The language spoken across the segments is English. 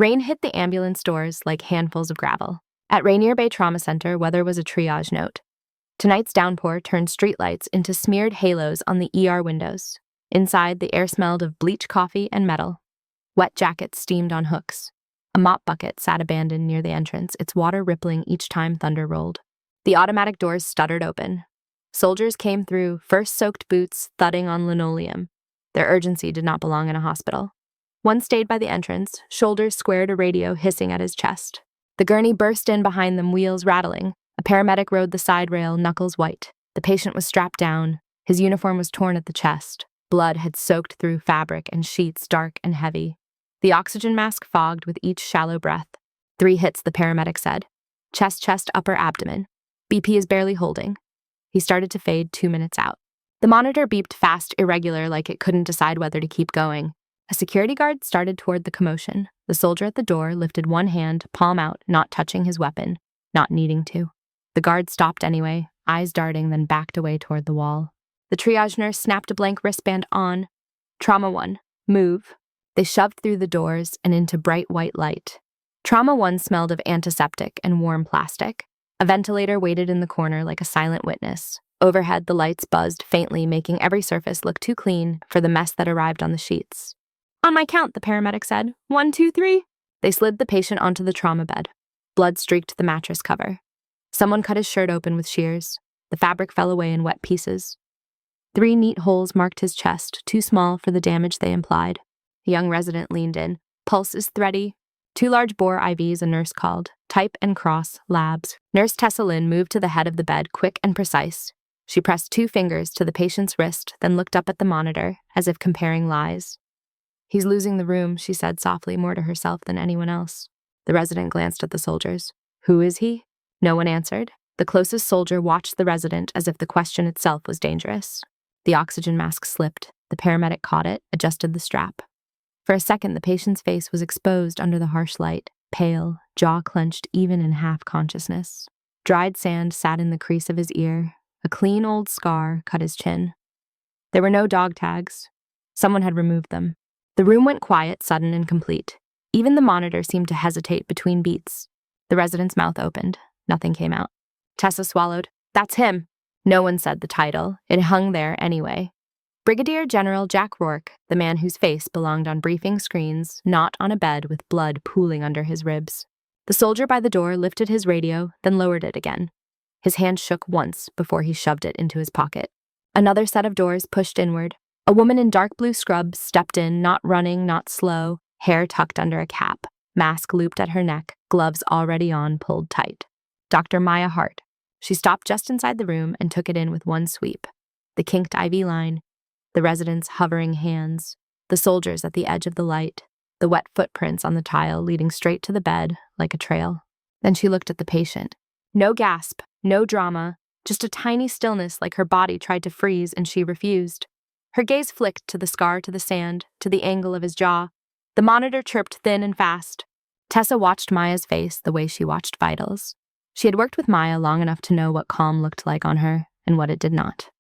Rain hit the ambulance doors like handfuls of gravel. At Rainier Bay Trauma Center, weather was a triage note. Tonight's downpour turned streetlights into smeared halos on the ER windows. Inside, the air smelled of bleach coffee and metal. Wet jackets steamed on hooks. A mop bucket sat abandoned near the entrance, its water rippling each time thunder rolled. The automatic doors stuttered open. Soldiers came through, first-soaked boots thudding on linoleum. Their urgency did not belong in a hospital. One stayed by the entrance, shoulders squared, a radio hissing at his chest. The gurney burst in behind them, wheels rattling. A paramedic rode the side rail, knuckles white. The patient was strapped down. His uniform was torn at the chest. Blood had soaked through fabric and sheets dark and heavy. The oxygen mask fogged with each shallow breath. 3 hits, the paramedic said. Chest, upper abdomen. BP is barely holding. He started to fade 2 minutes out. The monitor beeped fast, irregular, like it couldn't decide whether to keep going. A security guard started toward the commotion. The soldier at the door lifted one hand, palm out, not touching his weapon, not needing to. The guard stopped anyway, eyes darting, then backed away toward the wall. The triage nurse snapped a blank wristband on. Trauma 1, move. They shoved through the doors and into bright white light. Trauma 1 smelled of antiseptic and warm plastic. A ventilator waited in the corner like a silent witness. Overhead, the lights buzzed faintly, making every surface look too clean for the mess that arrived on the sheets. On my count, the paramedic said. 1, 2, 3. They slid the patient onto the trauma bed. Blood streaked the mattress cover. Someone cut his shirt open with shears. The fabric fell away in wet pieces. 3 neat holes marked his chest, too small for the damage they implied. The young resident leaned in. Pulse is thready. 2 large bore IVs, a nurse called. Type and cross, labs. Nurse Tessa Lynn moved to the head of the bed, quick and precise. She pressed 2 fingers to the patient's wrist, then looked up at the monitor, as if comparing lies. He's losing the room, she said softly, more to herself than anyone else. The resident glanced at the soldiers. Who is he? No one answered. The closest soldier watched the resident as if the question itself was dangerous. The oxygen mask slipped. The paramedic caught it, adjusted the strap. For a second, the patient's face was exposed under the harsh light, pale, jaw clenched even in half-consciousness. Dried sand sat in the crease of his ear. A clean old scar cut his chin. There were no dog tags. Someone had removed them. The room went quiet, sudden and complete. Even the monitor seemed to hesitate between beats. The resident's mouth opened. Nothing came out. Tessa swallowed. That's him. No one said the title. It hung there anyway. Brigadier General Jack Rourke, the man whose face belonged on briefing screens, not on a bed with blood pooling under his ribs. The soldier by the door lifted his radio, then lowered it again. His hand shook once before he shoved it into his pocket. Another set of doors pushed inward. A woman in dark blue scrubs stepped in, not running, not slow, hair tucked under a cap, mask looped at her neck, gloves already on, pulled tight. Dr. Maya Hart. She stopped just inside the room and took it in with one sweep. The kinked IV line, the resident's hovering hands, the soldiers at the edge of the light, the wet footprints on the tile leading straight to the bed like a trail. Then she looked at the patient. No gasp, no drama, just a tiny stillness like her body tried to freeze and she refused. Her gaze flicked to the scar, to the sand, to the angle of his jaw. The monitor chirped thin and fast. Tessa watched Maya's face the way she watched vitals. She had worked with Maya long enough to know what calm looked like on her and what it did not.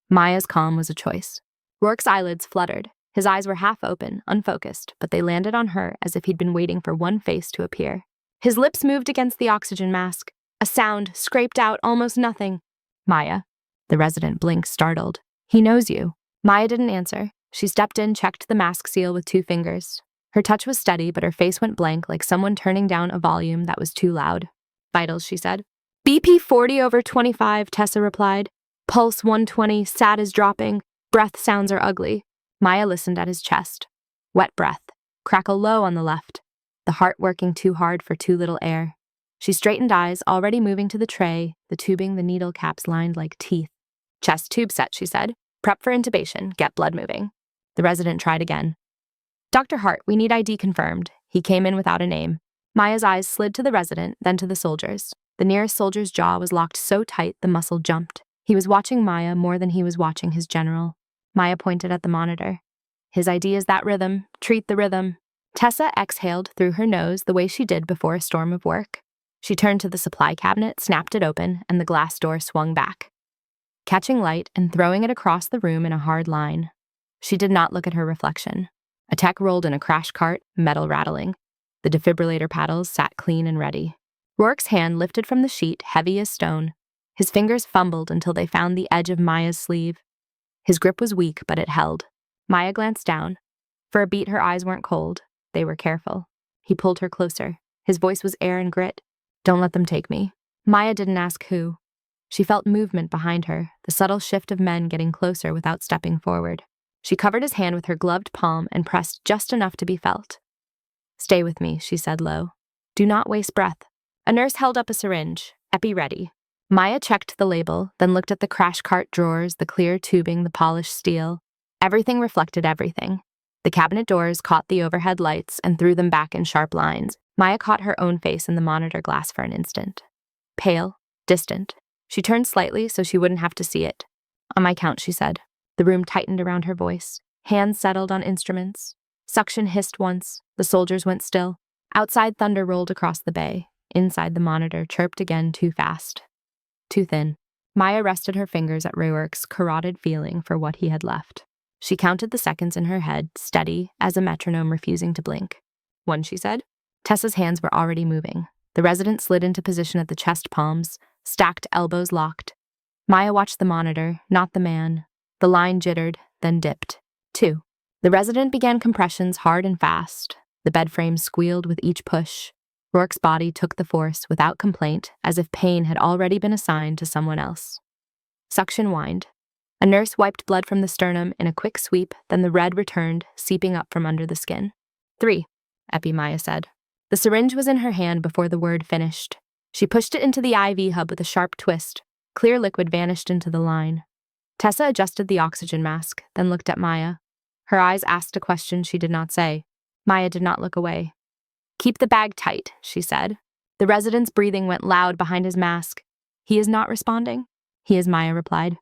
Maya's calm was a choice. Rourke's eyelids fluttered. His eyes were half open, unfocused, but they landed on her as if he'd been waiting for one face to appear. His lips moved against the oxygen mask. A sound scraped out, almost nothing. Maya. The resident blinked, startled. He knows you. Maya didn't answer. She stepped in, checked the mask seal with 2 fingers. Her touch was steady, but her face went blank like someone turning down a volume that was too loud. Vitals, she said. BP 40/25, Tessa replied. Pulse 120, sat is dropping. Breath sounds are ugly. Maya listened at his chest. Wet breath. Crackle low on the left. The heart working too hard for too little air. She straightened eyes, already moving to the tray, the tubing, the needle caps lined like teeth. Chest tube set, she said. Prep for intubation, get blood moving. The resident tried again. Dr. Hart, we need ID confirmed. He came in without a name. Maya's eyes slid to the resident, then to the soldiers. The nearest soldier's jaw was locked so tight the muscle jumped. He was watching Maya more than he was watching his general. Maya pointed at the monitor. His ID is that rhythm. Treat the rhythm. Tessa exhaled through her nose the way she did before a storm of work. She turned to the supply cabinet, snapped it open, and the glass door swung back, catching light and throwing it across the room in a hard line. She did not look at her reflection. A tech rolled in a crash cart, metal rattling. The defibrillator paddles sat clean and ready. Rourke's hand lifted from the sheet, heavy as stone. His fingers fumbled until they found the edge of Maya's sleeve. His grip was weak, but it held. Maya glanced down. For a beat, her eyes weren't cold. They were careful. He pulled her closer. His voice was air and grit. "Don't let them take me." Maya didn't ask who. She felt movement behind her, the subtle shift of men getting closer without stepping forward. She covered his hand with her gloved palm and pressed just enough to be felt. "Stay with me," she said low. "Do not waste breath." A nurse held up a syringe, epi ready. Maya checked the label, then looked at the crash cart drawers, the clear tubing, the polished steel. Everything reflected everything. The cabinet doors caught the overhead lights and threw them back in sharp lines. Maya caught her own face in the monitor glass for an instant. Pale, distant. She turned slightly so she wouldn't have to see it. "On my count," she said. The room tightened around her voice. Hands settled on instruments. Suction hissed once. The soldiers went still. Outside, thunder rolled across the bay. Inside, the monitor chirped again too fast. Too thin. Maya rested her fingers at Rourke's carotid feeling for what he had left. She counted the seconds in her head, steady as a metronome refusing to blink. "One," she said. Tessa's hands were already moving. The resident slid into position at the chest palms, stacked elbows locked. Maya watched the monitor, not the man. The line jittered, then dipped. 2. The resident began compressions hard and fast. The bed frame squealed with each push. Rourke's body took the force without complaint, as if pain had already been assigned to someone else. Suction whined. A nurse wiped blood from the sternum in a quick sweep, then the red returned, seeping up from under the skin. 3, Epi Maya said. The syringe was in her hand before the word finished. She pushed it into the IV hub with a sharp twist. Clear liquid vanished into the line. Tessa adjusted the oxygen mask, then looked at Maya. Her eyes asked a question she did not say. Maya did not look away. "Keep the bag tight," she said. The resident's breathing went loud behind his mask. "He is not responding?" "He is," Maya replied.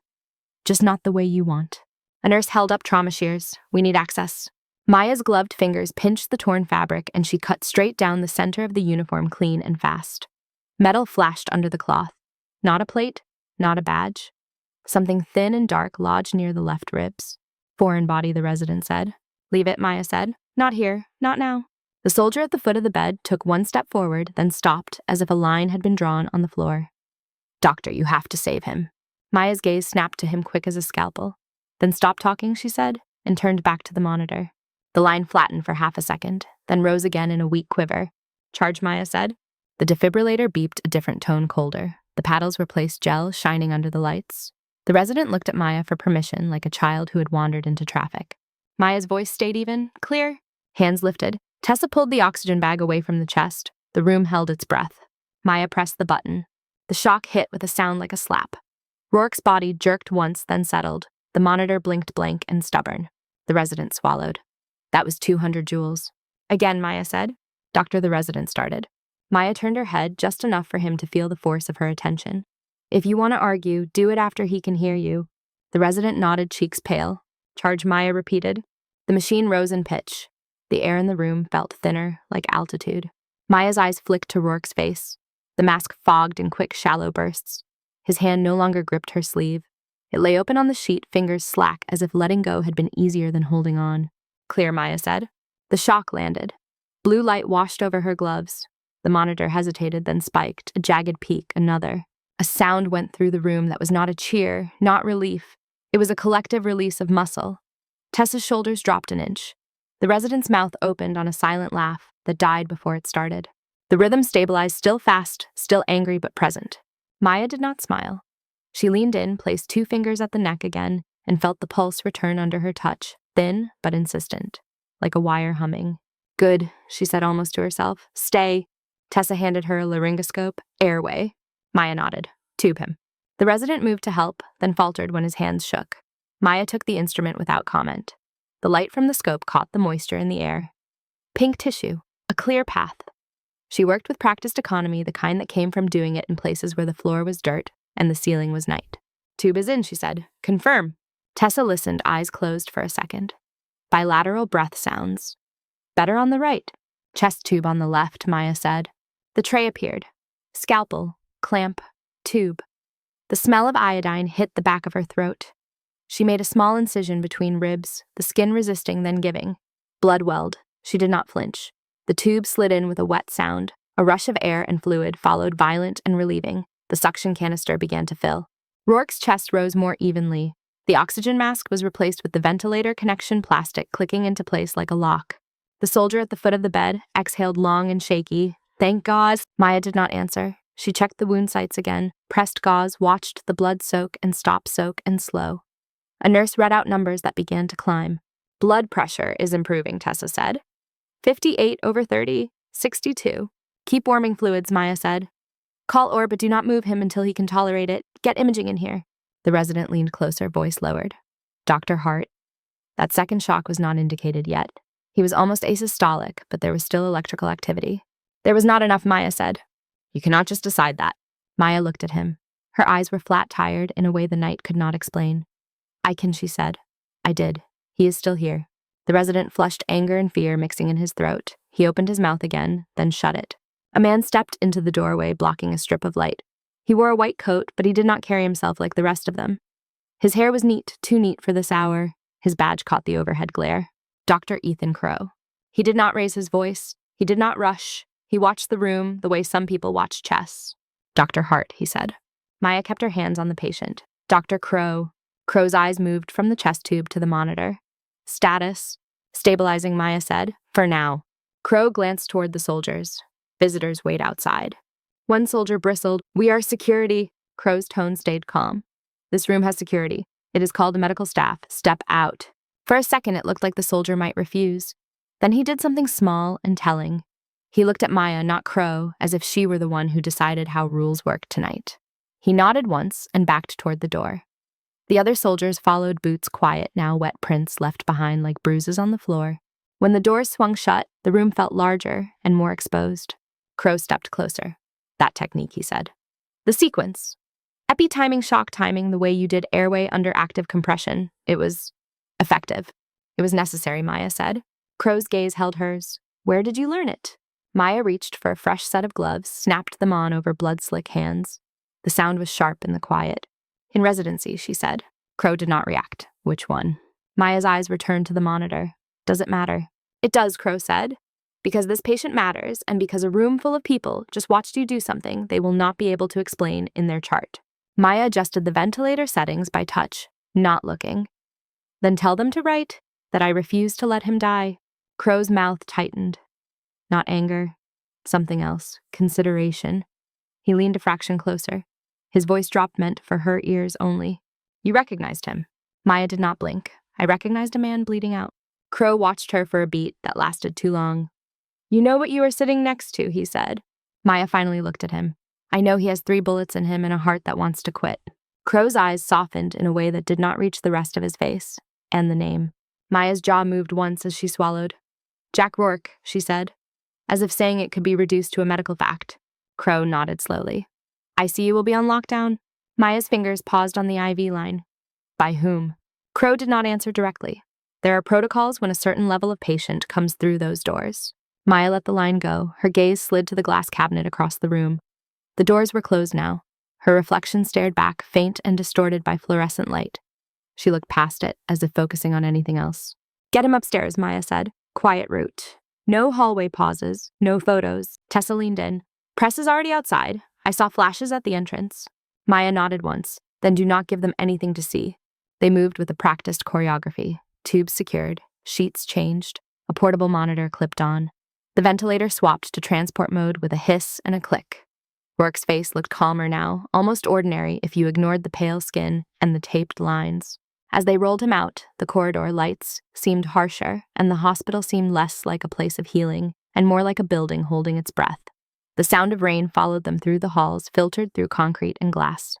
"Just not the way you want." A nurse held up trauma shears. "We need access." Maya's gloved fingers pinched the torn fabric, and she cut straight down the center of the uniform clean and fast. Metal flashed under the cloth. Not a plate, not a badge. Something thin and dark lodged near the left ribs. "Foreign body," the resident said. "Leave it," Maya said. "Not here, not now." The soldier at the foot of the bed took one step forward, then stopped as if a line had been drawn on the floor. "Doctor, you have to save him." Maya's gaze snapped to him quick as a scalpel. "Then stop talking," she said, and turned back to the monitor. The line flattened for half a second, then rose again in a weak quiver. "Charge," Maya said. The defibrillator beeped a different tone colder. The paddles replaced gel shining under the lights. The resident looked at Maya for permission like a child who had wandered into traffic. Maya's voice stayed even, clear. Hands lifted. Tessa pulled the oxygen bag away from the chest. The room held its breath. Maya pressed the button. The shock hit with a sound like a slap. Rourke's body jerked once, then settled. The monitor blinked blank and stubborn. The resident swallowed. "That was 200 joules. "Again," Maya said. "Doctor," the resident started. Maya turned her head just enough for him to feel the force of her attention. "If you want to argue, do it after he can hear you." The resident nodded, cheeks pale. "Charge," Maya repeated. The machine rose in pitch. The air in the room felt thinner, like altitude. Maya's eyes flicked to Rourke's face. The mask fogged in quick, shallow bursts. His hand no longer gripped her sleeve. It lay open on the sheet, fingers slack, as if letting go had been easier than holding on. "Clear," Maya said. The shock landed. Blue light washed over her gloves. The monitor hesitated, then spiked, a jagged peak, another. A sound went through the room that was not a cheer, not relief. It was a collective release of muscle. Tessa's shoulders dropped an inch. The resident's mouth opened on a silent laugh that died before it started. The rhythm stabilized, still fast, still angry but present. Maya did not smile. She leaned in, placed 2 fingers at the neck again, and felt the pulse return under her touch, thin but insistent, like a wire humming. "Good," she said almost to herself. "Stay." Tessa handed her a laryngoscope. "Airway." Maya nodded. "Tube him." The resident moved to help, then faltered when his hands shook. Maya took the instrument without comment. The light from the scope caught the moisture in the air. Pink tissue, a clear path. She worked with practiced economy, the kind that came from doing it in places where the floor was dirt and the ceiling was night. "Tube is in," she said. "Confirm." Tessa listened, eyes closed for a second. Bilateral breath sounds. "Better on the right." "Chest tube on the left," Maya said. The tray appeared. Scalpel, clamp, tube. The smell of iodine hit the back of her throat. She made a small incision between ribs, the skin resisting then giving. Blood welled. She did not flinch. The tube slid in with a wet sound. A rush of air and fluid followed, violent and relieving. The suction canister began to fill. Rourke's chest rose more evenly. The oxygen mask was replaced with the ventilator connection plastic clicking into place like a lock. The soldier at the foot of the bed exhaled long and shaky. Thank God. Maya did not answer. She checked the wound sites again, pressed gauze, watched the blood soak and stop soak and slow. A nurse read out numbers that began to climb. Blood pressure is improving, Tessa said. 58/30, 62. Keep warming fluids, Maya said. Call Orr, but do not move him until he can tolerate it. Get imaging in here. The resident leaned closer, voice lowered. Dr. Hart. That second shock was not indicated yet. He was almost asystolic, but there was still electrical activity. There was not enough, Maya said. You cannot just decide that. Maya looked at him. Her eyes were flat-tired in a way the night could not explain. I can, she said. I did. He is still here. The resident flushed anger and fear mixing in his throat. He opened his mouth again, then shut it. A man stepped into the doorway, blocking a strip of light. He wore a white coat, but he did not carry himself like the rest of them. His hair was neat, too neat for this hour. His badge caught the overhead glare. Dr. Ethan Crow. He did not raise his voice. He did not rush. He watched the room the way some people watch chess. Dr. Hart, he said. Maya kept her hands on the patient. Dr. Crow. Crow's eyes moved from the chest tube to the monitor. Status. Stabilizing, Maya said. For now. Crow glanced toward the soldiers. Visitors wait outside. One soldier bristled. We are security. Crow's tone stayed calm. This room has security. It is called a medical staff. Step out. For a second, it looked like the soldier might refuse. Then he did something small and telling. He looked at Maya, not Crow, as if she were the one who decided how rules worked tonight. He nodded once and backed toward the door. The other soldiers followed, boots quiet, now wet prints left behind like bruises on the floor. When the doors swung shut, the room felt larger and more exposed. Crow stepped closer. That technique, he said. The sequence. Epi-timing, shock timing, the way you did airway under active compression. It was effective. It was necessary, Maya said. Crow's gaze held hers. Where did you learn it? Maya reached for a fresh set of gloves, snapped them on over blood-slick hands. The sound was sharp in the quiet. In residency, she said. Crow did not react. Which one? Maya's eyes returned to the monitor. Does it matter? It does, Crow said. Because this patient matters, and because a room full of people just watched you do something they will not be able to explain in their chart. Maya adjusted the ventilator settings by touch, not looking. Then tell them to write that I refuse to let him die. Crow's mouth tightened. Not anger. Something else. Consideration. He leaned a fraction closer. His voice dropped, meant for her ears only. You recognized him. Maya did not blink. I recognized a man bleeding out. Crow watched her for a beat that lasted too long. You know what you are sitting next to, he said. Maya finally looked at him. I know he has 3 bullets in him and a heart that wants to quit. Crow's eyes softened in a way that did not reach the rest of his face. And the name. Maya's jaw moved once as she swallowed. Jack Rourke, she said, as if saying it could be reduced to a medical fact. Crow nodded slowly. ICU will be on lockdown. Maya's fingers paused on the IV line. By whom? Crow did not answer directly. There are protocols when a certain level of patient comes through those doors. Maya let the line go. Her gaze slid to the glass cabinet across the room. The doors were closed now. Her reflection stared back, faint and distorted by fluorescent light. She looked past it, as if focusing on anything else. Get him upstairs, Maya said. Quiet route. No hallway pauses, no photos. Tessa leaned in. Press is already outside. I saw flashes at the entrance. Maya nodded once. Then do not give them anything to see. They moved with a practiced choreography. Tubes secured, sheets changed, a portable monitor clipped on. The ventilator swapped to transport mode with a hiss and a click. Rourke's face looked calmer now, almost ordinary if you ignored the pale skin and the taped lines. As they rolled him out, the corridor lights seemed harsher, and the hospital seemed less like a place of healing and more like a building holding its breath. The sound of rain followed them through the halls, filtered through concrete and glass.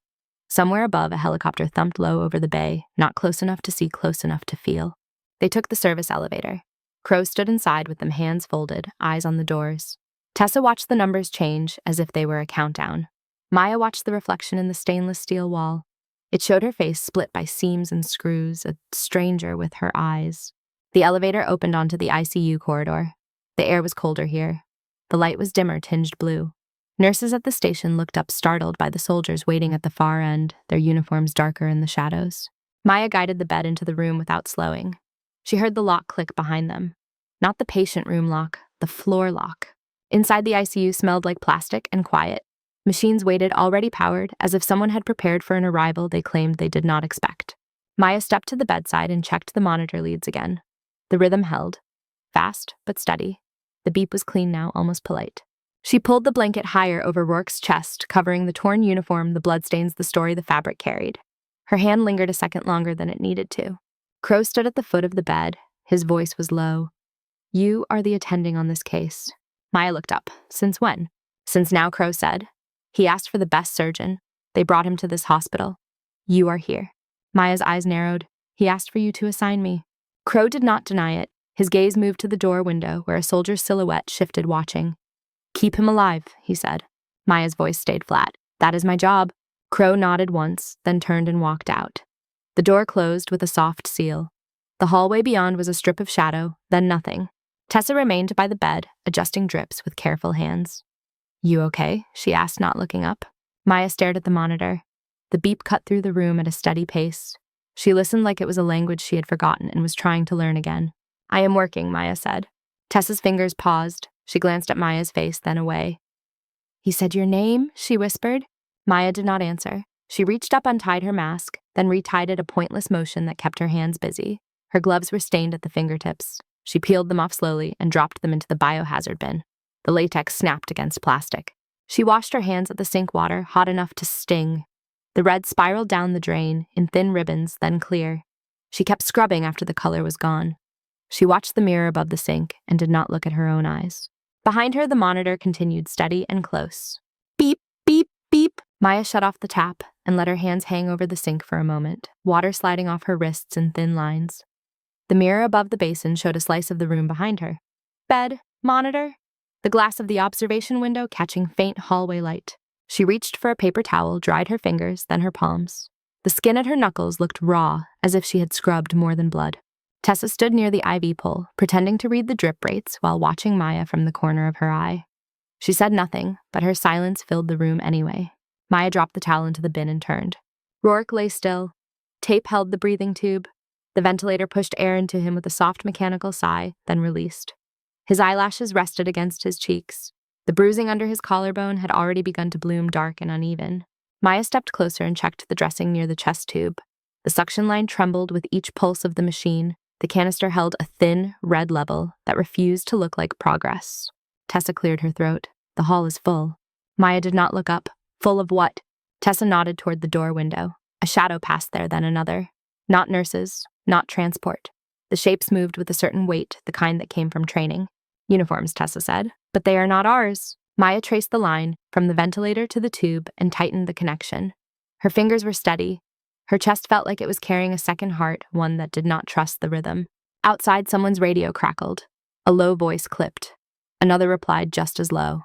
Somewhere above, a helicopter thumped low over the bay, not close enough to see, close enough to feel. They took the service elevator. Crow stood inside with them hands folded, eyes on the doors. Tessa watched the numbers change as if they were a countdown. Maya watched the reflection in the stainless steel wall. It showed her face split by seams and screws, a stranger with her eyes. The elevator opened onto the ICU corridor. The air was colder here. The light was dimmer, tinged blue. Nurses at the station looked up, startled by the soldiers waiting at the far end, their uniforms darker in the shadows. Maya guided the bed into the room without slowing. She heard the lock click behind them. Not the patient room lock, the floor lock. Inside the ICU smelled like plastic and quiet. Machines waited already powered, as if someone had prepared for an arrival they claimed they did not expect. Maya stepped to the bedside and checked the monitor leads again. The rhythm held. Fast, but steady. The beep was clean now, almost polite. She pulled the blanket higher over Rourke's chest, covering the torn uniform, the bloodstains, the story the fabric carried. Her hand lingered a second longer than it needed to. Crow stood at the foot of the bed. His voice was low. "You are the attending on this case." Maya looked up. "Since when?" "Since now," Crow said. "He asked for the best surgeon. They brought him to this hospital. You are here." Maya's eyes narrowed. "He asked for you to assign me." Crow did not deny it. His gaze moved to the door window where a soldier's silhouette shifted, watching. "Keep him alive," he said. Maya's voice stayed flat. "That is my job." Crow nodded once, then turned and walked out. The door closed with a soft seal. The hallway beyond was a strip of shadow, then nothing. Tessa remained by the bed, adjusting drips with careful hands. "You okay?" she asked, not looking up. Maya stared at the monitor. The beep cut through the room at a steady pace. She listened like it was a language she had forgotten and was trying to learn again. "I am working," Maya said. Tessa's fingers paused. She glanced at Maya's face, then away. "He said your name?" she whispered. Maya did not answer. She reached up, untied her mask, then retied it, a pointless motion that kept her hands busy. Her gloves were stained at the fingertips. She peeled them off slowly and dropped them into the biohazard bin. The latex snapped against plastic. She washed her hands at the sink water, hot enough to sting. The red spiraled down the drain, in thin ribbons, then clear. She kept scrubbing after the color was gone. She watched the mirror above the sink and did not look at her own eyes. Behind her, the monitor continued steady and close. Beep, beep, beep. Maya shut off the tap and let her hands hang over the sink for a moment, water sliding off her wrists in thin lines. The mirror above the basin showed a slice of the room behind her. Bed, monitor, the glass of the observation window catching faint hallway light. She reached for a paper towel, dried her fingers, then her palms. The skin at her knuckles looked raw, as if she had scrubbed more than blood. Tessa stood near the IV pole, pretending to read the drip rates while watching Maya from the corner of her eye. She said nothing, but her silence filled the room anyway. Maya dropped the towel into the bin and turned. Rourke lay still. Tape held the breathing tube. The ventilator pushed air into him with a soft mechanical sigh, then released. His eyelashes rested against his cheeks. The bruising under his collarbone had already begun to bloom dark and uneven. Maya stepped closer and checked the dressing near the chest tube. The suction line trembled with each pulse of the machine. The canister held a thin, red level that refused to look like progress. Tessa cleared her throat. "The hall is full." Maya did not look up. "Full of what?" Tessa nodded toward the door window. A shadow passed there, then another. Not nurses, not transport. The shapes moved with a certain weight, the kind that came from training. "Uniforms," Tessa said. "But they are not ours." Maya traced the line from the ventilator to the tube and tightened the connection. Her fingers were steady. Her chest felt like it was carrying a second heart, one that did not trust the rhythm. Outside, someone's radio crackled. A low voice clipped. Another replied just as low.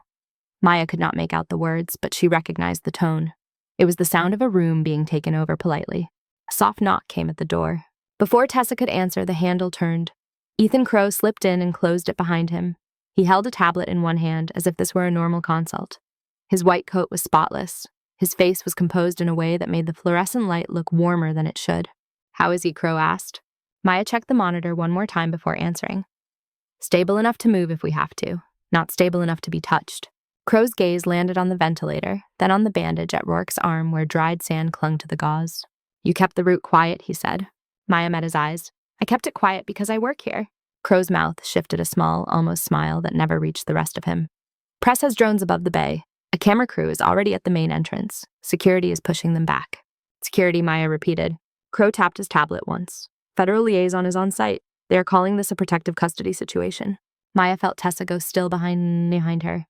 Maya could not make out the words, but she recognized the tone. It was the sound of a room being taken over politely. A soft knock came at the door. Before Tessa could answer, the handle turned. Ethan Crow slipped in and closed it behind him. He held a tablet in one hand, as if this were a normal consult. His white coat was spotless. His face was composed in a way that made the fluorescent light look warmer than it should. "How is he?" Crow asked. Maya checked the monitor one more time before answering. "Stable enough to move if we have to. Not stable enough to be touched." Crow's gaze landed on the ventilator, then on the bandage at Rourke's arm where dried sand clung to the gauze. "You kept the route quiet," he said. Maya met his eyes. "I kept it quiet because I work here." Crow's mouth shifted a small, almost smile that never reached the rest of him. "Press has drones above the bay. A camera crew is already at the main entrance. Security is pushing them back." "Security," Maya repeated. Crow tapped his tablet once. "Federal liaison is on site. They are calling this a protective custody situation." Maya felt Tessa go still behind her.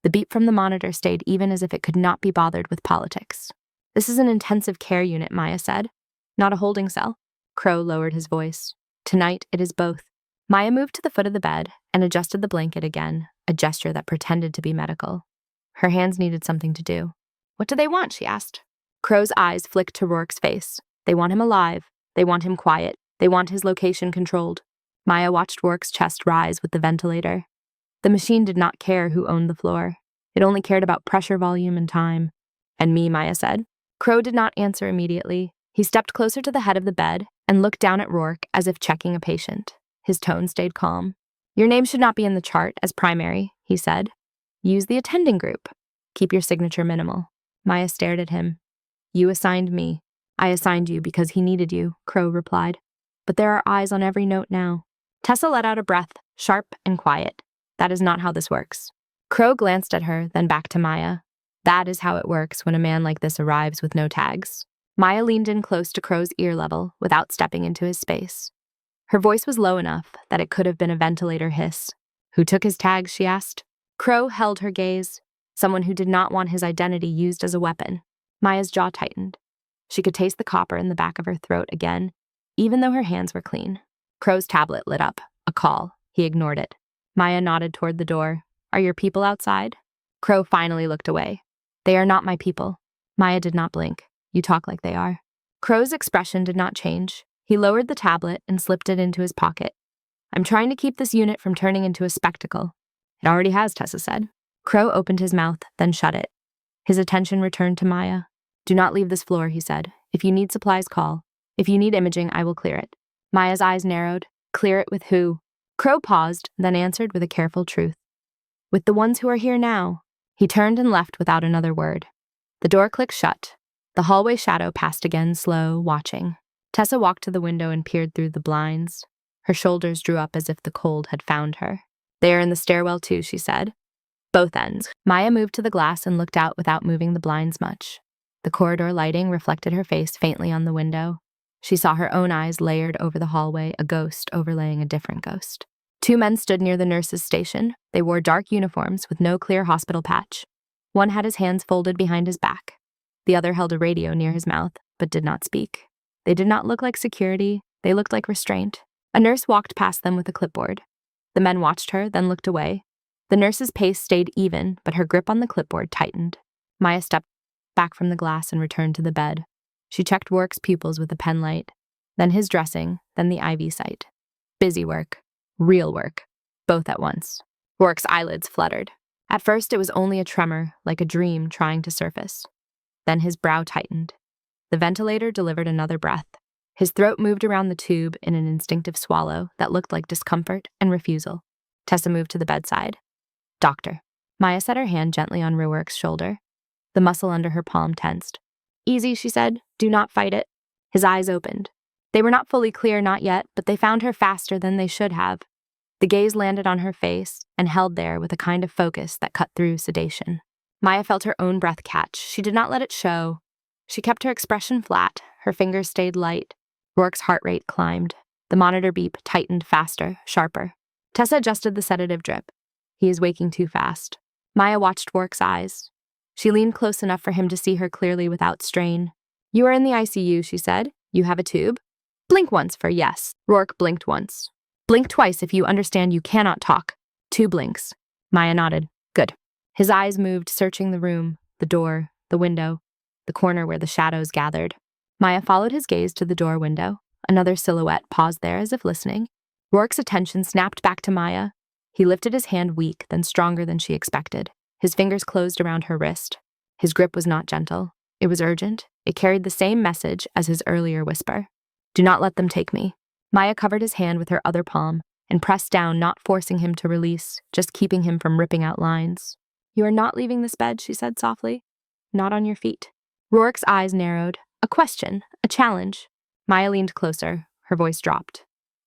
The beep from the monitor stayed even as if it could not be bothered with politics. "This is an intensive care unit," Maya said. "Not a holding cell." Crow lowered his voice. "Tonight, it is both." Maya moved to the foot of the bed and adjusted the blanket again, a gesture that pretended to be medical. Her hands needed something to do. "What do they want?" she asked. Crow's eyes flicked to Rourke's face. "They want him alive. They want him quiet. They want his location controlled." Maya watched Rourke's chest rise with the ventilator. The machine did not care who owned the floor. It only cared about pressure, volume, and time. "And me," Maya said. Crow did not answer immediately. He stepped closer to the head of the bed and looked down at Rourke as if checking a patient. His tone stayed calm. Your name should not be in the chart as primary, he said. Use the attending group. Keep your signature minimal. Maya stared at him. You assigned me. I assigned you because he needed you, Crow replied. But there are eyes on every note now. Tessa let out a breath, sharp and quiet. That is not how this works. Crow glanced at her, then back to Maya. That is how it works when a man like this arrives with no tags. Maya leaned in close to Crow's ear level without stepping into his space. Her voice was low enough that it could have been a ventilator hiss. Who took his tags, she asked. Crow held her gaze. Someone who did not want his identity used as a weapon. Maya's jaw tightened. She could taste the copper in the back of her throat again, even though her hands were clean. Crow's tablet lit up. A call. He ignored it. Maya nodded toward the door. Are your people outside? Crow finally looked away. They are not my people. Maya did not blink. You talk like they are. Crow's expression did not change. He lowered the tablet and slipped it into his pocket. I'm trying to keep this unit from turning into a spectacle. It already has, Tessa said. Crow opened his mouth, then shut it. His attention returned to Maya. Do not leave this floor, he said. If you need supplies, call. If you need imaging, I will clear it. Maya's eyes narrowed. Clear it with who? Crow paused, then answered with a careful truth. With the ones who are here now. He turned and left without another word. The door clicked shut. The hallway shadow passed again, slow, watching. Tessa walked to the window and peered through the blinds. Her shoulders drew up as if the cold had found her. They are in the stairwell too, she said. Both ends. Maya moved to the glass and looked out without moving the blinds much. The corridor lighting reflected her face faintly on the window. She saw her own eyes layered over the hallway, a ghost overlaying a different ghost. Two men stood near the nurse's station. They wore dark uniforms with no clear hospital patch. One had his hands folded behind his back. The other held a radio near his mouth, but did not speak. They did not look like security. They looked like restraint. A nurse walked past them with a clipboard. The men watched her, then looked away. The nurse's pace stayed even, but her grip on the clipboard tightened. Maya stepped back from the glass and returned to the bed. She checked Rourke's pupils with a pen light, then his dressing, then the IV site. Busy work. Real work. Both at once. Rourke's eyelids fluttered. At first it was only a tremor, like a dream trying to surface. Then his brow tightened. The ventilator delivered another breath. His throat moved around the tube in an instinctive swallow that looked like discomfort and refusal. Tessa moved to the bedside. Doctor. Maya set her hand gently on Rourke's shoulder. The muscle under her palm tensed. Easy, she said. Do not fight it. His eyes opened. They were not fully clear, not yet, but they found her faster than they should have. The gaze landed on her face and held there with a kind of focus that cut through sedation. Maya felt her own breath catch. She did not let it show. She kept her expression flat. Her fingers stayed light. Rourke's heart rate climbed. The monitor beep tightened faster, sharper. Tessa adjusted the sedative drip. He is waking too fast. Maya watched Rourke's eyes. She leaned close enough for him to see her clearly without strain. You are in the ICU, she said. You have a tube? Blink once for yes. Rourke blinked once. Blink twice if you understand you cannot talk. 2 blinks. Maya nodded. Good. His eyes moved, searching the room, the door, the window, the corner where the shadows gathered. Maya followed his gaze to the door window. Another silhouette paused there as if listening. Rourke's attention snapped back to Maya. He lifted his hand weak, then stronger than she expected. His fingers closed around her wrist. His grip was not gentle. It was urgent. It carried the same message as his earlier whisper. Do not let them take me. Maya covered his hand with her other palm and pressed down, not forcing him to release, just keeping him from ripping out lines. You are not leaving this bed, she said softly. Not on your feet. Rourke's eyes narrowed. A question, a challenge. Maya leaned closer. Her voice dropped.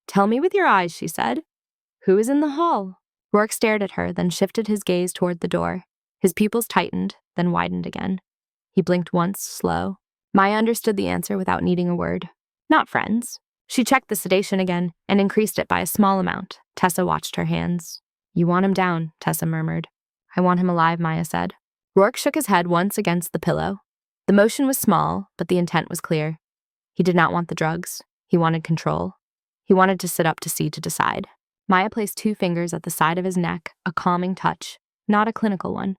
Tell me with your eyes, she said. Who is in the hall? Rourke stared at her, then shifted his gaze toward the door. His pupils tightened, then widened again. He blinked once, slow. Maya understood the answer without needing a word. Not friends. She checked the sedation again and increased it by a small amount. Tessa watched her hands. You want him down, Tessa murmured. I want him alive, Maya said. Rourke shook his head once against the pillow. The motion was small, but the intent was clear. He did not want the drugs. He wanted control. He wanted to sit up to see to decide. Maya placed 2 fingers at the side of his neck, a calming touch, not a clinical one.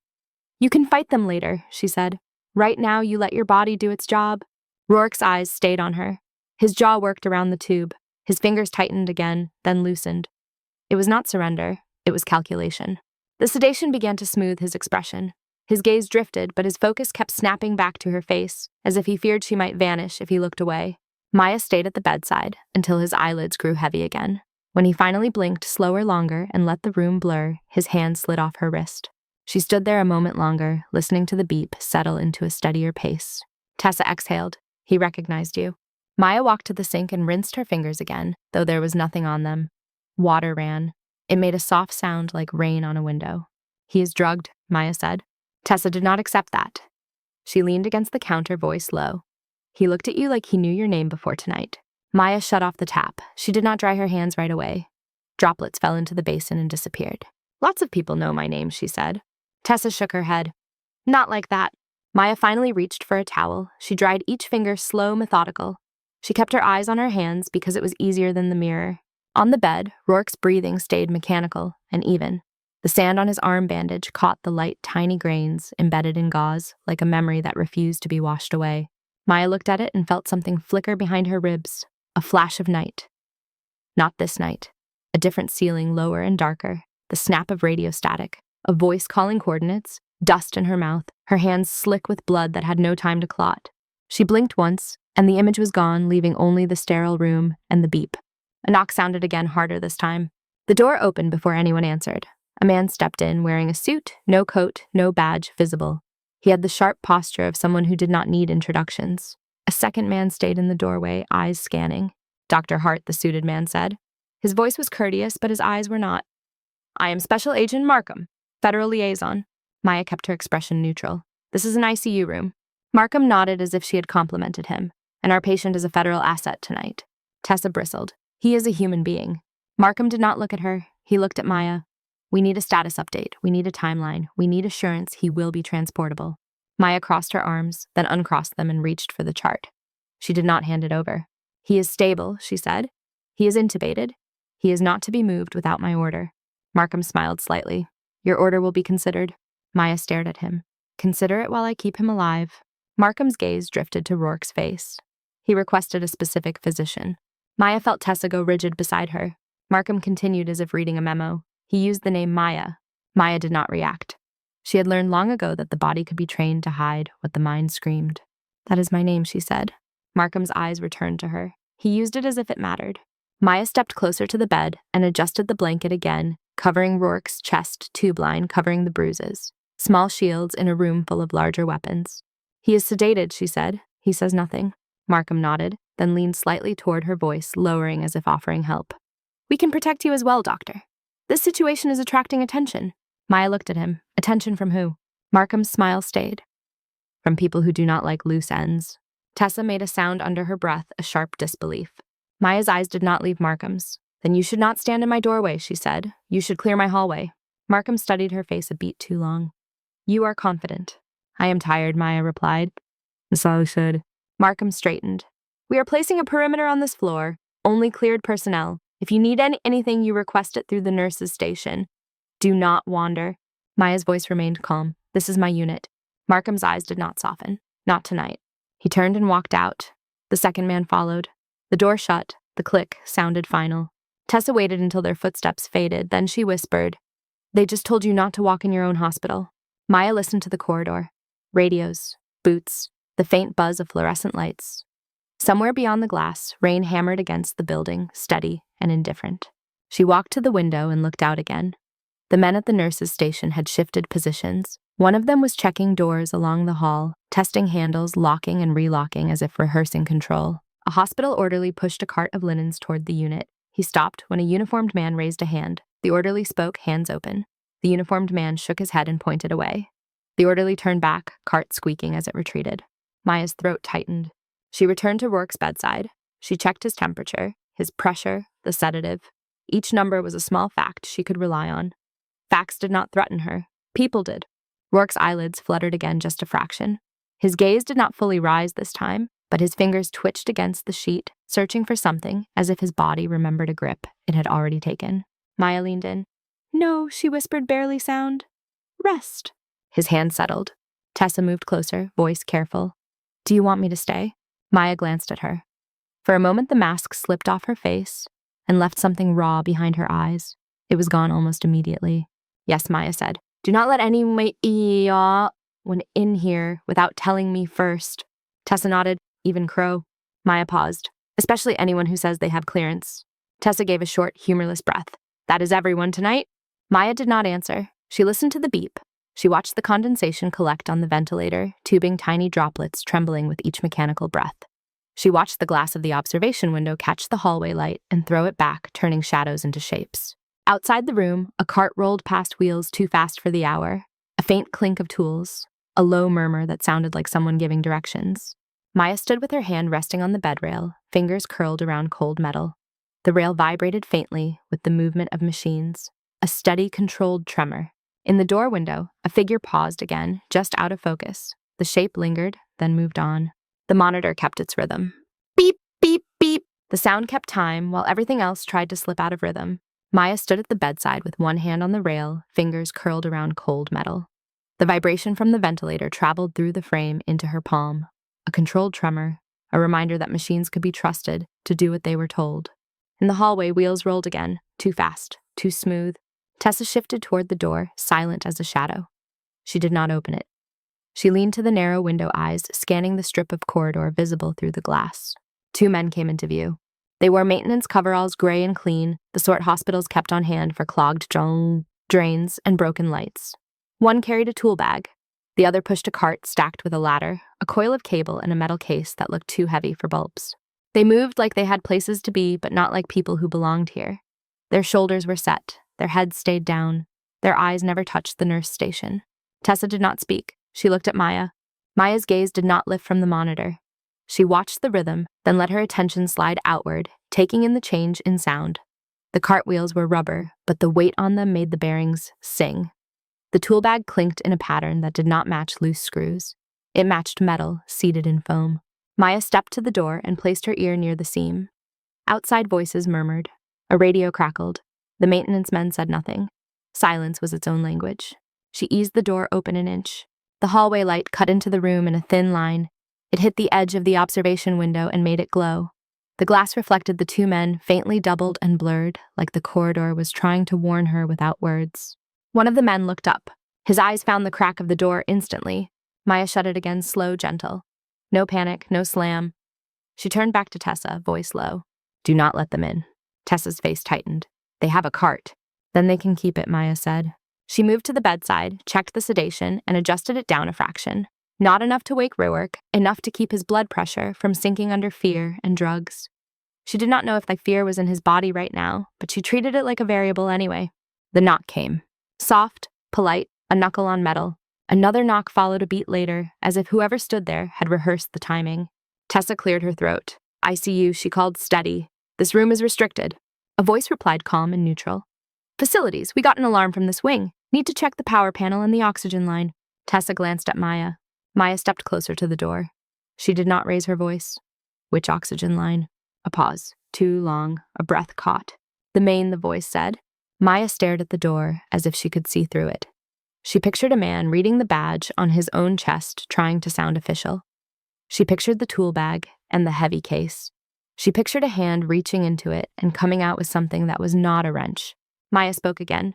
You can fight them later, she said. Right now, you let your body do its job. Rourke's eyes stayed on her. His jaw worked around the tube. His fingers tightened again, then loosened. It was not surrender. It was calculation. The sedation began to smooth his expression. His gaze drifted, but his focus kept snapping back to her face, as if he feared she might vanish if he looked away. Maya stayed at the bedside until his eyelids grew heavy again. When he finally blinked slower longer and let the room blur, his hand slid off her wrist. She stood there a moment longer, listening to the beep settle into a steadier pace. Tessa exhaled. He recognized you. Maya walked to the sink and rinsed her fingers again, though there was nothing on them. Water ran. It made a soft sound like rain on a window. He is drugged, Maya said. Tessa did not accept that. She leaned against the counter, voice low. He looked at you like he knew your name before tonight. Maya shut off the tap. She did not dry her hands right away. Droplets fell into the basin and disappeared. Lots of people know my name, she said. Tessa shook her head. Not like that. Maya finally reached for a towel. She dried each finger slow, methodical. She kept her eyes on her hands because it was easier than the mirror. On the bed, Rourke's breathing stayed mechanical and even. The sand on his arm bandage caught the light, tiny grains embedded in gauze, like a memory that refused to be washed away. Maya looked at it and felt something flicker behind her ribs, a flash of night. Not this night. A different ceiling, lower and darker, the snap of radio static, a voice calling coordinates, dust in her mouth, her hands slick with blood that had no time to clot. She blinked once, and the image was gone, leaving only the sterile room and the beep. A knock sounded again, harder this time. The door opened before anyone answered. A man stepped in, wearing a suit, no coat, no badge visible. He had the sharp posture of someone who did not need introductions. A second man stayed in the doorway, eyes scanning. Dr. Hart, the suited man said. His voice was courteous, but his eyes were not. I am Special Agent Markham, Federal Liaison. Maya kept her expression neutral. This is an ICU room. Markham nodded as if she had complimented him. And our patient is a federal asset tonight. Tessa bristled. He is a human being. Markham did not look at her. He looked at Maya. We need a status update. We need a timeline. We need assurance he will be transportable. Maya crossed her arms, then uncrossed them and reached for the chart. She did not hand it over. He is stable, she said. He is intubated. He is not to be moved without my order. Markham smiled slightly. Your order will be considered. Maya stared at him. Consider it while I keep him alive. Markham's gaze drifted to Rourke's face. He requested a specific physician. Maya felt Tessa go rigid beside her. Markham continued as if reading a memo. He used the name Maya. Maya did not react. She had learned long ago that the body could be trained to hide what the mind screamed. That is my name, she said. Markham's eyes returned to her. He used it as if it mattered. Maya stepped closer to the bed and adjusted the blanket again, covering Rourke's chest tube line, covering the bruises. Small shields in a room full of larger weapons. He is sedated, she said. He says nothing. Markham nodded, then leaned slightly toward her, voice lowering as if offering help. We can protect you as well, Doctor. This situation is attracting attention. Maya looked at him. Attention from who? Markham's smile stayed. From people who do not like loose ends. Tessa made a sound under her breath, a sharp disbelief. Maya's eyes did not leave Markham's. Then you should not stand in my doorway, she said. You should clear my hallway. Markham studied her face a beat too long. You are confident. I am tired, Maya replied. So should. Markham straightened. We are placing a perimeter on this floor. Only cleared personnel. If you need anything, you request it through the nurse's station. Do not wander. Maya's voice remained calm. This is my unit. Markham's eyes did not soften. Not tonight. He turned and walked out. The second man followed. The door shut. The click sounded final. Tessa waited until their footsteps faded. Then she whispered, They just told you not to walk in your own hospital. Maya listened to the corridor. Radios, boots, the faint buzz of fluorescent lights. Somewhere beyond the glass, rain hammered against the building, steady and indifferent. She walked to the window and looked out again. The men at the nurse's station had shifted positions. One of them was checking doors along the hall, testing handles, locking and relocking as if rehearsing control. A hospital orderly pushed a cart of linens toward the unit. He stopped when a uniformed man raised a hand. The orderly spoke, hands open. The uniformed man shook his head and pointed away. The orderly turned back, cart squeaking as it retreated. Maya's throat tightened. She returned to Rourke's bedside. She checked his temperature, his pressure, the sedative. Each number was a small fact she could rely on. Facts did not threaten her. People did. Rourke's eyelids fluttered again just a fraction. His gaze did not fully rise this time, but his fingers twitched against the sheet, searching for something, as if his body remembered a grip it had already taken. Maya leaned in. No, she whispered, barely sound. Rest. His hand settled. Tessa moved closer, voice careful. Do you want me to stay? Maya glanced at her. For a moment, the mask slipped off her face and left something raw behind her eyes. It was gone almost immediately. Yes, Maya said. Do not let anyone in here without telling me first. Tessa nodded. Even Crow. Maya paused. Especially anyone who says they have clearance. Tessa gave a short, humorless breath. That is everyone tonight? Maya did not answer. She listened to the beep. She watched the condensation collect on the ventilator, tubing tiny droplets trembling with each mechanical breath. She watched the glass of the observation window catch the hallway light and throw it back, turning shadows into shapes. Outside the room, a cart rolled past wheels too fast for the hour, a faint clink of tools, a low murmur that sounded like someone giving directions. Maya stood with her hand resting on the bed rail, fingers curled around cold metal. The rail vibrated faintly with the movement of machines, a steady, controlled tremor. In the door window, a figure paused again, just out of focus. The shape lingered, then moved on. The monitor kept its rhythm. Beep, beep, beep. The sound kept time while everything else tried to slip out of rhythm. Maya stood at the bedside with one hand on the rail, fingers curled around cold metal. The vibration from the ventilator traveled through the frame into her palm. A controlled tremor, a reminder that machines could be trusted to do what they were told. In the hallway, wheels rolled again, too fast, too smooth. Tessa shifted toward the door, silent as a shadow. She did not open it. She leaned to the narrow window eyes, scanning the strip of corridor visible through the glass. 2 men came into view. They wore maintenance coveralls, gray and clean, the sort hospitals kept on hand for clogged drains and broken lights. One carried a tool bag. The other pushed a cart stacked with a ladder, a coil of cable, and a metal case that looked too heavy for bulbs. They moved like they had places to be, but not like people who belonged here. Their shoulders were set. Their heads stayed down. Their eyes never touched the nurse station. Tessa did not speak. She looked at Maya. Maya's gaze did not lift from the monitor. She watched the rhythm, then let her attention slide outward, taking in the change in sound. The cartwheels were rubber, but the weight on them made the bearings sing. The tool bag clinked in a pattern that did not match loose screws. It matched metal, seated in foam. Maya stepped to the door and placed her ear near the seam. Outside voices murmured. A radio crackled. The maintenance men said nothing. Silence was its own language. She eased the door open an inch. The hallway light cut into the room in a thin line. It hit the edge of the observation window and made it glow. The glass reflected the 2 men, faintly doubled and blurred, like the corridor was trying to warn her without words. One of the men looked up. His eyes found the crack of the door instantly. Maya shut it again, slow, gentle. No panic, no slam. She turned back to Tessa, voice low. Do not let them in. Tessa's face tightened. They have a cart. Then they can keep it, Maya said. She moved to the bedside, checked the sedation, and adjusted it down a fraction. Not enough to wake Ruark, enough to keep his blood pressure from sinking under fear and drugs. She did not know if the fear was in his body right now, but she treated it like a variable anyway. The knock came. Soft, polite, a knuckle on metal. Another knock followed a beat later, as if whoever stood there had rehearsed the timing. Tessa cleared her throat. ICU, she called steady. This room is restricted. A voice replied calm and neutral. Facilities, we got an alarm from this wing. Need to check the power panel and the oxygen line. Tessa glanced at Maya. Maya stepped closer to the door. She did not raise her voice. Which oxygen line? A pause. Too long. A breath caught. The main, the voice said. Maya stared at the door as if she could see through it. She pictured a man reading the badge on his own chest, trying to sound official. She pictured the tool bag and the heavy case. She pictured a hand reaching into it and coming out with something that was not a wrench. Maya spoke again.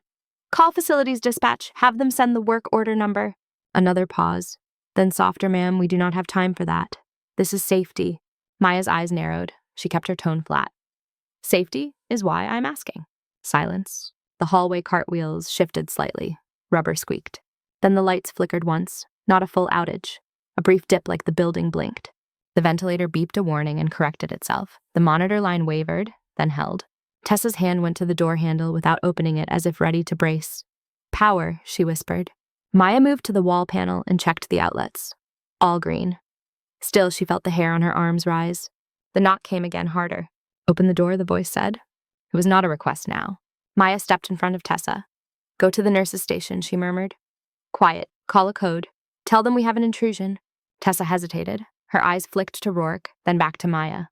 Call facilities dispatch. Have them send the work order number. Another pause. Then softer, ma'am, we do not have time for that. This is safety. Maya's eyes narrowed. She kept her tone flat. Safety is why I'm asking. Silence. The hallway cartwheels shifted slightly. Rubber squeaked. Then the lights flickered once. Not a full outage. A brief dip like the building blinked. The ventilator beeped a warning and corrected itself. The monitor line wavered, then held. Tessa's hand went to the door handle without opening it, as if ready to brace. Power, she whispered. Maya moved to the wall panel and checked the outlets. All green. Still, she felt the hair on her arms rise. The knock came again, harder. Open the door, the voice said. It was not a request now. Maya stepped in front of Tessa. Go to the nurse's station, she murmured. Quiet. Call a code. Tell them we have an intrusion. Tessa hesitated. Her eyes flicked to Ruark, then back to Maya.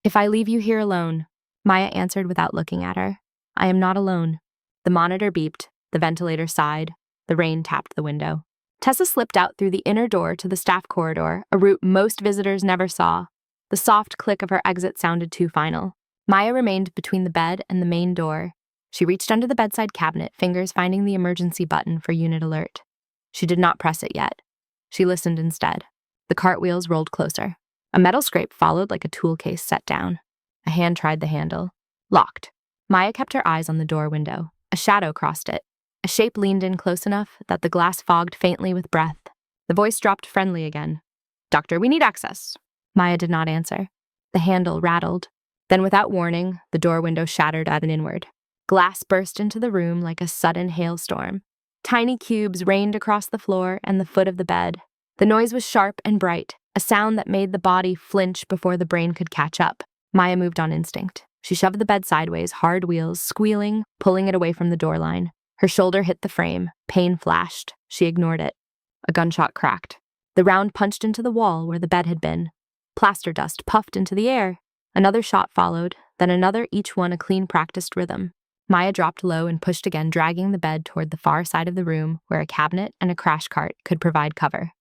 If I leave you here alone, Maya answered without looking at her. I am not alone. The monitor beeped. The ventilator sighed. The rain tapped the window. Tessa slipped out through the inner door to the staff corridor, a route most visitors never saw. The soft click of her exit sounded too final. Maya remained between the bed and the main door. She reached under the bedside cabinet, fingers finding the emergency button for unit alert. She did not press it yet. She listened instead. The cartwheels rolled closer. A metal scrape followed like a tool case set down. A hand tried the handle. Locked. Maya kept her eyes on the door window. A shadow crossed it. A shape leaned in close enough that the glass fogged faintly with breath. The voice dropped friendly again. "Doctor, we need access." Maya did not answer. The handle rattled. Then without warning, the door window shattered at an inward. Glass burst into the room like a sudden hailstorm. Tiny cubes rained across the floor and the foot of the bed. The noise was sharp and bright, a sound that made the body flinch before the brain could catch up. Maya moved on instinct. She shoved the bed sideways, hard wheels, squealing, pulling it away from the door line. Her shoulder hit the frame. Pain flashed. She ignored it. A gunshot cracked. The round punched into the wall where the bed had been. Plaster dust puffed into the air. Another shot followed, then another, each one a clean, practiced rhythm. Maya dropped low and pushed again, dragging the bed toward the far side of the room where a cabinet and a crash cart could provide cover.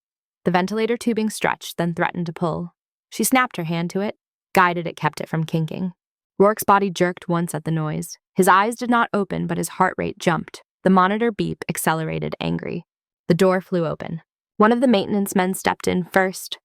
The ventilator tubing stretched, then threatened to pull. She snapped her hand to it. Guided it kept it from kinking. Rourke's body jerked once at the noise. His eyes did not open, but his heart rate jumped. The monitor beep accelerated, angry. The door flew open. One of the maintenance men stepped in first.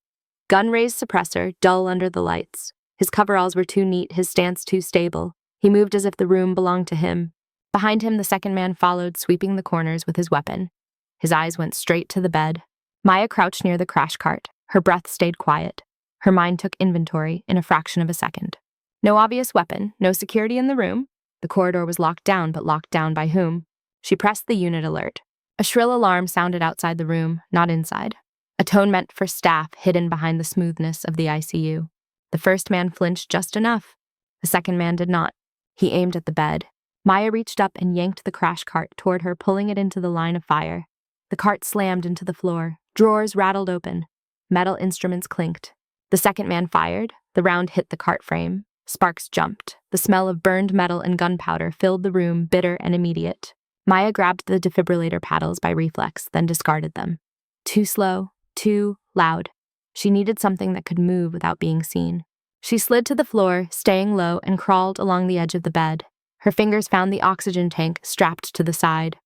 Gun-raised suppressor, dull under the lights. His coveralls were too neat, his stance too stable. He moved as if the room belonged to him. Behind him, the second man followed, sweeping the corners with his weapon. His eyes went straight to the bed. Maya crouched near the crash cart. Her breath stayed quiet. Her mind took inventory in a fraction of a second. No obvious weapon, no security in the room. The corridor was locked down, but locked down by whom? She pressed the unit alert. A shrill alarm sounded outside the room, not inside. A tone meant for staff hidden behind the smoothness of the ICU. The first man flinched just enough. The second man did not. He aimed at the bed. Maya reached up and yanked the crash cart toward her, pulling it into the line of fire. The cart slammed into the floor. Drawers rattled open. Metal instruments clinked. The second man fired. The round hit the cart frame. Sparks jumped. The smell of burned metal and gunpowder filled the room, bitter and immediate. Maya grabbed the defibrillator paddles by reflex, then discarded them. Too slow, too loud. She needed something that could move without being seen. She slid to the floor, staying low, and crawled along the edge of the bed. Her fingers found the oxygen tank strapped to the side.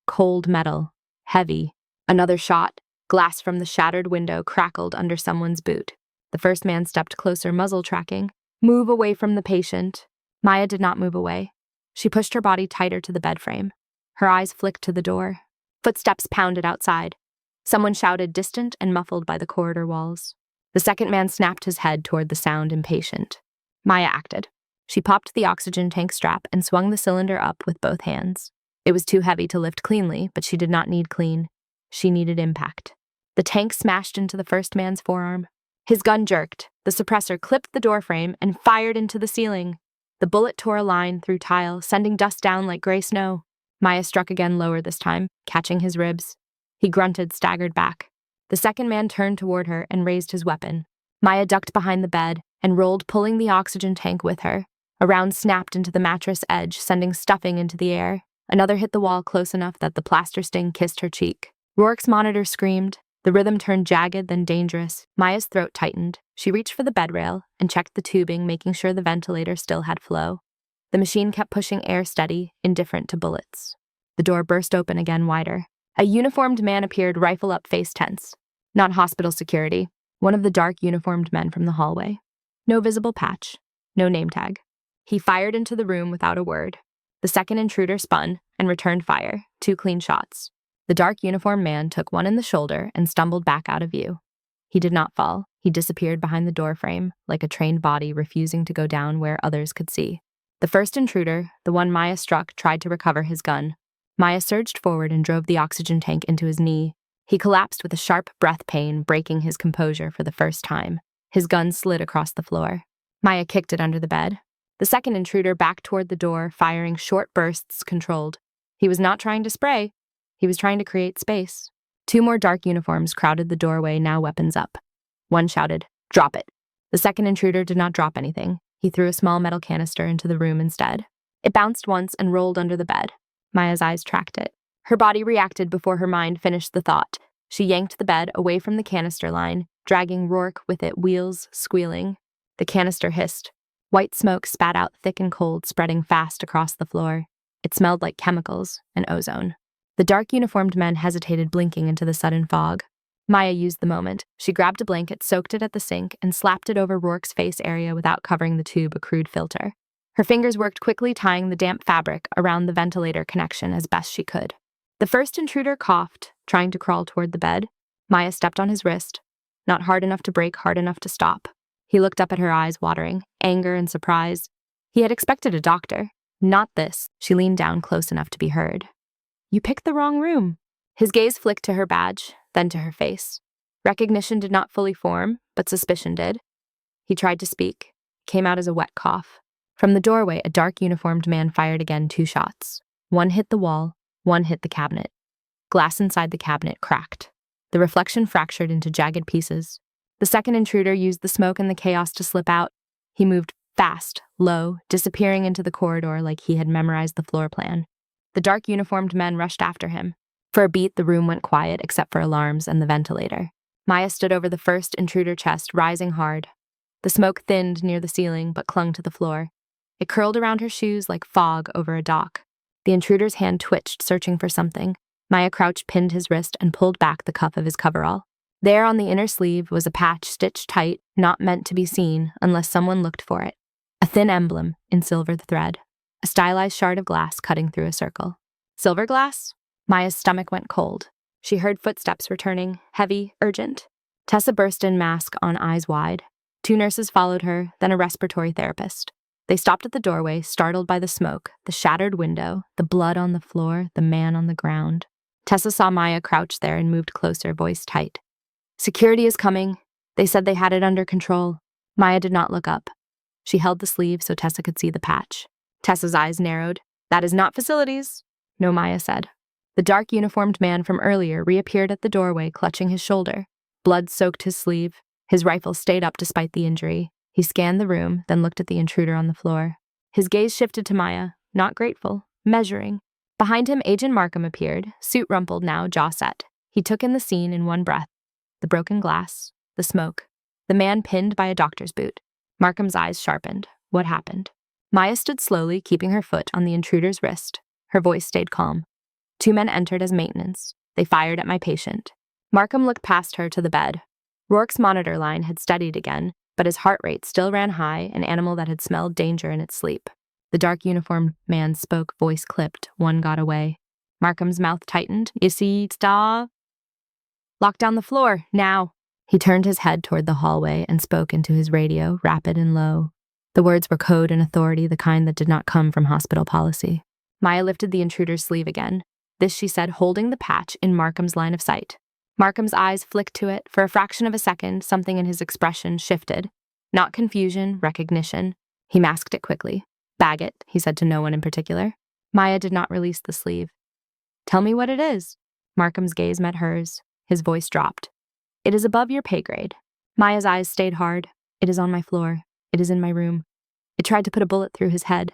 Cold metal. Heavy. Another shot. Glass from the shattered window crackled under someone's boot. The first man stepped closer, muzzle tracking. Move away from the patient. Maya did not move away. She pushed her body tighter to the bed frame. Her eyes flicked to the door. Footsteps pounded outside. Someone shouted, distant and muffled by the corridor walls. The second man snapped his head toward the sound, impatient. Maya acted. She popped the oxygen tank strap and swung the cylinder up with both hands. It was too heavy to lift cleanly, but she did not need clean. She needed impact. The tank smashed into the first man's forearm. His gun jerked. The suppressor clipped the doorframe and fired into the ceiling. The bullet tore a line through tile, sending dust down like gray snow. Maya struck again, lower this time, catching his ribs. He grunted, staggered back. The second man turned toward her and raised his weapon. Maya ducked behind the bed and rolled, pulling the oxygen tank with her. A round snapped into the mattress edge, sending stuffing into the air. Another hit the wall close enough that the plaster sting kissed her cheek. Rourke's monitor screamed. The rhythm turned jagged, then dangerous. Maya's throat tightened. She reached for the bed rail and checked the tubing, making sure the ventilator still had flow. The machine kept pushing air steady, indifferent to bullets. The door burst open again, wider. A uniformed man appeared, rifle up, face tense. Not hospital security. One of the dark uniformed men from the hallway. No visible patch. No name tag. He fired into the room without a word. The second intruder spun and returned fire, 2 clean shots. The dark uniformed man took one in the shoulder and stumbled back out of view. He did not fall. He disappeared behind the doorframe, like a trained body refusing to go down where others could see. The first intruder, the one Maya struck, tried to recover his gun. Maya surged forward and drove the oxygen tank into his knee. He collapsed with a sharp breath pain, breaking his composure for the first time. His gun slid across the floor. Maya kicked it under the bed. The second intruder backed toward the door, firing short bursts, controlled. He was not trying to spray. He was trying to create space. 2 more dark uniforms crowded the doorway, now weapons up. One shouted, "Drop it." The second intruder did not drop anything. He threw a small metal canister into the room instead. It bounced once and rolled under the bed. Maya's eyes tracked it. Her body reacted before her mind finished the thought. She yanked the bed away from the canister line, dragging Rourke with it, wheels squealing. The canister hissed. White smoke spat out thick and cold, spreading fast across the floor. It smelled like chemicals and ozone. The dark uniformed men hesitated, blinking into the sudden fog. Maya used the moment. She grabbed a blanket, soaked it at the sink, and slapped it over Rourke's face area without covering the tube, a crude filter. Her fingers worked quickly, tying the damp fabric around the ventilator connection as best she could. The first intruder coughed, trying to crawl toward the bed. Maya stepped on his wrist, not hard enough to break, hard enough to stop. He looked up at her, eyes watering, anger and surprise. He had expected a doctor. Not this. She leaned down close enough to be heard. "You picked the wrong room." His gaze flicked to her badge, then to her face. Recognition did not fully form, but suspicion did. He tried to speak. Came out as a wet cough. From the doorway, a dark uniformed man fired again 2 shots. One hit the wall, one hit the cabinet. Glass inside the cabinet cracked. The reflection fractured into jagged pieces. The second intruder used the smoke and the chaos to slip out. He moved fast, low, disappearing into the corridor like he had memorized the floor plan. The dark uniformed men rushed after him. For a beat, the room went quiet except for alarms and the ventilator. Maya stood over the first intruder chest, rising hard. The smoke thinned near the ceiling but clung to the floor. It curled around her shoes like fog over a dock. The intruder's hand twitched, searching for something. Maya crouched, pinned his wrist, and pulled back the cuff of his coverall. There on the inner sleeve was a patch stitched tight, not meant to be seen unless someone looked for it. A thin emblem in silver thread. A stylized shard of glass cutting through a circle. Silver glass? Maya's stomach went cold. She heard footsteps returning, heavy, urgent. Tessa burst in, mask on, eyes wide. 2 nurses followed her, then a respiratory therapist. They stopped at the doorway, startled by the smoke, the shattered window, the blood on the floor, the man on the ground. Tessa saw Maya crouch there and moved closer, voice tight. "Security is coming. They said they had it under control." Maya did not look up. She held the sleeve so Tessa could see the patch. Tessa's eyes narrowed. "That is not facilities." "No," Maya said. The dark uniformed man from earlier reappeared at the doorway, clutching his shoulder. Blood soaked his sleeve. His rifle stayed up despite the injury. He scanned the room, then looked at the intruder on the floor. His gaze shifted to Maya, not grateful, measuring. Behind him, Agent Markham appeared, suit rumpled now, jaw set. He took in the scene in one breath. The broken glass, the smoke, the man pinned by a doctor's boot. Markham's eyes sharpened. What happened? Maya stood slowly, keeping her foot on the intruder's wrist. Her voice stayed calm. 2 men entered as maintenance. They fired at my patient. Markham looked past her to the bed. Rourke's monitor line had steadied again, but his heart rate still ran high, an animal that had smelled danger in its sleep. The dark uniformed man spoke, voice clipped. One got away. Markham's mouth tightened. "You see, Star? Lock down the floor, now." He turned his head toward the hallway and spoke into his radio, rapid and low. The words were code and authority, the kind that did not come from hospital policy. Maya lifted the intruder's sleeve again. This she said, holding the patch in Markham's line of sight. Markham's eyes flicked to it. For a fraction of a second, something in his expression shifted. Not confusion, recognition. He masked it quickly. "Bag it," he said to no one in particular. Maya did not release the sleeve. "Tell me what it is." Markham's gaze met hers. His voice dropped. "It is above your pay grade." Maya's eyes stayed hard. "It is on my floor. It is in my room. It tried to put a bullet through his head.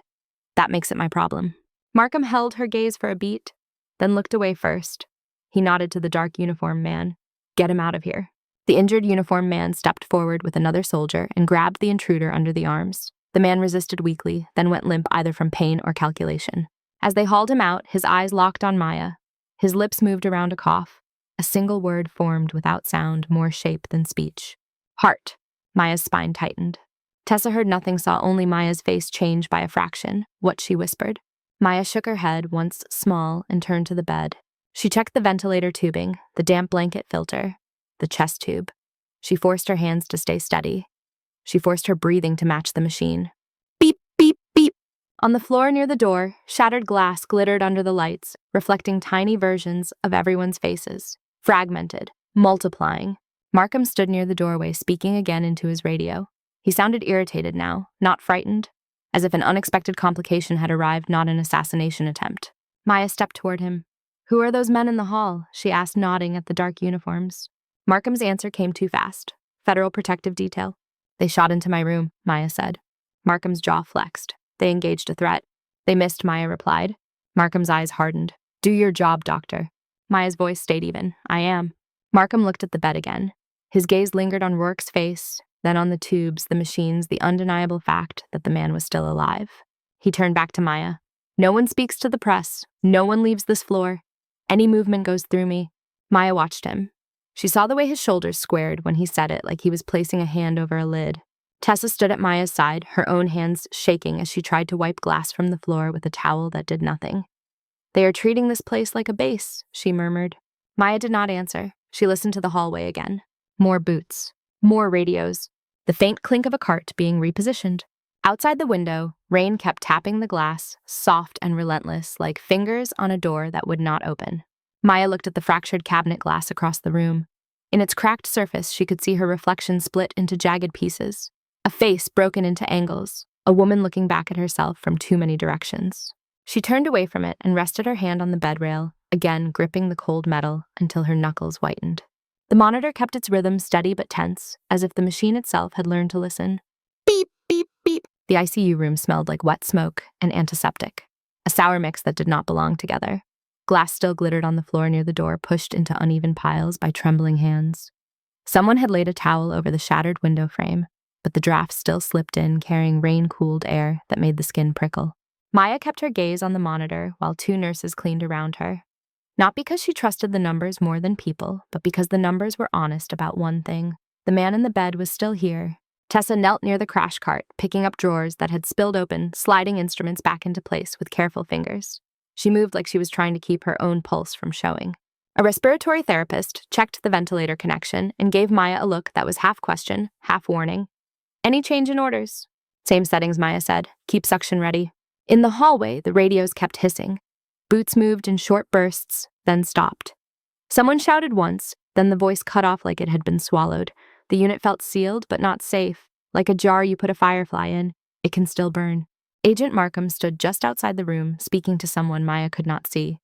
That makes it my problem." Markham held her gaze for a beat, then looked away first. He nodded to the dark uniformed man. "Get him out of here." The injured uniformed man stepped forward with another soldier and grabbed the intruder under the arms. The man resisted weakly, then went limp either from pain or calculation. As they hauled him out, his eyes locked on Maya. His lips moved around a cough. A single word formed without sound, more shape than speech. "Heart." Maya's spine tightened. Tessa heard nothing, saw only Maya's face change by a fraction, what she whispered. Maya shook her head, once small, and turned to the bed. She checked the ventilator tubing, the damp blanket filter, the chest tube. She forced her hands to stay steady. She forced her breathing to match the machine. Beep, beep, beep. On the floor near the door, shattered glass glittered under the lights, reflecting tiny versions of everyone's faces. Fragmented, multiplying. Markham stood near the doorway, speaking again into his radio. He sounded irritated now, not frightened, as if an unexpected complication had arrived, not an assassination attempt. Maya stepped toward him. "Who are those men in the hall?" she asked, nodding at the dark uniforms. Markham's answer came too fast. "Federal Protective Detail." "They shot into my room," Maya said. Markham's jaw flexed. "They engaged a threat." "They missed," Maya replied. Markham's eyes hardened. "Do your job, doctor." Maya's voice stayed even. "I am." Markham looked at the bed again. His gaze lingered on Rourke's face, then on the tubes, the machines, the undeniable fact that the man was still alive. He turned back to Maya. "No one speaks to the press. No one leaves this floor. Any movement goes through me." Maya watched him. She saw the way his shoulders squared when he said it, like he was placing a hand over a lid. Tessa stood at Maya's side, her own hands shaking as she tried to wipe glass from the floor with a towel that did nothing. "They are treating this place like a base," she murmured. Maya did not answer. She listened to the hallway again. More boots. More radios. The faint clink of a cart being repositioned. Outside the window, rain kept tapping the glass, soft and relentless, like fingers on a door that would not open. Maya looked at the fractured cabinet glass across the room. In its cracked surface, she could see her reflection split into jagged pieces. A face broken into angles. A woman looking back at herself from too many directions. She turned away from it and rested her hand on the bed rail, again gripping the cold metal until her knuckles whitened. The monitor kept its rhythm steady but tense, as if the machine itself had learned to listen. Beep, beep, beep. The ICU room smelled like wet smoke and antiseptic, a sour mix that did not belong together. Glass still glittered on the floor near the door, pushed into uneven piles by trembling hands. Someone had laid a towel over the shattered window frame, but the draft still slipped in, carrying rain-cooled air that made the skin prickle. Maya kept her gaze on the monitor while two nurses cleaned around her. Not because she trusted the numbers more than people, but because the numbers were honest about one thing. The man in the bed was still here. Tessa knelt near the crash cart, picking up drawers that had spilled open, sliding instruments back into place with careful fingers. She moved like she was trying to keep her own pulse from showing. A respiratory therapist checked the ventilator connection and gave Maya a look that was half question, half warning. "Any change in orders?" "Same settings," Maya said. "Keep suction ready." In the hallway, the radios kept hissing. Boots moved in short bursts, then stopped. Someone shouted once, then the voice cut off like it had been swallowed. The unit felt sealed but not safe, like a jar you put a firefly in. It can still burn. Agent Markham stood just outside the room, speaking to someone Maya could not see.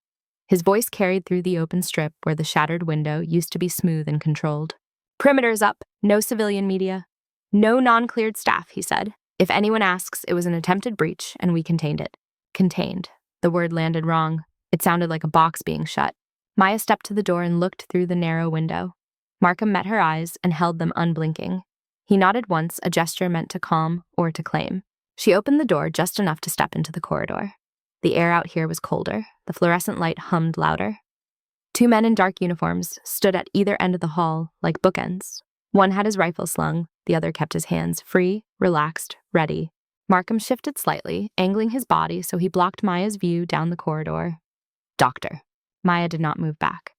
His voice carried through the open strip where the shattered window used to be smooth and controlled. "Perimeter's up. No civilian media. No non-cleared staff," he said. "If anyone asks, it was an attempted breach, and we contained it." Contained. The word landed wrong. It sounded like a box being shut. Maya stepped to the door and looked through the narrow window. Markham met her eyes and held them unblinking. He nodded once, a gesture meant to calm or to claim. She opened the door just enough to step into the corridor. The air out here was colder. The fluorescent light hummed louder. Two men in dark uniforms stood at either end of the hall, like bookends. One had his rifle slung, the other kept his hands free, relaxed, ready. Markham shifted slightly, angling his body so he blocked Maya's view down the corridor. "Doctor." Maya did not move back.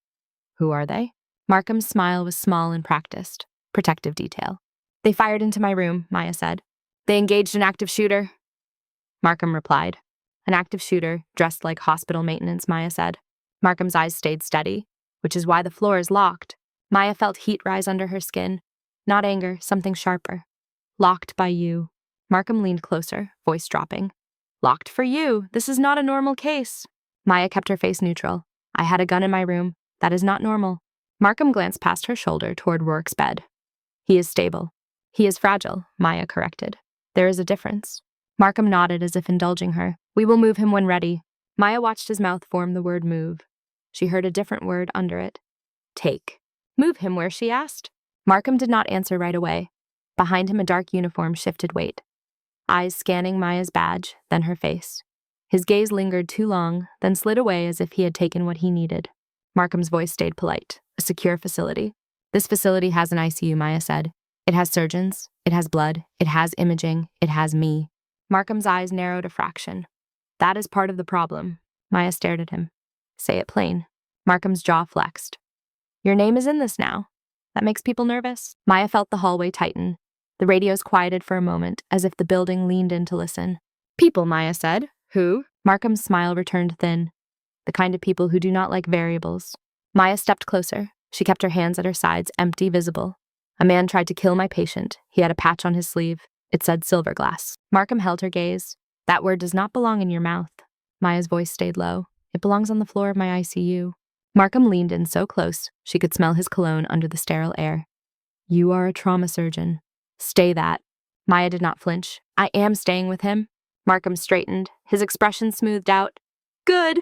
"Who are they?" Markham's smile was small and practiced. Protective detail. "They fired into my room," Maya said. "They engaged an active shooter." Markham replied. "An active shooter, dressed like hospital maintenance," Maya said. Markham's eyes stayed steady, which is why the floor is locked. Maya felt heat rise under her skin. Not anger, something sharper. "Locked by you." Markham leaned closer, voice dropping. "Locked for you. This is not a normal case." Maya kept her face neutral. "I had a gun in my room. That is not normal." Markham glanced past her shoulder toward Rourke's bed. "He is stable." "He is fragile," Maya corrected. "There is a difference." Markham nodded as if indulging her. "We will move him when ready." Maya watched his mouth form the word move. She heard a different word under it. "Take." "Move him where?" she asked. Markham did not answer right away. Behind him, a dark uniform shifted weight. Eyes scanning Maya's badge, then her face. His gaze lingered too long, then slid away as if he had taken what he needed. Markham's voice stayed polite. "A secure facility." "This facility has an ICU," Maya said. "It has surgeons. It has blood. It has imaging. It has me." Markham's eyes narrowed a fraction. "That is part of the problem." Maya stared at him. "Say it plain." Markham's jaw flexed. "Your name is in this now. That makes people nervous." Maya felt the hallway tighten. The radios quieted for a moment, as if the building leaned in to listen. "People," Maya said. "Who?" Markham's smile returned thin. "The kind of people who do not like variables." Maya stepped closer. She kept her hands at her sides, empty, visible. "A man tried to kill my patient. He had a patch on his sleeve. It said Silverglass." Markham held her gaze. "That word does not belong in your mouth." Maya's voice stayed low. "It belongs on the floor of my ICU." Markham leaned in so close, she could smell his cologne under the sterile air. "You are a trauma surgeon. Stay that." Maya did not flinch. "I am staying with him." Markham straightened, his expression smoothed out. "Good.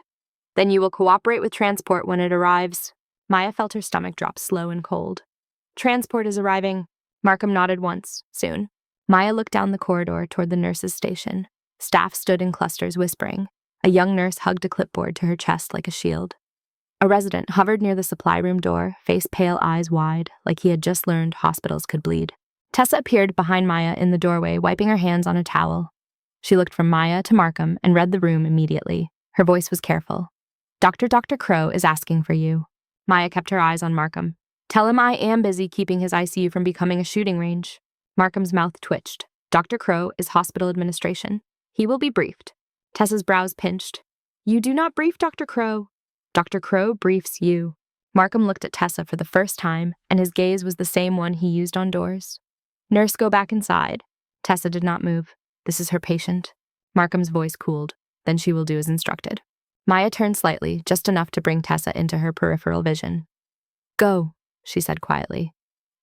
Then you will cooperate with transport when it arrives." Maya felt her stomach drop slow and cold. "Transport is arriving." Markham nodded once. "Soon." Maya looked down the corridor toward the nurses' station. Staff stood in clusters, whispering. A young nurse hugged a clipboard to her chest like a shield. A resident hovered near the supply room door, face pale, eyes wide, like he had just learned hospitals could bleed. Tessa appeared behind Maya in the doorway, wiping her hands on a towel. She looked from Maya to Markham and read the room immediately. Her voice was careful. Dr. Crow is asking for you. Maya kept her eyes on Markham. Tell him I am busy keeping his ICU from becoming a shooting range. Markham's mouth twitched. Dr. Crow is hospital administration. He will be briefed. Tessa's brows pinched. You do not brief Dr. Crow. Dr. Crow briefs you. Markham looked at Tessa for the first time, and his gaze was the same one he used on doors. Nurse, go back inside. Tessa did not move. This is her patient. Markham's voice cooled. Then she will do as instructed. Maya turned slightly, just enough to bring Tessa into her peripheral vision. Go, she said quietly.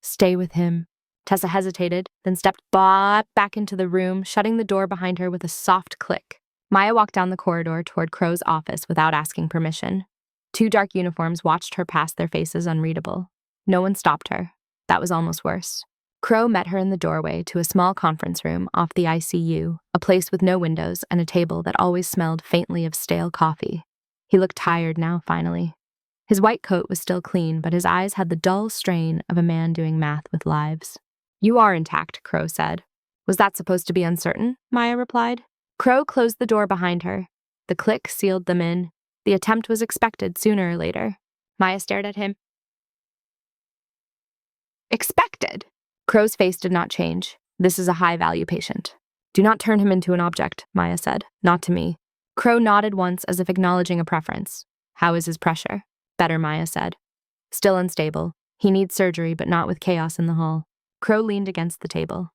Stay with him. Tessa hesitated, then stepped back into the room, shutting the door behind her with a soft click. Maya walked down the corridor toward Crow's office without asking permission. 2 dark uniforms watched her past, their faces unreadable. No one stopped her. That was almost worse. Crow met her in the doorway to a small conference room off the ICU, a place with no windows and a table that always smelled faintly of stale coffee. He looked tired now, finally. His white coat was still clean, but his eyes had the dull strain of a man doing math with lives. You are intact, Crow said. Was that supposed to be uncertain? Maya replied. Crow closed the door behind her. The click sealed them in. The attempt was expected sooner or later. Maya stared at him. Expected? Crow's face did not change. This is a high-value patient. Do not turn him into an object, Maya said. Not to me. Crow nodded once as if acknowledging a preference. How is his pressure? Better, Maya said. Still unstable. He needs surgery, but not with chaos in the hall. Crow leaned against the table.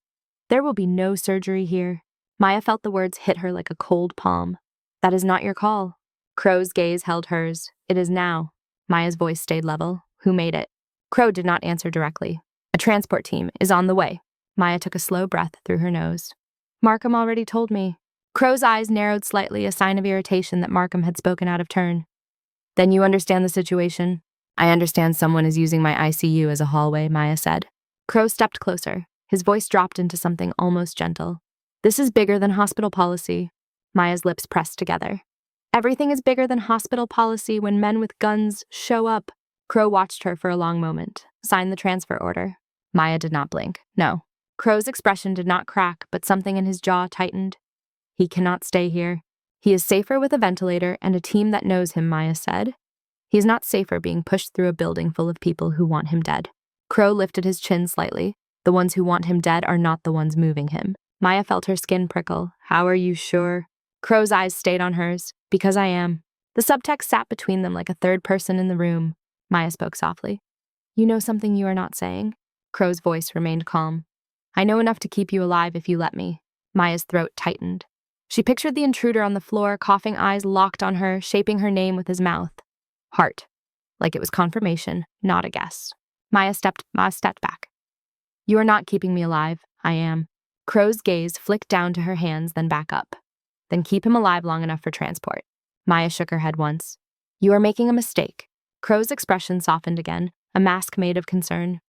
There will be no surgery here. Maya felt the words hit her like a cold palm. That is not your call. Crow's gaze held hers. It is now. Maya's voice stayed level. Who made it? Crow did not answer directly. A transport team is on the way. Maya took a slow breath through her nose. Markham already told me. Crow's eyes narrowed slightly, a sign of irritation that Markham had spoken out of turn. Then you understand the situation? I understand someone is using my ICU as a hallway, Maya said. Crow stepped closer. His voice dropped into something almost gentle. This is bigger than hospital policy. Maya's lips pressed together. Everything is bigger than hospital policy when men with guns show up. Crow watched her for a long moment, signed the transfer order. Maya did not blink. No. Crow's expression did not crack, but something in his jaw tightened. He cannot stay here. He is safer with a ventilator and a team that knows him, Maya said. He is not safer being pushed through a building full of people who want him dead. Crow lifted his chin slightly. The ones who want him dead are not the ones moving him. Maya felt her skin prickle. How are you sure? Crow's eyes stayed on hers. Because I am. The subtext sat between them like a third person in the room. Maya spoke softly. You know something you are not saying? Crow's voice remained calm. I know enough to keep you alive if you let me. Maya's throat tightened. She pictured the intruder on the floor, coughing eyes locked on her, shaping her name with his mouth. Heart. Like it was confirmation, not a guess. Maya stepped back. You are not keeping me alive. I am. Crow's gaze flicked down to her hands, then back up. Then keep him alive long enough for transport. Maya shook her head once. You are making a mistake. Crow's expression softened again, a mask made of concern.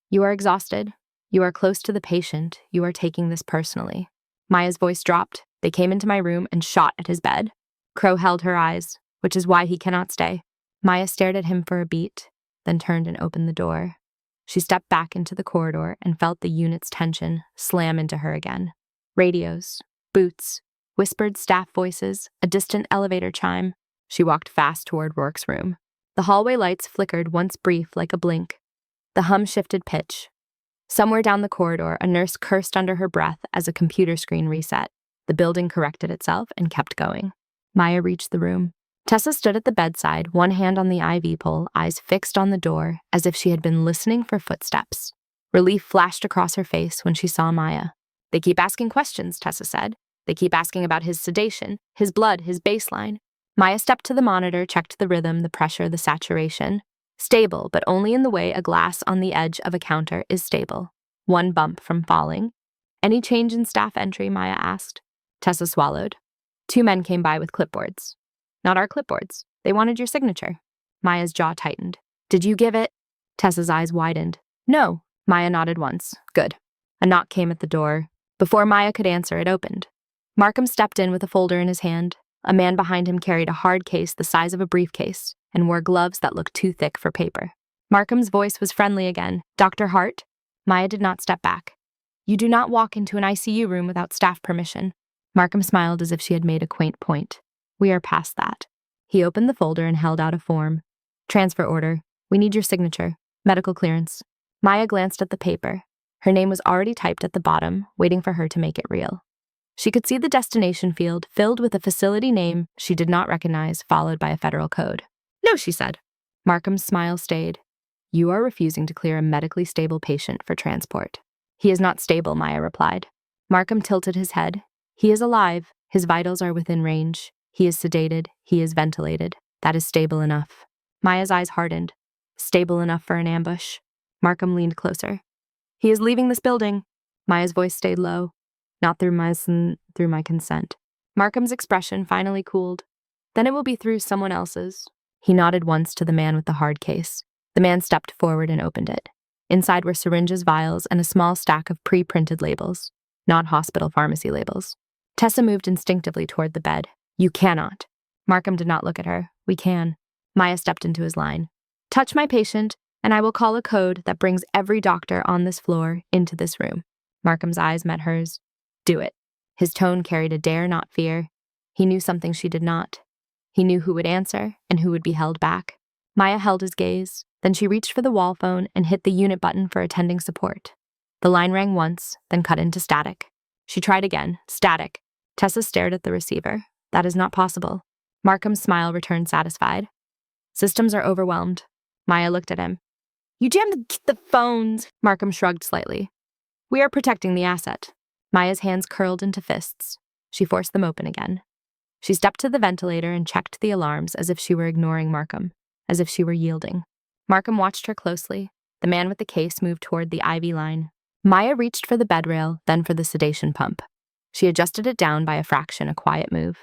You are exhausted. You are close to the patient. You are taking this personally. Maya's voice dropped. They came into my room and shot at his bed. Crow held her eyes, which is why he cannot stay. Maya stared at him for a beat, then turned and opened the door. She stepped back into the corridor and felt the unit's tension slam into her again. Radios, boots, whispered staff voices, a distant elevator chime. She walked fast toward Rourke's room. The hallway lights flickered once brief like a blink. The hum shifted pitch. Somewhere down the corridor, a nurse cursed under her breath as a computer screen reset. The building corrected itself and kept going. Maya reached the room. Tessa stood at the bedside, one hand on the IV pole, eyes fixed on the door, as if she had been listening for footsteps. Relief flashed across her face when she saw Maya. They keep asking questions, Tessa said. They keep asking about his sedation, his blood, his baseline. Maya stepped to the monitor, checked the rhythm, the pressure, the saturation. Stable, but only in the way a glass on the edge of a counter is stable. One bump from falling. Any change in staff entry, Maya asked. Tessa swallowed. 2 men came by with clipboards. Not our clipboards. They wanted your signature. Maya's jaw tightened. Did you give it? Tessa's eyes widened. No. Maya nodded once. Good. A knock came at the door. Before Maya could answer, it opened. Markham stepped in with a folder in his hand. A man behind him carried a hard case the size of a briefcase and wore gloves that looked too thick for paper. Markham's voice was friendly again. Dr. Hart? Maya did not step back. You do not walk into an ICU room without staff permission. Markham smiled as if she had made a quaint point. We are past that. He opened the folder and held out a form. Transfer order. We need your signature. Medical clearance. Maya glanced at the paper. Her name was already typed at the bottom, waiting for her to make it real. She could see the destination field filled with a facility name she did not recognize, followed by a federal code. No, she said. Markham's smile stayed. You are refusing to clear a medically stable patient for transport. He is not stable, Maya replied. Markham tilted his head. He is alive. His vitals are within range. He is sedated. He is ventilated. That is stable enough. Maya's eyes hardened. Stable enough for an ambush. Markham leaned closer. He is leaving this building. Maya's voice stayed low. Not through my consent. Markham's expression finally cooled. Then it will be through someone else's. He nodded once to the man with the hard case. The man stepped forward and opened it. Inside were syringes, vials, and a small stack of pre-printed labels, not hospital pharmacy labels. Tessa moved instinctively toward the bed. You cannot. Markham did not look at her. We can. Maya stepped into his line. Touch my patient, and I will call a code that brings every doctor on this floor into this room. Markham's eyes met hers. Do it. His tone carried a dare, not fear. He knew something she did not. He knew who would answer and who would be held back. Maya held his gaze. Then she reached for the wall phone and hit the unit button for attending support. The line rang once, then cut into static. She tried again. Static. Tessa stared at the receiver. That is not possible. Markham's smile returned satisfied. Systems are overwhelmed. Maya looked at him. You jammed the phones. Markham shrugged slightly. We are protecting the asset. Maya's hands curled into fists. She forced them open again. She stepped to the ventilator and checked the alarms as if she were ignoring Markham, as if she were yielding. Markham watched her closely. The man with the case moved toward the IV line. Maya reached for the bed rail, then for the sedation pump. She adjusted it down by a fraction, a quiet move.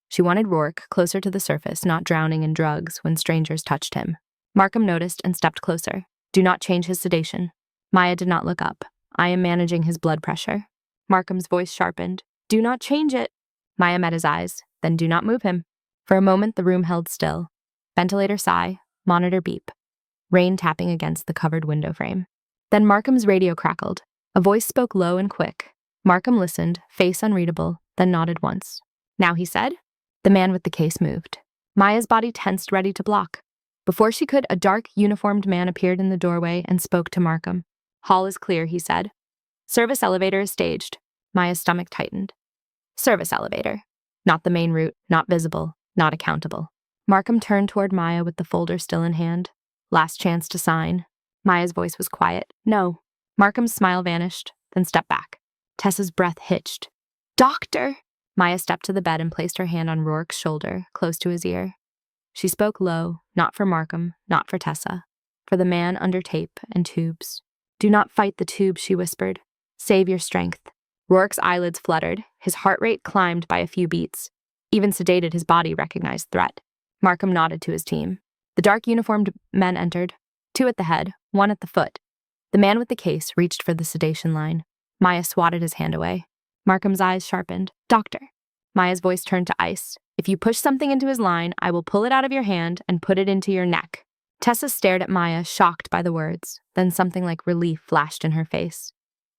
She wanted Rourke closer to the surface, not drowning in drugs when strangers touched him. Markham noticed and stepped closer. Do not change his sedation. Maya did not look up. I am managing his blood pressure. Markham's voice sharpened. Do not change it. Maya met his eyes. Then do not move him. For a moment, the room held still. Ventilator sigh, monitor beep. Rain tapping against the covered window frame. Then Markham's radio crackled. A voice spoke low and quick. Markham listened, face unreadable, then nodded once. Now, he said. The man with the case moved. Maya's body tensed, ready to block. Before she could, a dark, uniformed man appeared in the doorway and spoke to Markham. Hall is clear, he said. Service elevator is staged. Maya's stomach tightened. Service elevator. Not the main route, not visible, not accountable. Markham turned toward Maya with the folder still in hand. Last chance to sign. Maya's voice was quiet. No. Markham's smile vanished, then stepped back. Tessa's breath hitched. Doctor! Maya stepped to the bed and placed her hand on Rourke's shoulder, close to his ear. She spoke low, not for Markham, not for Tessa, for the man under tape and tubes. Do not fight the tubes, she whispered. Save your strength. Rourke's eyelids fluttered. His heart rate climbed by a few beats. Even sedated, his body recognized threat. Markham nodded to his team. The dark uniformed men entered, 2 at the head, 1 at the foot. The man with the case reached for the sedation line. Maya swatted his hand away. Markham's eyes sharpened. Doctor. Maya's voice turned to ice. If you push something into his line, I will pull it out of your hand and put it into your neck. Tessa stared at Maya, shocked by the words. Then something like relief flashed in her face.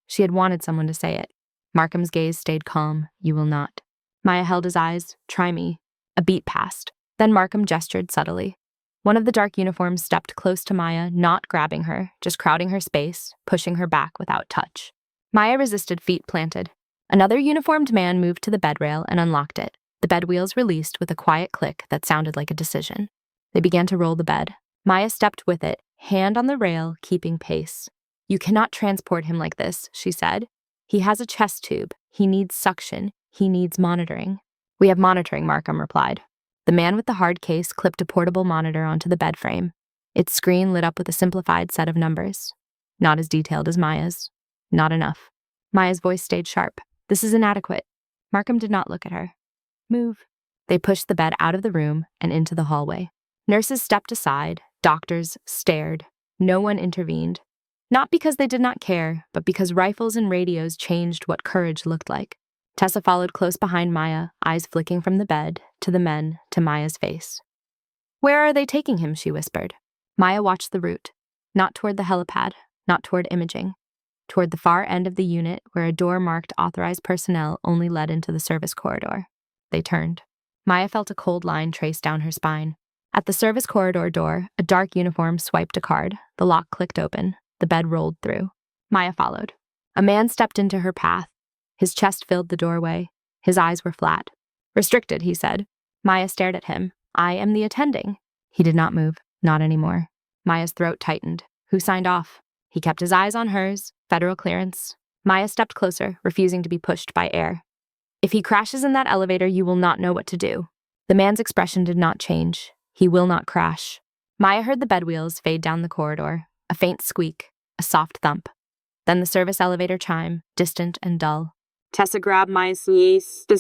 She had wanted someone to say it. Markham's gaze stayed calm. You will not. Maya held his eyes. Try me. A beat passed. Then Markham gestured subtly. One of the dark uniforms stepped close to Maya, not grabbing her, just crowding her space, pushing her back without touch. Maya resisted, feet planted. Another uniformed man moved to the bed rail and unlocked it. The bed wheels released with a quiet click that sounded like a decision. They began to roll the bed. Maya stepped with it, hand on the rail, keeping pace. You cannot transport him like this, she said. He has a chest tube. He needs suction. He needs monitoring. We have monitoring, Markham replied. The man with the hard case clipped a portable monitor onto the bed frame. Its screen lit up with a simplified set of numbers. Not as detailed as Maya's. Not enough. Maya's voice stayed sharp. This is inadequate. Markham did not look at her. Move. They pushed the bed out of the room and into the hallway. Nurses stepped aside. Doctors stared. No one intervened. Not because they did not care, but because rifles and radios changed what courage looked like. Tessa followed close behind Maya, eyes flicking from the bed, to the men, to Maya's face. Where are they taking him, she whispered. Maya watched the route. Not toward the helipad, not toward imaging. toward the far end of the unit where a door marked authorized personnel only led into the service corridor. They turned. Maya felt a cold line trace down her spine. At the service corridor door, a dark uniform swiped a card. The lock clicked open. The bed rolled through. Maya followed. A man stepped into her path. His chest filled the doorway. His eyes were flat. "Restricted," he said. Maya stared at him. "I am the attending." He did not move. Not anymore. Maya's throat tightened. Who signed off? He kept his eyes on hers. Federal clearance. Maya stepped closer, refusing to be pushed by air. "If he crashes in that elevator, you will not know what to do." The man's expression did not change. "He will not crash." Maya heard the bed wheels fade down the corridor. A faint squeak. A soft thump. Then the service elevator chime, distant and dull. Tessa grabbed Maya's knees. The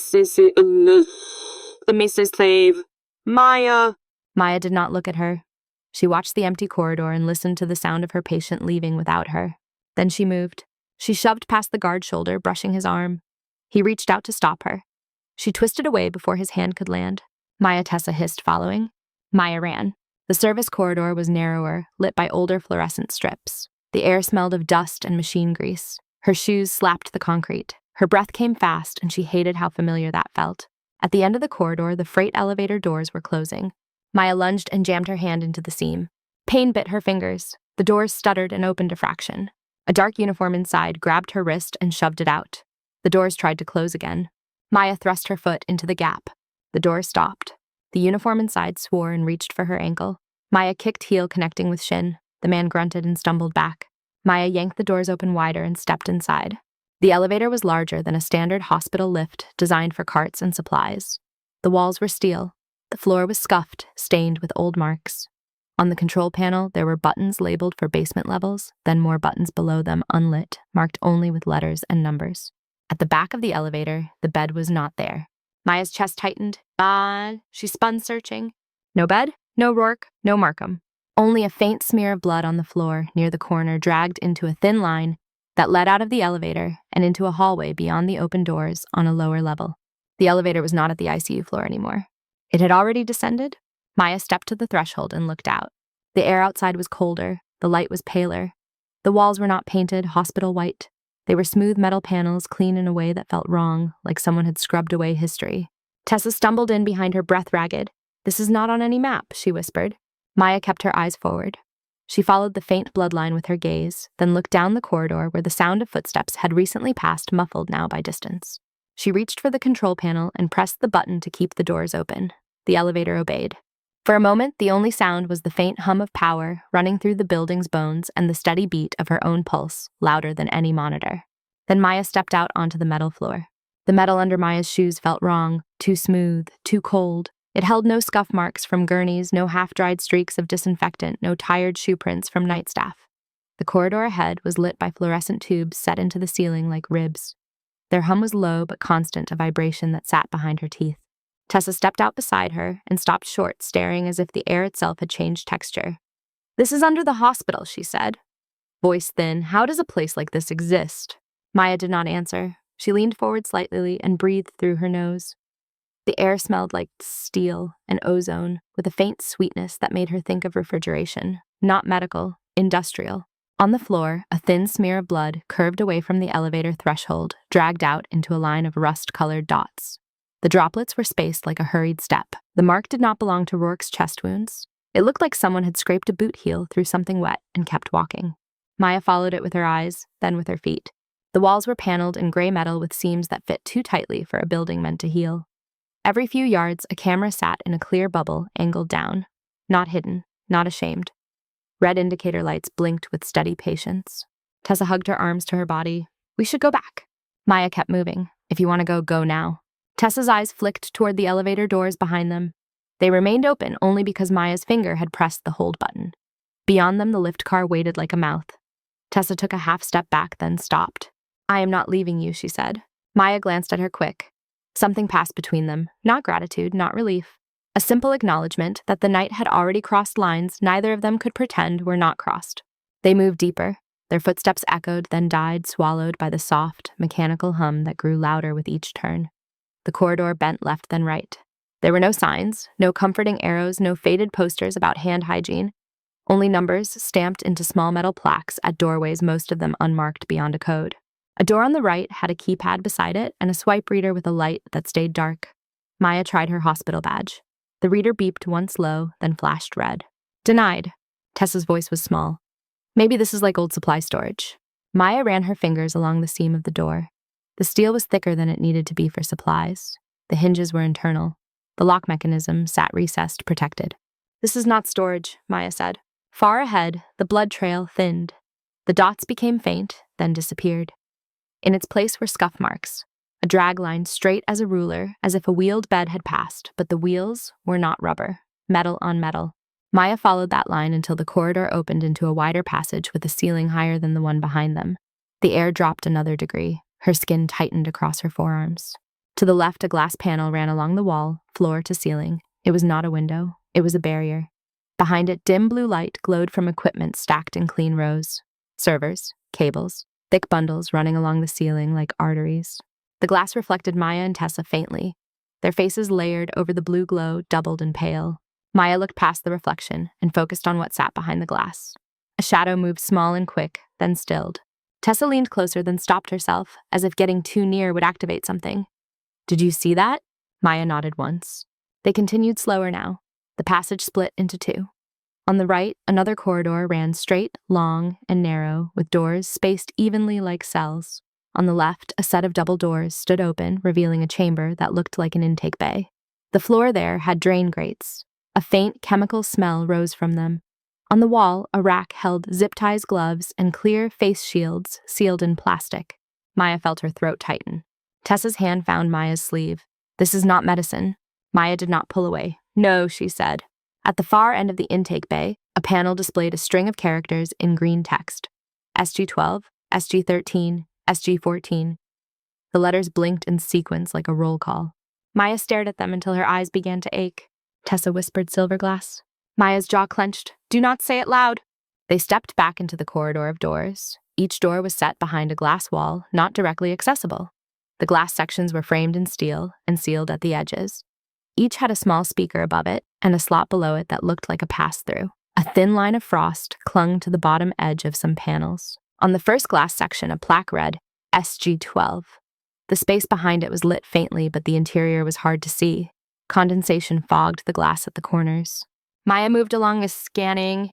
Mrs. Slave. Maya. Maya did not look at her. She watched the empty corridor and listened to the sound of her patient leaving without her. Then she moved. She shoved past the guard's shoulder, brushing his arm. He reached out to stop her. She twisted away before his hand could land. Maya, Tessa hissed, following. Maya ran. The service corridor was narrower, lit by older fluorescent strips. The air smelled of dust and machine grease. Her shoes slapped the concrete. Her breath came fast, and she hated how familiar that felt. At the end of the corridor, the freight elevator doors were closing. Maya lunged and jammed her hand into the seam. Pain bit her fingers. The doors stuttered and opened a fraction. A dark uniform inside grabbed her wrist and shoved it out. The doors tried to close again. Maya thrust her foot into the gap. The door stopped. The uniform inside swore and reached for her ankle. Maya kicked heel connecting with shin. The man grunted and stumbled back. Maya yanked the doors open wider and stepped inside. The elevator was larger than a standard hospital lift designed for carts and supplies. The walls were steel. The floor was scuffed, stained with old marks. On the control panel, there were buttons labeled for basement levels, then more buttons below them unlit, marked only with letters and numbers. At the back of the elevator, the bed was not there. Maya's chest tightened. She spun, searching. No bed, no Rourke, no Markham. Only a faint smear of blood on the floor near the corner dragged into a thin line that led out of the elevator and into a hallway beyond the open doors on a lower level. The elevator was not at the ICU floor anymore. It had already descended. Maya stepped to the threshold and looked out. The air outside was colder. The light was paler. The walls were not painted hospital white. They were smooth metal panels, clean in a way that felt wrong, like someone had scrubbed away history. Tessa stumbled in behind her, breath ragged. "This is not on any map," she whispered. Maya kept her eyes forward. She followed the faint bloodline with her gaze, then looked down the corridor where the sound of footsteps had recently passed, muffled now by distance. She reached for the control panel and pressed the button to keep the doors open. The elevator obeyed. For a moment, the only sound was the faint hum of power running through the building's bones and the steady beat of her own pulse, louder than any monitor. Then Maya stepped out onto the metal floor. The metal under Maya's shoes felt wrong, too smooth, too cold. It held no scuff marks from gurneys, no half-dried streaks of disinfectant, no tired shoe prints from nightstaff. The corridor ahead was lit by fluorescent tubes set into the ceiling like ribs. Their hum was low but constant, a vibration that sat behind her teeth. Tessa stepped out beside her and stopped short, staring as if the air itself had changed texture. "This is under the hospital," she said. Voice thin, "How does a place like this exist?" Maya did not answer. She leaned forward slightly and breathed through her nose. The air smelled like steel and ozone, with a faint sweetness that made her think of refrigeration. Not medical, industrial. On the floor, a thin smear of blood curved away from the elevator threshold, dragged out into a line of rust-colored dots. The droplets were spaced like a hurried step. The mark did not belong to Rourke's chest wounds. It looked like someone had scraped a boot heel through something wet and kept walking. Maya followed it with her eyes, then with her feet. The walls were paneled in gray metal with seams that fit too tightly for a building meant to heal. Every few yards, a camera sat in a clear bubble, angled down. Not hidden, not ashamed. Red indicator lights blinked with steady patience. Tessa hugged her arms to her body. "We should go back." Maya kept moving. "If you want to go, go now." Tessa's eyes flicked toward the elevator doors behind them. They remained open only because Maya's finger had pressed the hold button. Beyond them, the lift car waited like a mouth. Tessa took a half step back, then stopped. "I am not leaving you," she said. Maya glanced at her quick. Something passed between them, not gratitude, not relief. A simple acknowledgement that the night had already crossed lines neither of them could pretend were not crossed. They moved deeper. Their footsteps echoed, then died, swallowed by the soft, mechanical hum that grew louder with each turn. The corridor bent left then right. There were no signs, no comforting arrows, no faded posters about hand hygiene. Only numbers stamped into small metal plaques at doorways, most of them unmarked beyond a code. A door on the right had a keypad beside it and a swipe reader with a light that stayed dark. Maya tried her hospital badge. The reader beeped once low, then flashed red. Denied. Tessa's voice was small. Maybe this is like old supply storage. Maya ran her fingers along the seam of the door. The steel was thicker than it needed to be for supplies. The hinges were internal. The lock mechanism sat recessed, protected. This is not storage, Maya said. Far ahead, the blood trail thinned. The dots became faint, then disappeared. In its place were scuff marks, a drag line straight as a ruler, as if a wheeled bed had passed, but the wheels were not rubber, metal on metal. Maya followed that line until the corridor opened into a wider passage with a ceiling higher than the one behind them. The air dropped another degree. Her skin tightened across her forearms. To the left, a glass panel ran along the wall, floor to ceiling. It was not a window. It was a barrier. Behind it, dim blue light glowed from equipment stacked in clean rows. Servers, cables, thick bundles running along the ceiling like arteries. The glass reflected Maya and Tessa faintly. Their faces layered over the blue glow, doubled and pale. Maya looked past the reflection and focused on what sat behind the glass. A shadow moved small and quick, then stilled. Tessa leaned closer, then stopped herself, as if getting too near would activate something. Did you see that? Maya nodded once. They continued slower now. The passage split into two. On the right, another corridor ran straight, long, and narrow, with doors spaced evenly like cells. On the left, a set of double doors stood open, revealing a chamber that looked like an intake bay. The floor there had drain grates. A faint chemical smell rose from them. On the wall, a rack held zip-ties, gloves, and clear face shields sealed in plastic. Maya felt her throat tighten. Tessa's hand found Maya's sleeve. This is not medicine. Maya did not pull away. No, she said. At the far end of the intake bay, a panel displayed a string of characters in green text. SG-12, SG-13, SG-14. The letters blinked in sequence like a roll call. Maya stared at them until her eyes began to ache. Tessa whispered Silverglass. Maya's jaw clenched. Do not say it loud. They stepped back into the corridor of doors. Each door was set behind a glass wall, not directly accessible. The glass sections were framed in steel and sealed at the edges. Each had a small speaker above it and a slot below it that looked like a pass-through. A thin line of frost clung to the bottom edge of some panels. On the first glass section, a plaque read, SG-12. The space behind it was lit faintly, but the interior was hard to see. Condensation fogged the glass at the corners. Maya moved along, scanning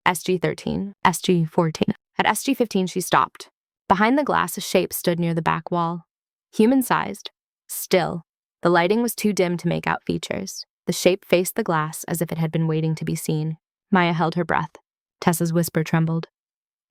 SG-13, SG-14. At SG-15, she stopped. Behind the glass, a shape stood near the back wall. Human-sized. Still. The lighting was too dim to make out features. The shape faced the glass as if it had been waiting to be seen. Maya held her breath. Tessa's whisper trembled.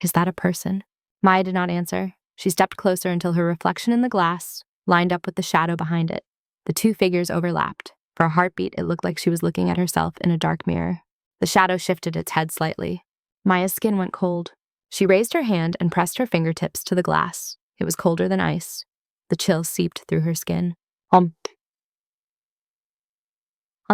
Is that a person? Maya did not answer. She stepped closer until her reflection in the glass lined up with the shadow behind it. The two figures overlapped. For a heartbeat, it looked like she was looking at herself in a dark mirror. The shadow shifted its head slightly. Maya's skin went cold. She raised her hand and pressed her fingertips to the glass. It was colder than ice. The chill seeped through her skin. On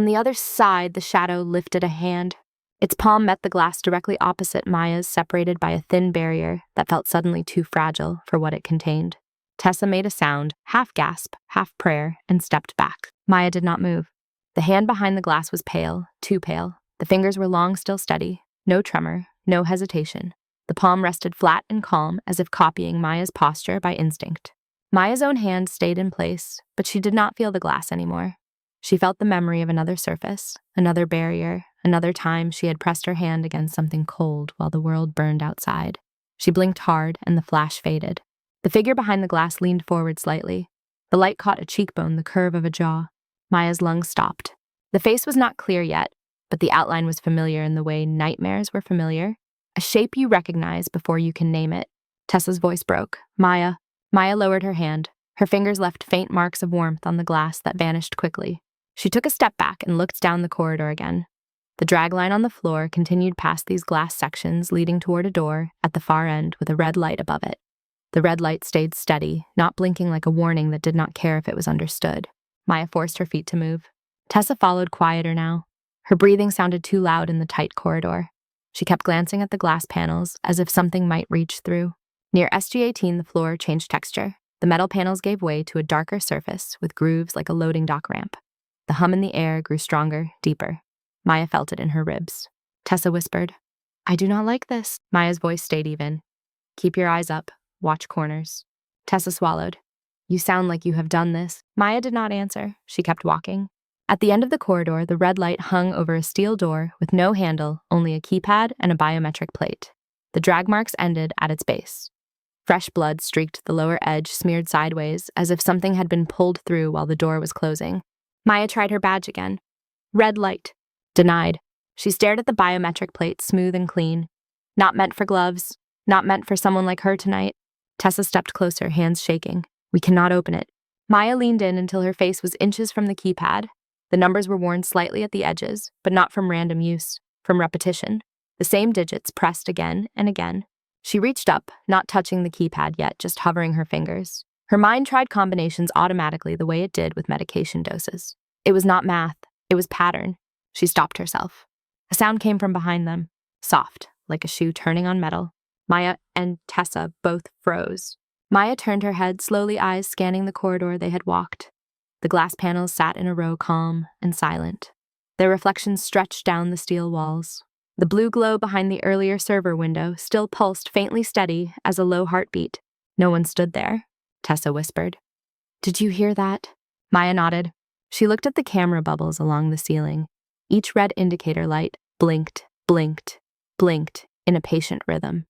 the other side, the shadow lifted a hand. Its palm met the glass directly opposite Maya's, separated by a thin barrier that felt suddenly too fragile for what it contained. Tessa made a sound, half gasp, half prayer, and stepped back. Maya did not move. The hand behind the glass was pale, too pale. The fingers were long, still steady. No tremor, no hesitation. The palm rested flat and calm, as if copying Maya's posture by instinct. Maya's own hand stayed in place, but she did not feel the glass anymore. She felt the memory of another surface, another barrier, another time she had pressed her hand against something cold while the world burned outside. She blinked hard, and the flash faded. The figure behind the glass leaned forward slightly. The light caught a cheekbone, the curve of a jaw. Maya's lungs stopped. The face was not clear yet, but the outline was familiar in the way nightmares were familiar. A shape you recognize before you can name it. Tessa's voice broke. Maya. Maya lowered her hand. Her fingers left faint marks of warmth on the glass that vanished quickly. She took a step back and looked down the corridor again. The dragline on the floor continued past these glass sections, leading toward a door at the far end with a red light above it. The red light stayed steady, not blinking like a warning that did not care if it was understood. Maya forced her feet to move. Tessa followed, quieter now. Her breathing sounded too loud in the tight corridor. She kept glancing at the glass panels, as if something might reach through. Near SG-18, the floor changed texture. The metal panels gave way to a darker surface with grooves like a loading dock ramp. The hum in the air grew stronger, deeper. Maya felt it in her ribs. Tessa whispered, "I do not like this." Maya's voice stayed even. "Keep your eyes up. Watch corners." Tessa swallowed. "You sound like you have done this." Maya did not answer. She kept walking. At the end of the corridor, the red light hung over a steel door with no handle, only a keypad and a biometric plate. The drag marks ended at its base. Fresh blood streaked the lower edge, smeared sideways, as if something had been pulled through while the door was closing. Maya tried her badge again. Red light. Denied. She stared at the biometric plate, smooth and clean. Not meant for gloves. Not meant for someone like her tonight. Tessa stepped closer, hands shaking. "We cannot open it." Maya leaned in until her face was inches from the keypad. The numbers were worn slightly at the edges, but not from random use, from repetition. The same digits pressed again and again. She reached up, not touching the keypad yet, just hovering her fingers. Her mind tried combinations automatically the way it did with medication doses. It was not math, it was pattern. She stopped herself. A sound came from behind them, soft, like a shoe turning on metal. Maya and Tessa both froze. Maya turned her head, slowly, eyes scanning the corridor they had walked. The glass panels sat in a row, calm and silent. Their reflections stretched down the steel walls. The blue glow behind the earlier server window still pulsed faintly steady as a low heartbeat. No one stood there, Tessa whispered. "Did you hear that?" Maya nodded. She looked at the camera bubbles along the ceiling. Each red indicator light blinked, blinked, blinked in a patient rhythm.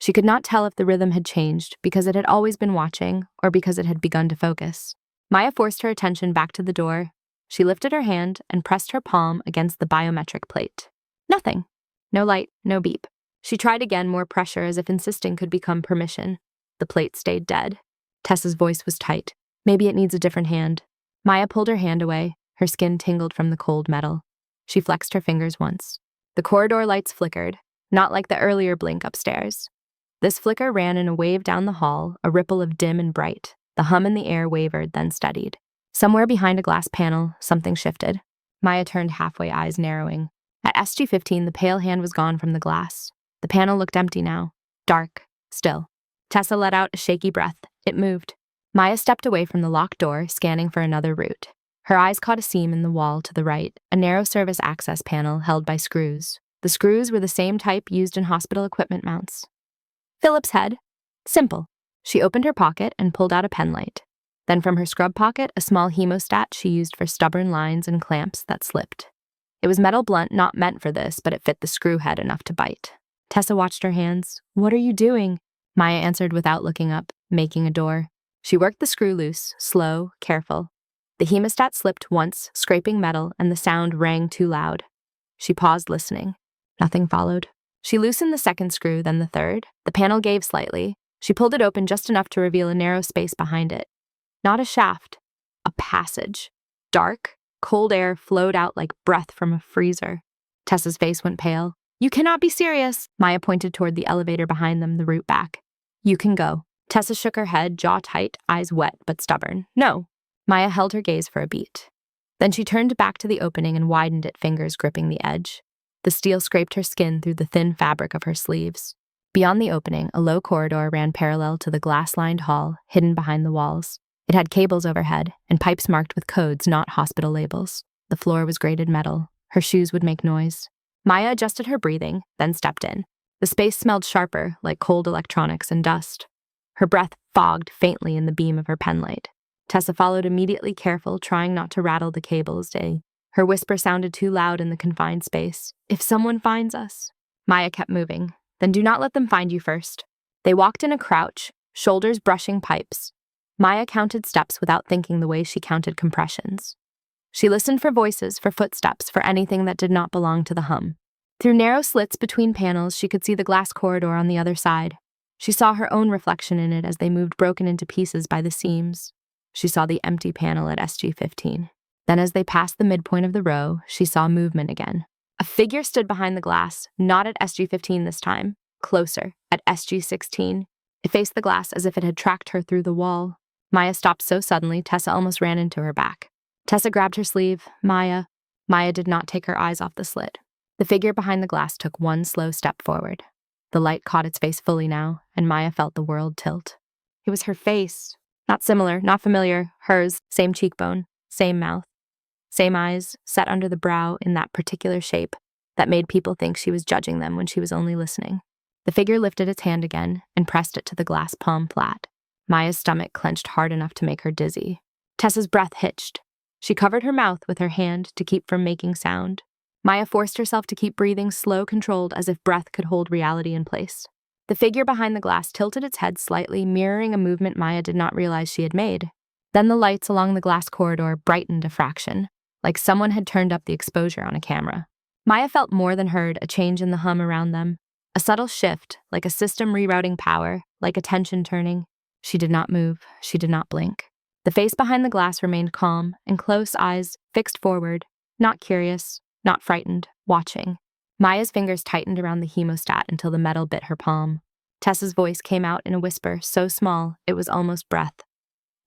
She could not tell if the rhythm had changed because it had always been watching or because it had begun to focus. Maya forced her attention back to the door. She lifted her hand and pressed her palm against the biometric plate. Nothing. No light, no beep. She tried again, more pressure as if insisting could become permission. The plate stayed dead. Tessa's voice was tight. "Maybe it needs a different hand." Maya pulled her hand away. Her skin tingled from the cold metal. She flexed her fingers once. The corridor lights flickered, not like the earlier blink upstairs. This flicker ran in a wave down the hall, a ripple of dim and bright. The hum in the air wavered, then steadied. Somewhere behind a glass panel, something shifted. Maya turned halfway, eyes narrowing. At SG-15, the pale hand was gone from the glass. The panel looked empty now. Dark. Still. Tessa let out a shaky breath. It moved. Maya stepped away from the locked door, scanning for another route. Her eyes caught a seam in the wall to the right, a narrow service access panel held by screws. The screws were the same type used in hospital equipment mounts. Philip's head. Simple. She opened her pocket and pulled out a penlight. Then from her scrub pocket, a small hemostat she used for stubborn lines and clamps that slipped. It was metal blunt, not meant for this, but it fit the screw head enough to bite. Tessa watched her hands. "What are you doing?" Maya answered without looking up, making a door. She worked the screw loose, slow, careful. The hemostat slipped once, scraping metal, and the sound rang too loud. She paused, listening. Nothing followed. She loosened the second screw, then the third. The panel gave slightly. She pulled it open just enough to reveal a narrow space behind it. Not a shaft, a passage. Dark, cold air flowed out like breath from a freezer. Tessa's face went pale. "You cannot be serious." Maya pointed toward the elevator behind them, the route back. "You can go." Tessa shook her head, jaw tight, eyes wet but stubborn. "No." Maya held her gaze for a beat. Then she turned back to the opening and widened it, fingers gripping the edge. The steel scraped her skin through the thin fabric of her sleeves. Beyond the opening, a low corridor ran parallel to the glass-lined hall, hidden behind the walls. It had cables overhead and pipes marked with codes, not hospital labels. The floor was grated metal. Her shoes would make noise. Maya adjusted her breathing, then stepped in. The space smelled sharper, like cold electronics and dust. Her breath fogged faintly in the beam of her penlight. Tessa followed immediately, careful, trying not to rattle the cables. Her whisper sounded too loud in the confined space. "If someone finds us." Maya kept moving. "Then do not let them find you first." They walked in a crouch, shoulders brushing pipes. Maya counted steps without thinking the way she counted compressions. She listened for voices, for footsteps, for anything that did not belong to the hum. Through narrow slits between panels, she could see the glass corridor on the other side. She saw her own reflection in it as they moved broken into pieces by the seams. She saw the empty panel at SG-15. Then as they passed the midpoint of the row, she saw movement again. A figure stood behind the glass, not at SG-15 this time, closer, at SG-16. It faced the glass as if it had tracked her through the wall. Maya stopped so suddenly, Tessa almost ran into her back. Tessa grabbed her sleeve. Maya did not take her eyes off the slit. The figure behind the glass took one slow step forward. The light caught its face fully now, and Maya felt the world tilt. It was her face. Not similar, not familiar. Hers, same cheekbone, same mouth. Same eyes, set under the brow in that particular shape that made people think she was judging them when she was only listening. The figure lifted its hand again and pressed it to the glass palm flat. Maya's stomach clenched hard enough to make her dizzy. Tessa's breath hitched. She covered her mouth with her hand to keep from making sound. Maya forced herself to keep breathing slow, controlled, as if breath could hold reality in place. The figure behind the glass tilted its head slightly, mirroring a movement Maya did not realize she had made. Then the lights along the glass corridor brightened a fraction, like someone had turned up the exposure on a camera. Maya felt more than heard a change in the hum around them. A subtle shift, like a system rerouting power, like attention turning. She did not move. She did not blink. The face behind the glass remained calm, and close eyes fixed forward, not curious, not frightened, watching. Maya's fingers tightened around the hemostat until the metal bit her palm. Tessa's voice came out in a whisper so small it was almost breath.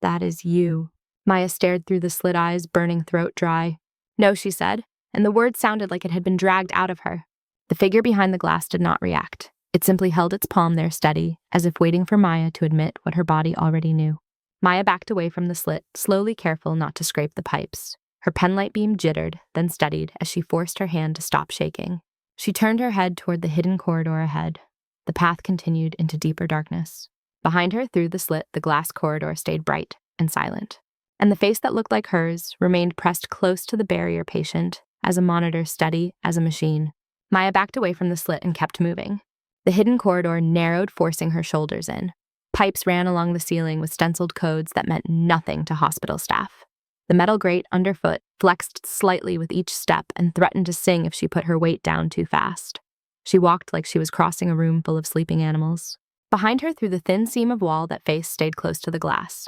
"That is you." Maya stared through the slit eyes, burning throat dry. "No," she said, and the word sounded like it had been dragged out of her. The figure behind the glass did not react. It simply held its palm there steady, as if waiting for Maya to admit what her body already knew. Maya backed away from the slit, slowly, careful not to scrape the pipes. Her penlight beam jittered, then steadied as she forced her hand to stop shaking. She turned her head toward the hidden corridor ahead. The path continued into deeper darkness. Behind her, through the slit, the glass corridor stayed bright and silent. And the face that looked like hers remained pressed close to the barrier patient, as a monitor steady as a machine. Maya backed away from the slit and kept moving. The hidden corridor narrowed, forcing her shoulders in. Pipes ran along the ceiling with stenciled codes that meant nothing to hospital staff. The metal grate underfoot flexed slightly with each step and threatened to sing if she put her weight down too fast. She walked like she was crossing a room full of sleeping animals. Behind her, through the thin seam of wall, that face stayed close to the glass.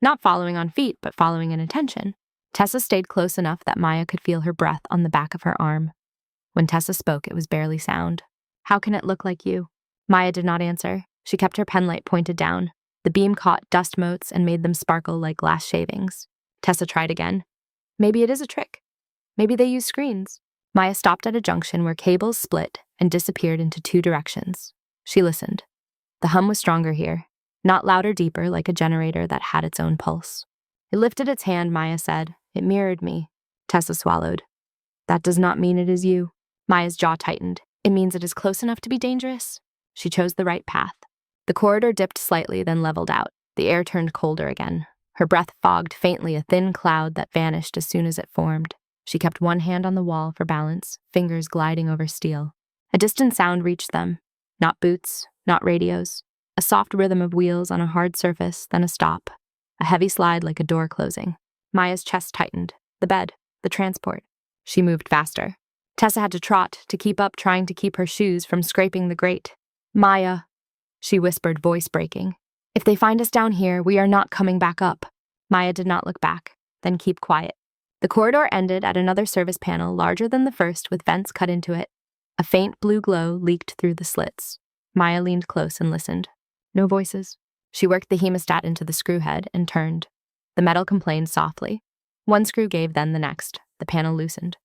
Not following on feet, but following in attention. Tessa stayed close enough that Maya could feel her breath on the back of her arm. When Tessa spoke, it was barely sound. "How can it look like you?" Maya did not answer. She kept her penlight pointed down. The beam caught dust motes and made them sparkle like glass shavings. Tessa tried again. "Maybe it is a trick. Maybe they use screens." Maya stopped at a junction where cables split and disappeared into two directions. She listened. The hum was stronger here, not louder, deeper, like a generator that had its own pulse. "It lifted its hand," Maya said. "It mirrored me." Tessa swallowed. "That does not mean it is you." Maya's jaw tightened. "It means it is close enough to be dangerous." She chose the right path. The corridor dipped slightly, then leveled out. The air turned colder again. Her breath fogged faintly, a thin cloud that vanished as soon as it formed. She kept one hand on the wall for balance, fingers gliding over steel. A distant sound reached them. Not boots, not radios. A soft rhythm of wheels on a hard surface, then a stop. A heavy slide like a door closing. Maya's chest tightened. The bed, the transport. She moved faster. Tessa had to trot to keep up, trying to keep her shoes from scraping the grate. "Maya," she whispered, voice breaking. "If they find us down here, we are not coming back up." Maya did not look back, then keep quiet. The corridor ended at another service panel larger than the first, with vents cut into it. A faint blue glow leaked through the slits. Maya leaned close and listened. No voices. She worked the hemostat into the screw head and turned. The metal complained softly. One screw gave, then the next. The panel loosened.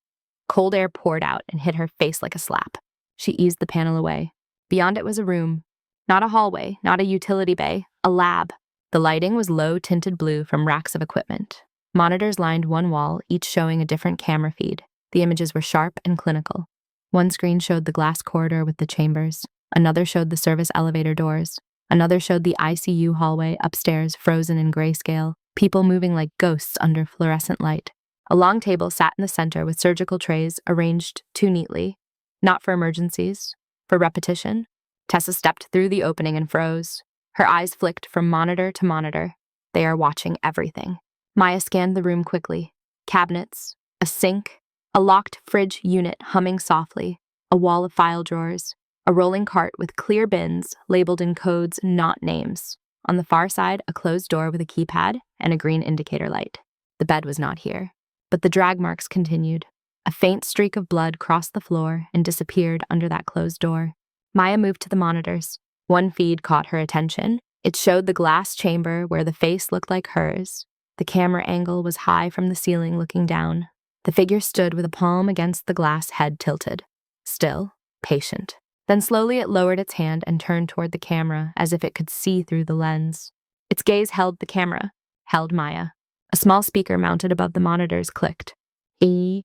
Cold air poured out and hit her face like a slap. She eased the panel away. Beyond it was a room. Not a hallway, not a utility bay, a lab. The lighting was low tinted blue from racks of equipment. Monitors lined one wall, each showing a different camera feed. The images were sharp and clinical. One screen showed the glass corridor with the chambers. Another showed the service elevator doors. Another showed the ICU hallway upstairs, frozen in grayscale, people moving like ghosts under fluorescent light. A long table sat in the center with surgical trays arranged too neatly. Not for emergencies, for repetition. Tessa stepped through the opening and froze. Her eyes flicked from monitor to monitor. They are watching everything. Maya scanned the room quickly. Cabinets, a sink, a locked fridge unit humming softly, a wall of file drawers, a rolling cart with clear bins labeled in codes, not names. On the far side, a closed door with a keypad and a green indicator light. The bed was not here. But the drag marks continued. A faint streak of blood crossed the floor and disappeared under that closed door. Maya moved to the monitors. One feed caught her attention. It showed the glass chamber where the face looked like hers. The camera angle was high from the ceiling, looking down. The figure stood with a palm against the glass, head tilted. Still, patient. Then slowly it lowered its hand and turned toward the camera as if it could see through the lens. Its gaze held the camera, held Maya. A small speaker mounted above the monitors clicked. A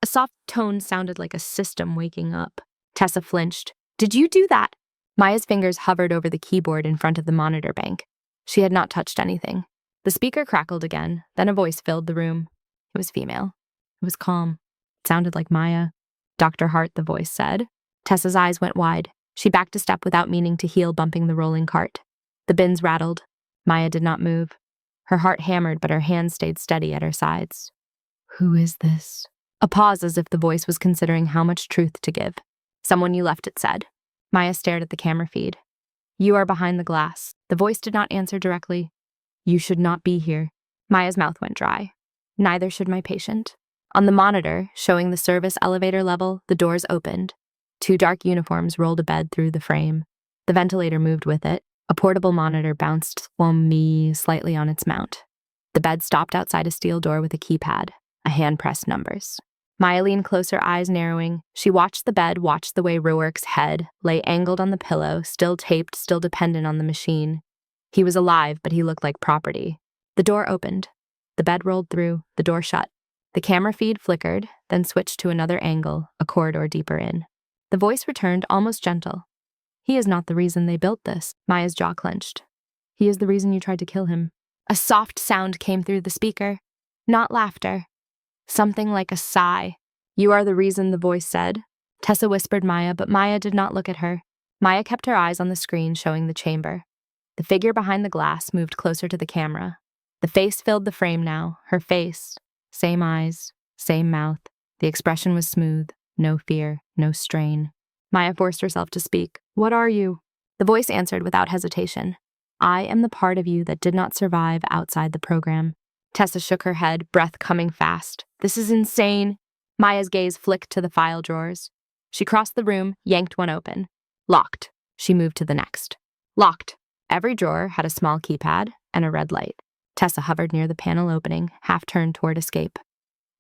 soft tone sounded like a system waking up. Tessa flinched. Did you do that? Maya's fingers hovered over the keyboard in front of the monitor bank. She had not touched anything. The speaker crackled again, then a voice filled the room. It was female. It was calm. It sounded like Maya. Dr. Hart, the voice said. Tessa's eyes went wide. She backed a step without meaning to heel, bumping the rolling cart. The bins rattled. Maya did not move. Her heart hammered, but her hands stayed steady at her sides. Who is this? A pause as if the voice was considering how much truth to give. Someone you left, it said. Maya stared at the camera feed. You are behind the glass. The voice did not answer directly. You should not be here. Maya's mouth went dry. Neither should my patient. On the monitor, showing the service elevator level, the doors opened. 2 dark uniforms rolled a bed through the frame. The ventilator moved with it. A portable monitor bounced slightly on its mount. The bed stopped outside a steel door with a keypad. A hand pressed numbers. Maya leaned closer, eyes narrowing. She watched the bed, watched the way Roark's head lay angled on the pillow, still taped, still dependent on the machine. He was alive, but he looked like property. The door opened. The bed rolled through, the door shut. The camera feed flickered, then switched to another angle, a corridor deeper in. The voice returned, almost gentle. He is not the reason they built this. Maya's jaw clenched. He is the reason you tried to kill him. A soft sound came through the speaker. Not laughter. Something like a sigh. You are the reason, the voice said. Tessa whispered Maya, but Maya did not look at her. Maya kept her eyes on the screen showing the chamber. The figure behind the glass moved closer to the camera. The face filled the frame now, her face. Same eyes, same mouth. The expression was smooth, no fear, no strain. Maya forced herself to speak. What are you? The voice answered without hesitation. I am the part of you that did not survive outside the program. Tessa shook her head, breath coming fast. This is insane. Maya's gaze flicked to the file drawers. She crossed the room, yanked one open. Locked. She moved to the next. Locked. Every drawer had a small keypad and a red light. Tessa hovered near the panel opening, half turned toward escape.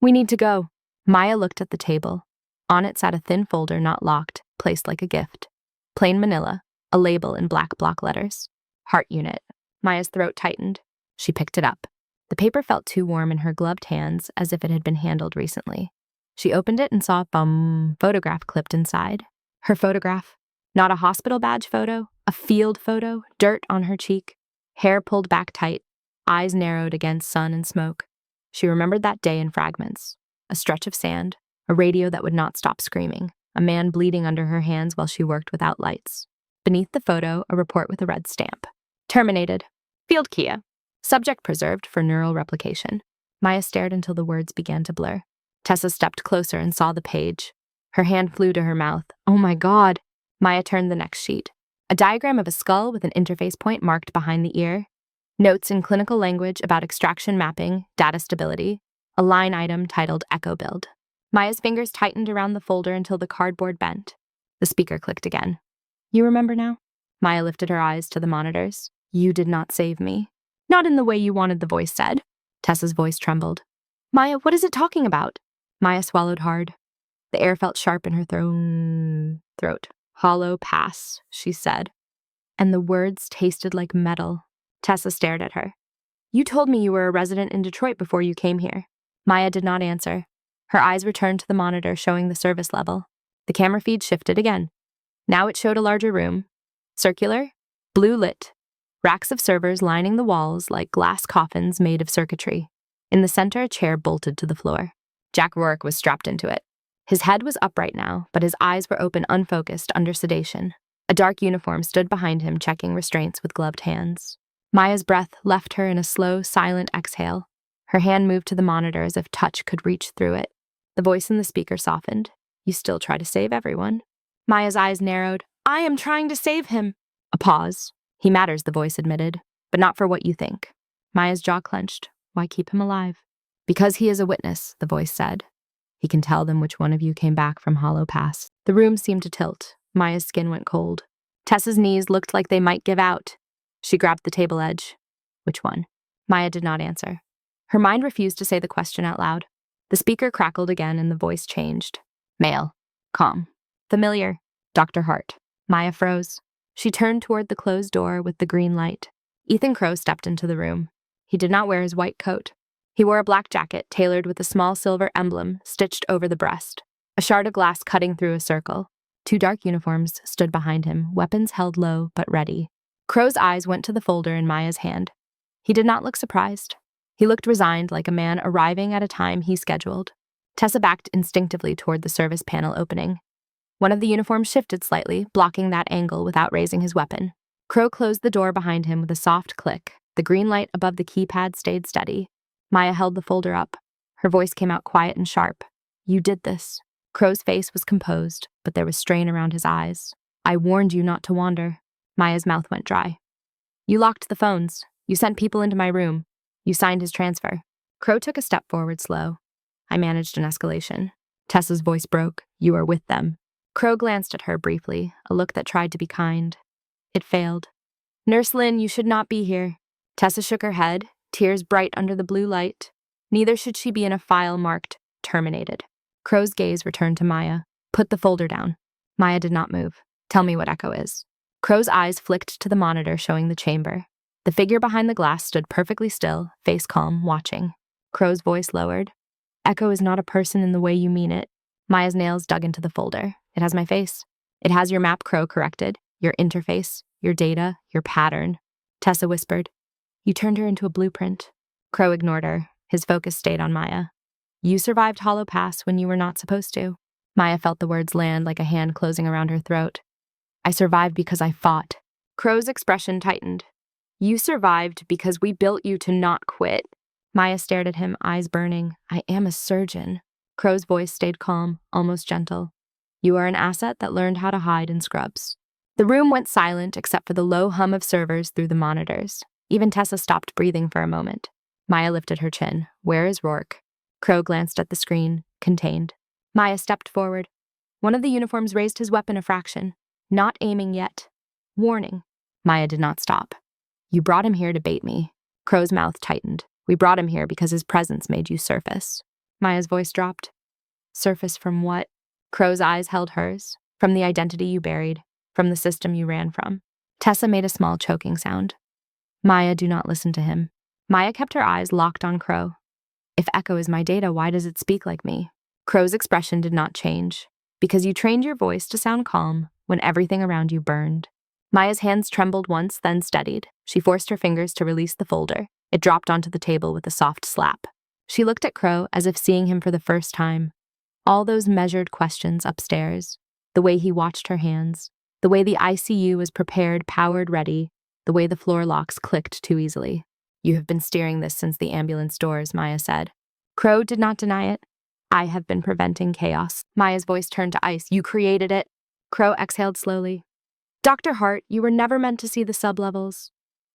We need to go. Maya looked at the table. On it sat a thin folder not locked, placed like a gift. Plain manila, a label in black block letters. Heart unit. Maya's throat tightened. She picked it up. The paper felt too warm in her gloved hands, as if it had been handled recently. She opened it and saw a photograph clipped inside. Her photograph. Not a hospital badge photo, a field photo, dirt on her cheek, hair pulled back tight, eyes narrowed against sun and smoke. She remembered that day in fragments. A stretch of sand, a radio that would not stop screaming, a man bleeding under her hands while she worked without lights. Beneath the photo, a report with a red stamp. Terminated. Field Kia. Subject preserved for neural replication. Maya stared until the words began to blur. Tessa stepped closer and saw the page. Her hand flew to her mouth. Oh my God. Maya turned the next sheet. A diagram of a skull with an interface point marked behind the ear. Notes in clinical language about extraction mapping, data stability. A line item titled Echo Build. Maya's fingers tightened around the folder until the cardboard bent. The speaker clicked again. You remember now? Maya lifted her eyes to the monitors. You did not save me. Not in the way you wanted, the voice said. Tessa's voice trembled. Maya, what is it talking about? Maya swallowed hard. The air felt sharp in her throat. Hollow pass, she said. And the words tasted like metal. Tessa stared at her. You told me you were a resident in Detroit before you came here. Maya did not answer. Her eyes returned to the monitor showing the service level. The camera feed shifted again. Now it showed a larger room. Circular, blue lit. Racks of servers lining the walls like glass coffins made of circuitry. In the center, a chair bolted to the floor. Jack Roark was strapped into it. His head was upright now, but his eyes were open, unfocused, under sedation. A dark uniform stood behind him, checking restraints with gloved hands. Maya's breath left her in a slow, silent exhale. Her hand moved to the monitor as if touch could reach through it. The voice in the speaker softened. You still try to save everyone. Maya's eyes narrowed. I am trying to save him. A pause. He matters, the voice admitted, but not for what you think. Maya's jaw clenched. Why keep him alive? Because he is a witness, the voice said. He can tell them which one of you came back from Hollow Pass. The room seemed to tilt. Maya's skin went cold. Tessa's knees looked like they might give out. She grabbed the table edge. Which one? Maya did not answer. Her mind refused to say the question out loud. The speaker crackled again and the voice changed. Male. Calm. Familiar. Dr. Hart. Maya froze. She turned toward the closed door with the green light. Ethan Crow stepped into the room. He did not wear his white coat. He wore a black jacket tailored with a small silver emblem stitched over the breast, a shard of glass cutting through a circle. Two dark uniforms stood behind him, weapons held low but ready. Crow's eyes went to the folder in Maya's hand. He did not look surprised. He looked resigned, like a man arriving at a time he scheduled. Tessa backed instinctively toward the service panel opening. One of the uniforms shifted slightly, blocking that angle without raising his weapon. Crow closed the door behind him with a soft click. The green light above the keypad stayed steady. Maya held the folder up. Her voice came out quiet and sharp. "You did this." Crow's face was composed, but there was strain around his eyes. "I warned you not to wander." Maya's mouth went dry. "You locked the phones. You sent people into my room. You signed his transfer." Crow took a step forward slow. "I managed an escalation." Tessa's voice broke. "You are with them." Crow glanced at her briefly, a look that tried to be kind. It failed. "Nurse Lynn, you should not be here." Tessa shook her head, tears bright under the blue light. Neither should she be in a file marked terminated. Crow's gaze returned to Maya. "Put the folder down." Maya did not move. "Tell me what Echo is." Crow's eyes flicked to the monitor showing the chamber. The figure behind the glass stood perfectly still, face calm, watching. Crow's voice lowered. "Echo is not a person in the way you mean it." Maya's nails dug into the folder. "It has my face. It has your map, Crow corrected, your interface, your data, your pattern." Tessa whispered. "You turned her into a blueprint." Crow ignored her. His focus stayed on Maya. "You survived Hollow Pass when you were not supposed to." Maya felt the words land like a hand closing around her throat. "I survived because I fought." Crow's expression tightened. "You survived because we built you to not quit." Maya stared at him, eyes burning. "I am a surgeon." Crow's voice stayed calm, almost gentle. "You are an asset that learned how to hide in scrubs." The room went silent except for the low hum of servers through the monitors. Even Tessa stopped breathing for a moment. Maya lifted her chin. "Where is Rourke?" Crow glanced at the screen, contained. Maya stepped forward. One of the uniforms raised his weapon a fraction. "Not aiming yet." Warning. Maya did not stop. "You brought him here to bait me." Crow's mouth tightened. "We brought him here because his presence made you surface." Maya's voice dropped. "Surface from what?" Crow's eyes held hers. "From the identity you buried. From the system you ran from." Tessa made a small choking sound. "Maya, do not listen to him." Maya kept her eyes locked on Crow. "If Echo is my data, why does it speak like me?" Crow's expression did not change. "Because you trained your voice to sound calm when everything around you burned." Maya's hands trembled once, then steadied. She forced her fingers to release the folder. It dropped onto the table with a soft slap. She looked at Crow as if seeing him for the first time. All those measured questions upstairs, the way he watched her hands, the way the ICU was prepared, powered, ready, the way the floor locks clicked too easily. "You have been steering this since the ambulance doors," Maya said. Crow did not deny it. "I have been preventing chaos." Maya's voice turned to ice. "You created it." Crow exhaled slowly. "Dr. Hart, you were never meant to see the sublevels.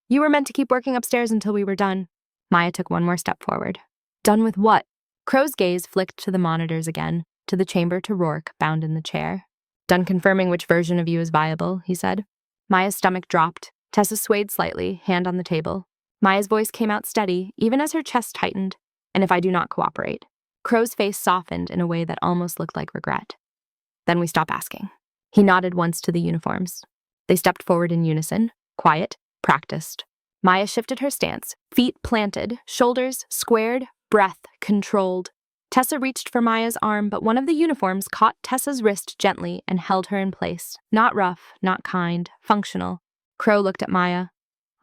You were meant to keep working upstairs until we were done." Maya took one more step forward. "Done with what?" Crow's gaze flicked to the monitors again, to the chamber, to Rourke, bound in the chair. "Done confirming which version of you is viable," he said. Maya's stomach dropped. Tessa swayed slightly, hand on the table. Maya's voice came out steady, even as her chest tightened. "And if I do not cooperate?" Crow's face softened in a way that almost looked like regret. "Then we stop asking." He nodded once to the uniforms. They stepped forward in unison, quiet, practiced. Maya shifted her stance, feet planted, shoulders squared, breath controlled. Tessa reached for Maya's arm, but one of the uniforms caught Tessa's wrist gently and held her in place. Not rough, not kind, functional. Crow looked at Maya.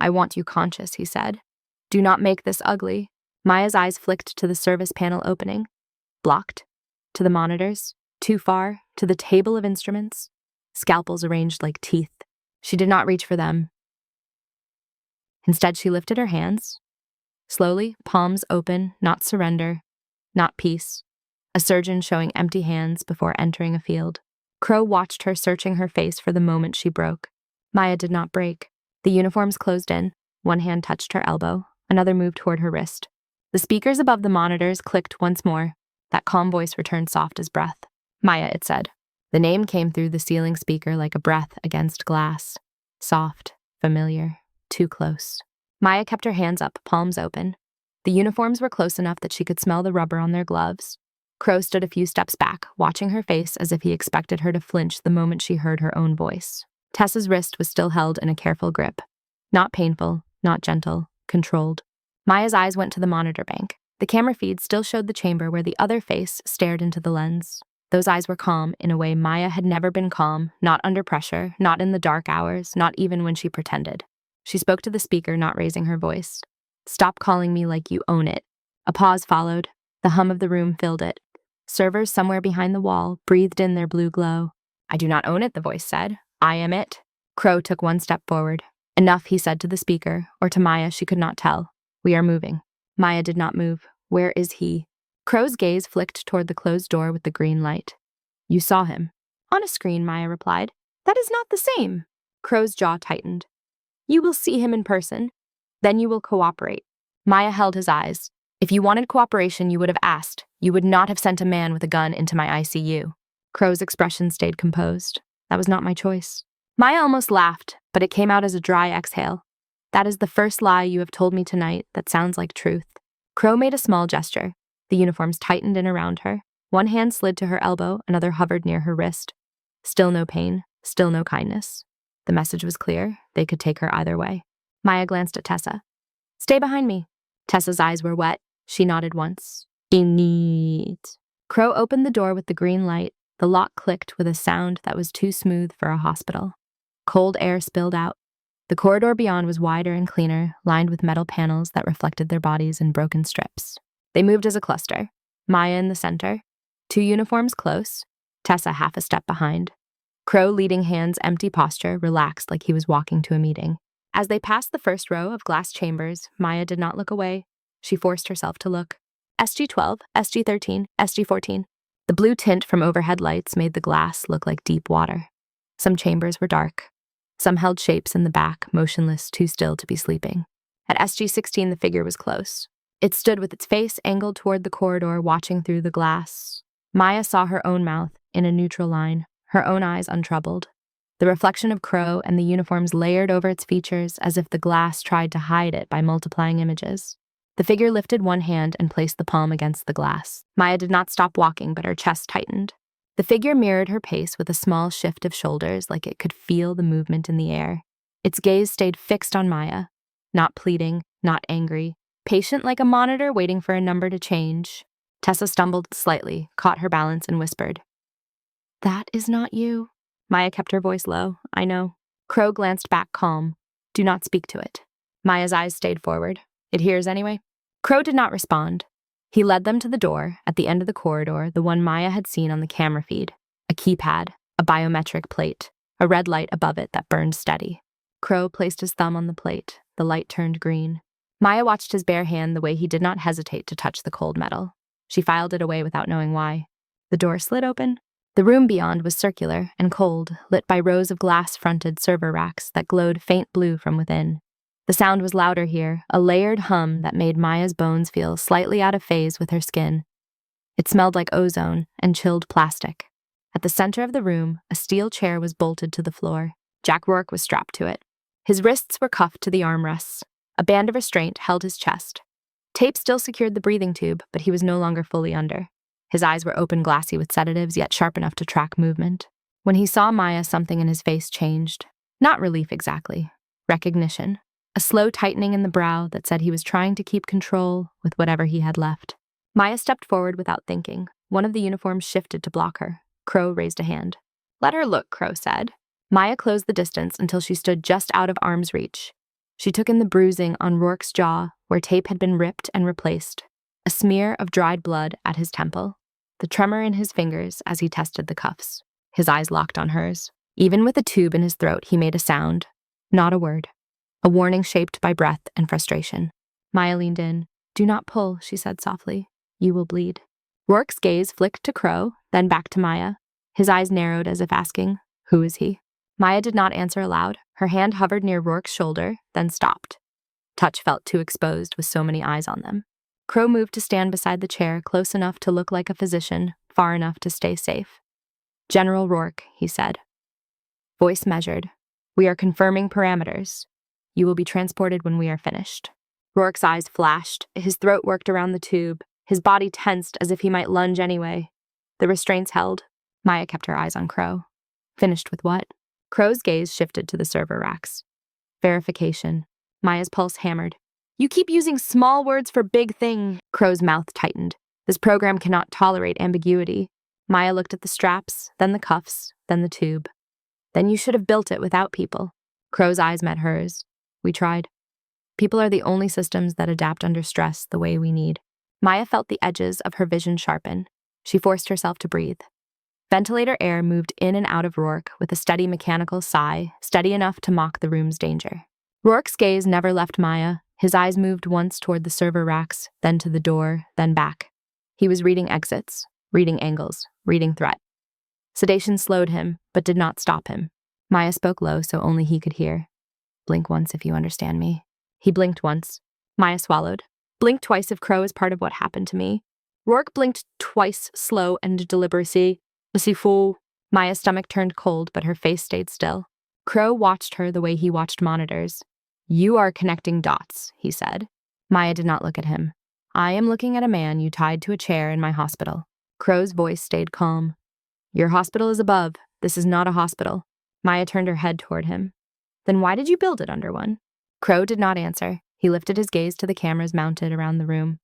"I want you conscious," he said. "Do not make this ugly." Maya's eyes flicked to the service panel opening. Blocked. To the monitors. Too far. To the table of instruments. Scalpels arranged like teeth. She did not reach for them. Instead, she lifted her hands. Slowly, palms open, not surrender, not peace. A surgeon showing empty hands before entering a field. Crow watched her, searching her face for the moment she broke. Maya did not break. The uniforms closed in. One hand touched her elbow. Another moved toward her wrist. The speakers above the monitors clicked once more. That calm voice returned soft as breath. "Maya," it said. The name came through the ceiling speaker like a breath against glass. Soft, familiar, too close. Maya kept her hands up, palms open. The uniforms were close enough that she could smell the rubber on their gloves. Crow stood a few steps back, watching her face as if he expected her to flinch the moment she heard her own voice. Tessa's wrist was still held in a careful grip. Not painful, not gentle, controlled. Maya's eyes went to the monitor bank. The camera feed still showed the chamber where the other face stared into the lens. Those eyes were calm in a way Maya had never been calm, not under pressure, not in the dark hours, not even when she pretended. She spoke to the speaker, not raising her voice. "Stop calling me like you own it." A pause followed. The hum of the room filled it. Servers somewhere behind the wall breathed in their blue glow. "I do not own it," the voice said. "I am it." Crow took one step forward. "Enough," he said to the speaker, or to Maya, she could not tell. "We are moving." Maya did not move. "Where is he?" Crow's gaze flicked toward the closed door with the green light. "You saw him." "On a screen," Maya replied. "That is not the same." Crow's jaw tightened. "You will see him in person. Then you will cooperate." Maya held his eyes. "If you wanted cooperation, you would have asked. You would not have sent a man with a gun into my ICU." Crow's expression stayed composed. "That was not my choice." Maya almost laughed, but it came out as a dry exhale. "That is the first lie you have told me tonight that sounds like truth." Crow made a small gesture. The uniforms tightened in around her. One hand slid to her elbow, another hovered near her wrist. Still no pain, still no kindness. The message was clear. They could take her either way. Maya glanced at Tessa. "Stay behind me." Tessa's eyes were wet. She nodded once. "Neat." Crow opened the door with the green light. The lock clicked with a sound that was too smooth for a hospital. Cold air spilled out. The corridor beyond was wider and cleaner, lined with metal panels that reflected their bodies in broken strips. They moved as a cluster. Maya in the center. Two uniforms close. Tessa half a step behind. Crow leading hand's empty posture relaxed like he was walking to a meeting. As they passed the first row of glass chambers, Maya did not look away. She forced herself to look. SG-12, SG-13, SG-14. The blue tint from overhead lights made the glass look like deep water. Some chambers were dark. Some held shapes in the back, motionless, too still to be sleeping. At SG-16, the figure was close. It stood with its face angled toward the corridor, watching through the glass. Maya saw her own mouth in a neutral line, her own eyes untroubled. The reflection of Crow and the uniforms layered over its features as if the glass tried to hide it by multiplying images. The figure lifted one hand and placed the palm against the glass. Maya did not stop walking, but her chest tightened. The figure mirrored her pace with a small shift of shoulders, like it could feel the movement in the air. Its gaze stayed fixed on Maya, not pleading, not angry, patient like a monitor waiting for a number to change. Tessa stumbled slightly, caught her balance, and whispered, "That is not you." Maya kept her voice low. "I know." Crow glanced back, calm. "Do not speak to it." Maya's eyes stayed forward. "It hears anyway?" Crow did not respond. He led them to the door, at the end of the corridor, the one Maya had seen on the camera feed. A keypad, a biometric plate, a red light above it that burned steady. Crow placed his thumb on the plate. The light turned green. Maya watched his bare hand the way he did not hesitate to touch the cold metal. She filed it away without knowing why. The door slid open. The room beyond was circular and cold, lit by rows of glass-fronted server racks that glowed faint blue from within. The sound was louder here, a layered hum that made Maya's bones feel slightly out of phase with her skin. It smelled like ozone and chilled plastic. At the center of the room, a steel chair was bolted to the floor. Jack Rourke was strapped to it. His wrists were cuffed to the armrests. A band of restraint held his chest. Tape still secured the breathing tube, but he was no longer fully under. His eyes were open, glassy with sedatives, yet sharp enough to track movement. When he saw Maya, something in his face changed. Not relief exactly. Recognition. A slow tightening in the brow that said he was trying to keep control with whatever he had left. Maya stepped forward without thinking. One of the uniforms shifted to block her. Crow raised a hand. "Let her look," Crow said. Maya closed the distance until she stood just out of arm's reach. She took in the bruising on Rourke's jaw, where tape had been ripped and replaced. A smear of dried blood at his temple. The tremor in his fingers as he tested the cuffs. His eyes locked on hers. Even with a tube in his throat, he made a sound. Not a word. A warning shaped by breath and frustration. Maya leaned in. "Do not pull," she said softly. "You will bleed." Rourke's gaze flicked to Crow, then back to Maya. His eyes narrowed as if asking, "Who is he?" Maya did not answer aloud. Her hand hovered near Rourke's shoulder, then stopped. Touch felt too exposed with so many eyes on them. Crow moved to stand beside the chair, close enough to look like a physician, far enough to stay safe. "General Rourke," he said. Voice measured. "We are confirming parameters. You will be transported when we are finished." Rourke's eyes flashed. His throat worked around the tube. His body tensed as if he might lunge anyway. The restraints held. Maya kept her eyes on Crow. Finished with what? Crow's gaze shifted to the server racks. Verification. Maya's pulse hammered. You keep using small words for big thing. Crow's mouth tightened. This program cannot tolerate ambiguity. Maya looked at the straps, then the cuffs, then the tube. Then you should have built it without people. Crow's eyes met hers. We tried. People are the only systems that adapt under stress the way we need. Maya felt the edges of her vision sharpen. She forced herself to breathe. Ventilator air moved in and out of Rourke with a steady mechanical sigh, steady enough to mock the room's danger. Rourke's gaze never left Maya. His eyes moved once toward the server racks, then to the door, then back. He was reading exits, reading angles, reading threat. Sedation slowed him, but did not stop him. Maya spoke low so only he could hear. Blink once if you understand me. He blinked once. Maya swallowed. Blink twice if Crow is part of what happened to me. Rourke blinked twice, slow and deliberacy. Fool. Maya's stomach turned cold, but her face stayed still. Crow watched her the way he watched monitors. You are connecting dots, he said. Maya did not look at him. I am looking at a man you tied to a chair in my hospital. Crow's voice stayed calm. Your hospital is above. This is not a hospital. Maya turned her head toward him. Then why did you build it under one? Crow did not answer. He lifted his gaze to the cameras mounted around the room.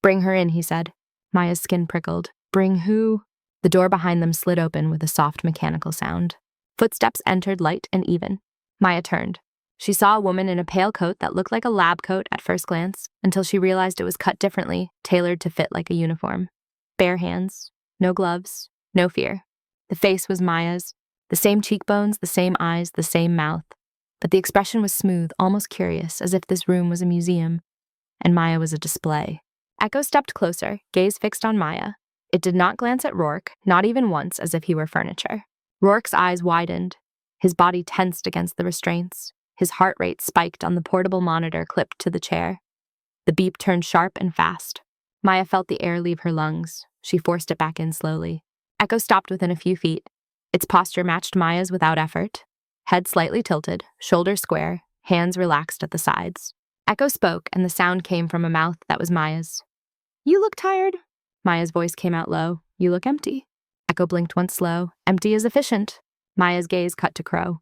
Bring her in, he said. Maya's skin prickled. Bring who? The door behind them slid open with a soft mechanical sound. Footsteps entered light and even. Maya turned. She saw a woman in a pale coat that looked like a lab coat at first glance, until she realized it was cut differently, tailored to fit like a uniform. Bare hands, no gloves, no fear. The face was Maya's. The same cheekbones, the same eyes, the same mouth. But the expression was smooth, almost curious, as if this room was a museum, and Maya was a display. Echo stepped closer, gaze fixed on Maya. It did not glance at Rourke, not even once, as if he were furniture. Rourke's eyes widened. His body tensed against the restraints. His heart rate spiked on the portable monitor clipped to the chair. The beep turned sharp and fast. Maya felt the air leave her lungs. She forced it back in slowly. Echo stopped within a few feet. Its posture matched Maya's without effort. Head slightly tilted, shoulders square, hands relaxed at the sides. Echo spoke, and the sound came from a mouth that was Maya's. You look tired. Maya's voice came out low. You look empty. Echo blinked once slow. Empty is efficient. Maya's gaze cut to Crow.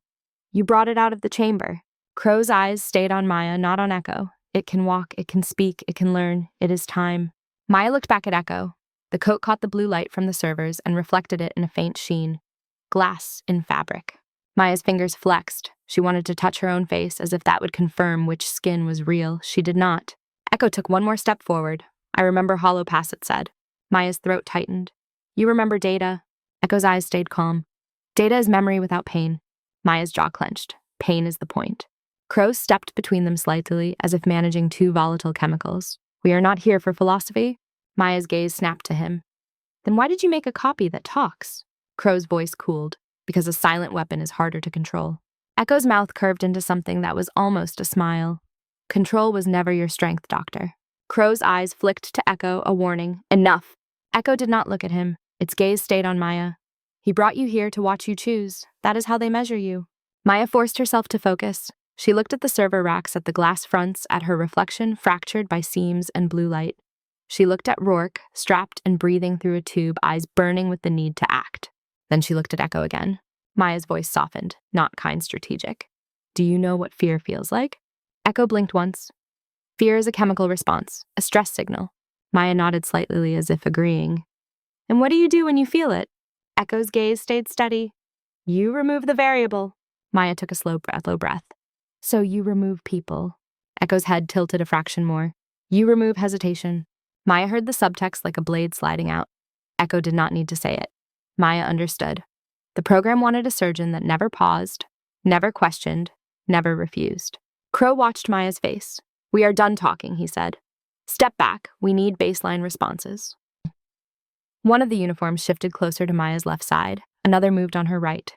You brought it out of the chamber. Crow's eyes stayed on Maya, not on Echo. It can walk, it can speak, it can learn. It is time. Maya looked back at Echo. The coat caught the blue light from the servers and reflected it in a faint sheen. Glass in fabric. Maya's fingers flexed. She wanted to touch her own face as if that would confirm which skin was real. She did not. Echo took one more step forward. I remember Hollow Pass, it said. Maya's throat tightened. You remember data. Echo's eyes stayed calm. Data is memory without pain. Maya's jaw clenched. Pain is the point. Crow stepped between them slightly, as if managing two volatile chemicals. We are not here for philosophy. Maya's gaze snapped to him. Then why did you make a copy that talks? Crow's voice cooled. Because a silent weapon is harder to control. Echo's mouth curved into something that was almost a smile. Control was never your strength, Doctor. Crow's eyes flicked to Echo, a warning. Enough. Echo did not look at him. Its gaze stayed on Maya. He brought you here to watch you choose. That is how they measure you. Maya forced herself to focus. She looked at the server racks, at the glass fronts, at her reflection fractured by seams and blue light. She looked at Rourke, strapped and breathing through a tube, eyes burning with the need to act. Then she looked at Echo again. Maya's voice softened, not kind strategic. Do you know what fear feels like? Echo blinked once. Fear is a chemical response, a stress signal. Maya nodded slightly as if agreeing. And what do you do when you feel it? Echo's gaze stayed steady. You remove the variable. Maya took a slow breath. So you remove people. Echo's head tilted a fraction more. You remove hesitation. Maya heard the subtext like a blade sliding out. Echo did not need to say it. Maya understood. The program wanted a surgeon that never paused, never questioned, never refused. Crow watched Maya's face. We are done talking, he said. Step back. We need baseline responses. One of the uniforms shifted closer to Maya's left side. Another moved on her right.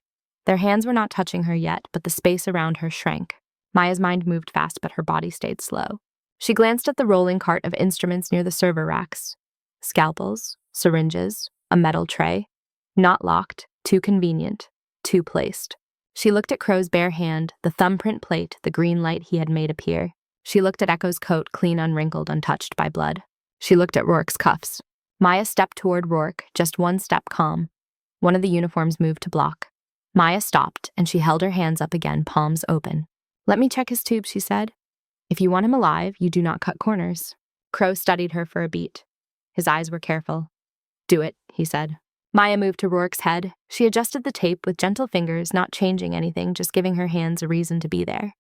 Their hands were not touching her yet, but the space around her shrank. Maya's mind moved fast, but her body stayed slow. She glanced at the rolling cart of instruments near the server racks. Scalpels, syringes, a metal tray. Not locked, too convenient, too placed. She looked at Crow's bare hand, the thumbprint plate, the green light he had made appear. She looked at Echo's coat, clean, unwrinkled, untouched by blood. She looked at Rourke's cuffs. Maya stepped toward Rourke, just one step calm. One of the uniforms moved to block. Maya stopped, and she held her hands up again, palms open. Let me check his tube, she said. If you want him alive, you do not cut corners. Crow studied her for a beat. His eyes were careful. Do it, he said. Maya moved to Rourke's head. She adjusted the tape with gentle fingers, not changing anything, just giving her hands a reason to be there.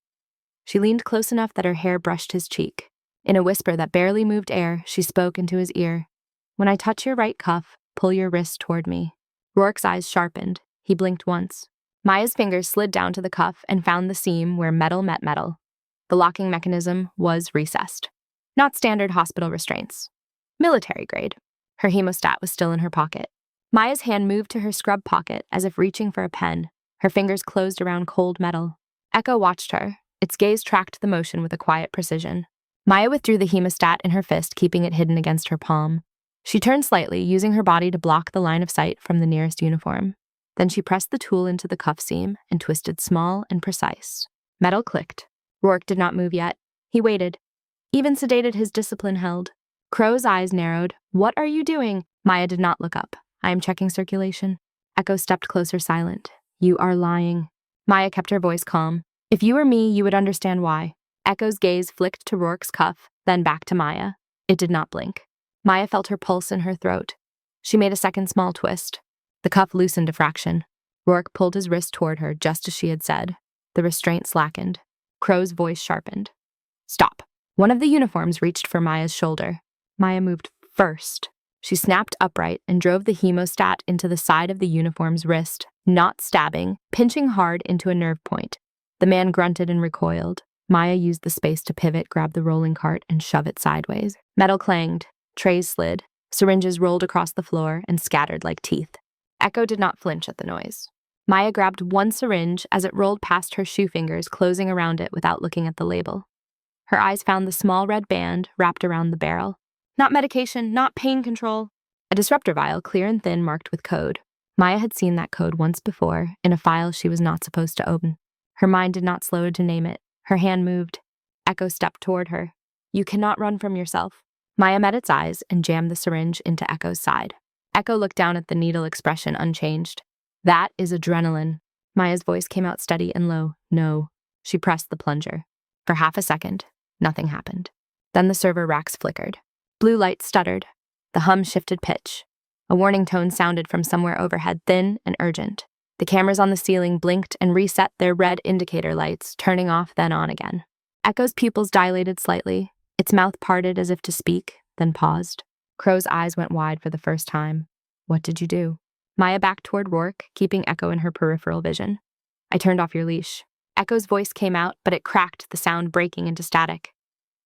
She leaned close enough that her hair brushed his cheek. In a whisper that barely moved air, she spoke into his ear. When I touch your right cuff, pull your wrist toward me. Rourke's eyes sharpened. He blinked once. Maya's fingers slid down to the cuff and found the seam where metal met metal. The locking mechanism was recessed. Not standard hospital restraints. Military grade. Her hemostat was still in her pocket. Maya's hand moved to her scrub pocket as if reaching for a pen. Her fingers closed around cold metal. Echo watched her. Its gaze tracked the motion with a quiet precision. Maya withdrew the hemostat in her fist, keeping it hidden against her palm. She turned slightly, using her body to block the line of sight from the nearest uniform. Then she pressed the tool into the cuff seam and twisted small and precise. Metal clicked. Rourke did not move yet. He waited. Even sedated, his discipline held. Crow's eyes narrowed. What are you doing? Maya did not look up. I am checking circulation. Echo stepped closer, silent. You are lying. Maya kept her voice calm. If you were me, you would understand why. Echo's gaze flicked to Rourke's cuff, then back to Maya. It did not blink. Maya felt her pulse in her throat. She made a second small twist. The cuff loosened a fraction. Rourke pulled his wrist toward her, just as she had said. The restraint slackened. Crow's voice sharpened. Stop. One of the uniforms reached for Maya's shoulder. Maya moved first. She snapped upright and drove the hemostat into the side of the uniform's wrist, not stabbing, pinching hard into a nerve point. The man grunted and recoiled. Maya used the space to pivot, grab the rolling cart, and shove it sideways. Metal clanged. Trays slid. Syringes rolled across the floor and scattered like teeth. Echo did not flinch at the noise. Maya grabbed one syringe as it rolled past her shoe fingers, closing around it without looking at the label. Her eyes found the small red band wrapped around the barrel. Not medication, not pain control. A disruptor vial, clear and thin, marked with code. Maya had seen that code once before, in a file she was not supposed to open. Her mind did not slow to name it. Her hand moved. Echo stepped toward her. You cannot run from yourself. Maya met its eyes and jammed the syringe into Echo's side. Echo looked down at the needle, expression unchanged. That is adrenaline. Maya's voice came out steady and low. No. She pressed the plunger. For half a second, nothing happened. Then the server racks flickered. Blue light stuttered. The hum shifted pitch. A warning tone sounded from somewhere overhead, thin and urgent. The cameras on the ceiling blinked and reset their red indicator lights, turning off then on again. Echo's pupils dilated slightly. Its mouth parted as if to speak, then paused. Crow's eyes went wide for the first time. What did you do? Maya backed toward Rourke, keeping Echo in her peripheral vision. I turned off your leash. Echo's voice came out, but it cracked, the sound breaking into static.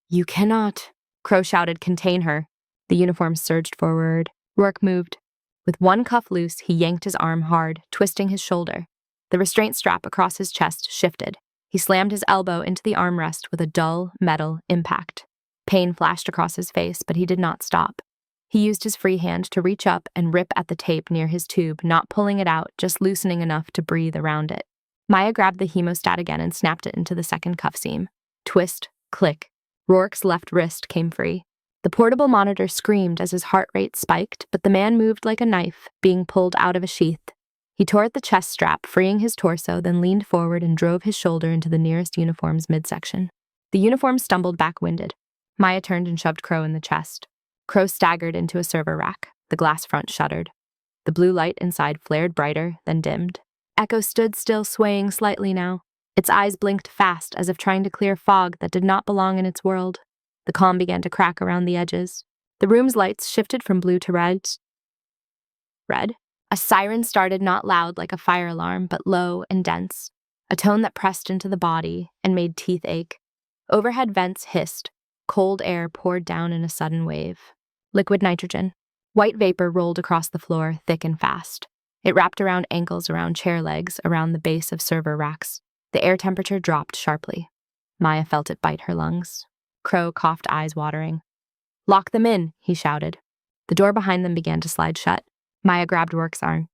You cannot. Crow shouted, contain her. The uniform surged forward. Rourke moved. With one cuff loose, he yanked his arm hard, twisting his shoulder. The restraint strap across his chest shifted. He slammed his elbow into the armrest with a dull, metal impact. Pain flashed across his face, but he did not stop. He used his free hand to reach up and rip at the tape near his tube, not pulling it out, just loosening enough to breathe around it. Maya grabbed the hemostat again and snapped it into the second cuff seam. Twist, click. Rourke's left wrist came free. The portable monitor screamed as his heart rate spiked, but the man moved like a knife, being pulled out of a sheath. He tore at the chest strap, freeing his torso, then leaned forward and drove his shoulder into the nearest uniform's midsection. The uniform stumbled back-winded. Maya turned and shoved Crow in the chest. Crow staggered into a server rack. The glass front shuddered. The blue light inside flared brighter, then dimmed. Echo stood still, swaying slightly now. Its eyes blinked fast, as if trying to clear fog that did not belong in its world. The calm began to crack around the edges. The room's lights shifted from blue to red. A siren started, not loud like a fire alarm, but low and dense. A tone that pressed into the body and made teeth ache. Overhead vents hissed. Cold air poured down in a sudden wave. Liquid nitrogen. White vapor rolled across the floor, thick and fast. It wrapped around ankles, around chair legs, around the base of server racks. The air temperature dropped sharply. Maya felt it bite her lungs. Crow coughed, eyes watering. Lock them in, he shouted. The door behind them began to slide shut. Maya grabbed Rourke's arm.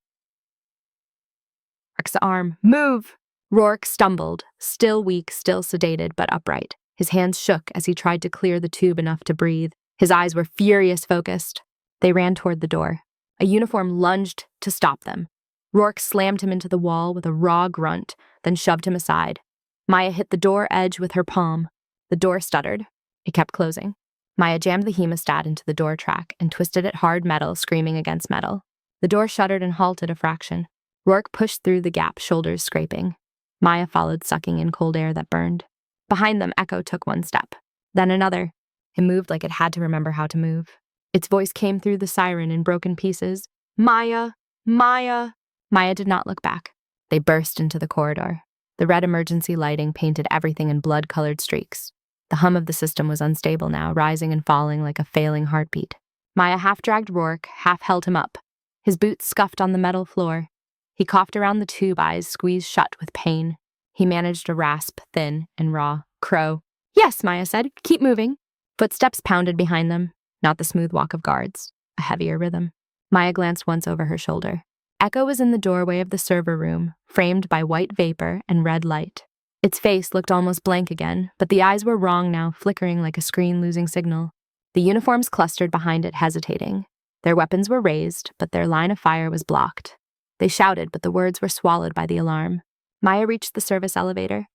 Move! Rourke stumbled, still weak, still sedated, but upright. His hands shook as he tried to clear the tube enough to breathe. His eyes were furious focused. They ran toward the door. A uniform lunged to stop them. Rourke slammed him into the wall with a raw grunt, then shoved him aside. Maya hit the door edge with her palm. The door stuttered. It kept closing. Maya jammed the hemostat into the door track and twisted it hard metal, screaming against metal. The door shuddered and halted a fraction. Rourke pushed through the gap, shoulders scraping. Maya followed, sucking in cold air that burned. Behind them, Echo took one step, then another. It moved like it had to remember how to move. Its voice came through the siren in broken pieces. Maya! Maya! Maya did not look back. They burst into the corridor. The red emergency lighting painted everything in blood-colored streaks. The hum of the system was unstable now, rising and falling like a failing heartbeat. Maya half-dragged Rourke, half-held him up. His boots scuffed on the metal floor. He coughed around the tube, eyes squeezed shut with pain. He managed a rasp, thin and raw. Crow. Yes, Maya said. Keep moving. Footsteps pounded behind them, not the smooth walk of guards, a heavier rhythm. Maya glanced once over her shoulder. Echo was in the doorway of the server room, framed by white vapor and red light. Its face looked almost blank again, but the eyes were wrong now, flickering like a screen losing signal. The uniforms clustered behind it, hesitating. Their weapons were raised, but their line of fire was blocked. They shouted, but the words were swallowed by the alarm. Maya reached the service elevator.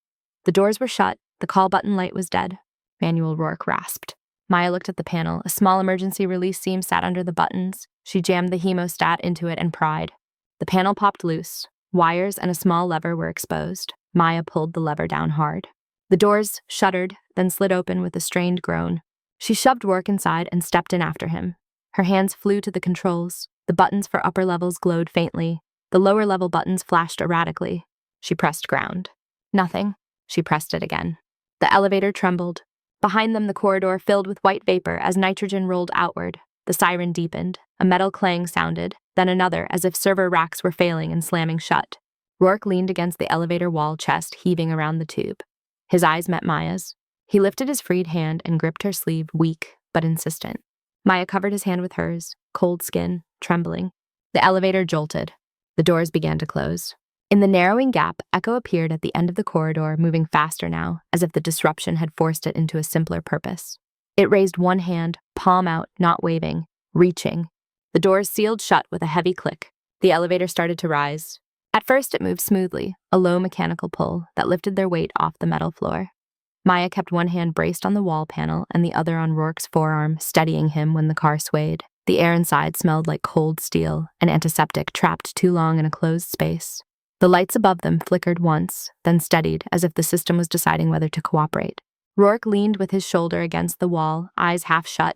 The doors were shut, the call button light was dead. Manual Rourke rasped. Maya looked at the panel. A small emergency release seam sat under the buttons. She jammed the hemostat into it and pried. The panel popped loose. Wires and a small lever were exposed. Maya pulled the lever down hard. The doors shuddered, then slid open with a strained groan. She shoved Rourke inside and stepped in after him. Her hands flew to the controls. The buttons for upper levels glowed faintly. The lower level buttons flashed erratically. She pressed ground. Nothing. She pressed it again. The elevator trembled. Behind them, the corridor filled with white vapor as nitrogen rolled outward. The siren deepened. A metal clang sounded, then another, as if server racks were failing and slamming shut. Rourke leaned against the elevator wall, chest heaving around the tube. His eyes met Maya's. He lifted his freed hand and gripped her sleeve, weak but insistent. Maya covered his hand with hers, cold skin, trembling. The elevator jolted. The doors began to close. In the narrowing gap, Echo appeared at the end of the corridor, moving faster now, as if the disruption had forced it into a simpler purpose. It raised one hand, palm out, not waving, reaching. The doors sealed shut with a heavy click. The elevator started to rise. At first, it moved smoothly, a low mechanical pull that lifted their weight off the metal floor. Maya kept one hand braced on the wall panel and the other on Rourke's forearm, steadying him when the car swayed. The air inside smelled like cold steel, an antiseptic trapped too long in a closed space. The lights above them flickered once, then steadied, as if the system was deciding whether to cooperate. Rourke leaned with his shoulder against the wall, eyes half shut,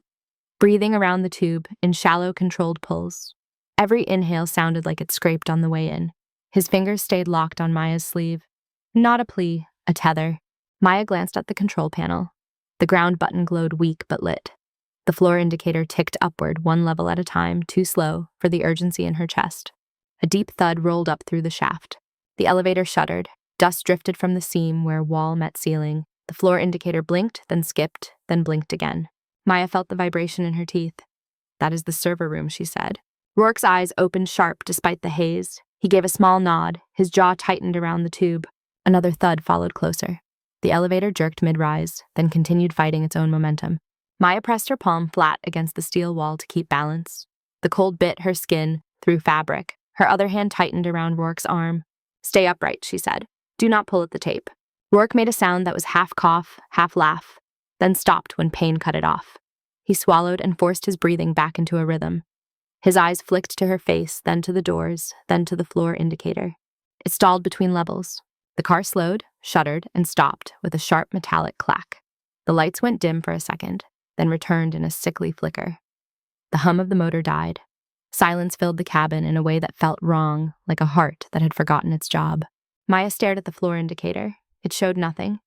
breathing around the tube in shallow, controlled pulls. Every inhale sounded like it scraped on the way in. His fingers stayed locked on Maya's sleeve. Not a plea, a tether. Maya glanced at the control panel. The ground button glowed weak but lit. The floor indicator ticked upward one level at a time, too slow for the urgency in her chest. A deep thud rolled up through the shaft. The elevator shuddered. Dust drifted from the seam where wall met ceiling. The floor indicator blinked, then skipped, then blinked again. Maya felt the vibration in her teeth. That is the server room, she said. Rourke's eyes opened sharp despite the haze. He gave a small nod. His jaw tightened around the tube. Another thud followed closer. The elevator jerked mid-rise, then continued fighting its own momentum. Maya pressed her palm flat against the steel wall to keep balance. The cold bit her skin through fabric. Her other hand tightened around Rourke's arm. Stay upright, she said. Do not pull at the tape. Rourke made a sound that was half cough, half laugh, then stopped when pain cut it off. He swallowed and forced his breathing back into a rhythm. His eyes flicked to her face, then to the doors, then to the floor indicator. It stalled between levels. The car slowed, shuddered, and stopped with a sharp metallic clack. The lights went dim for a second, then returned in a sickly flicker. The hum of the motor died. Silence filled the cabin in a way that felt wrong, like a heart that had forgotten its job. Maya stared at the floor indicator. It showed nothing,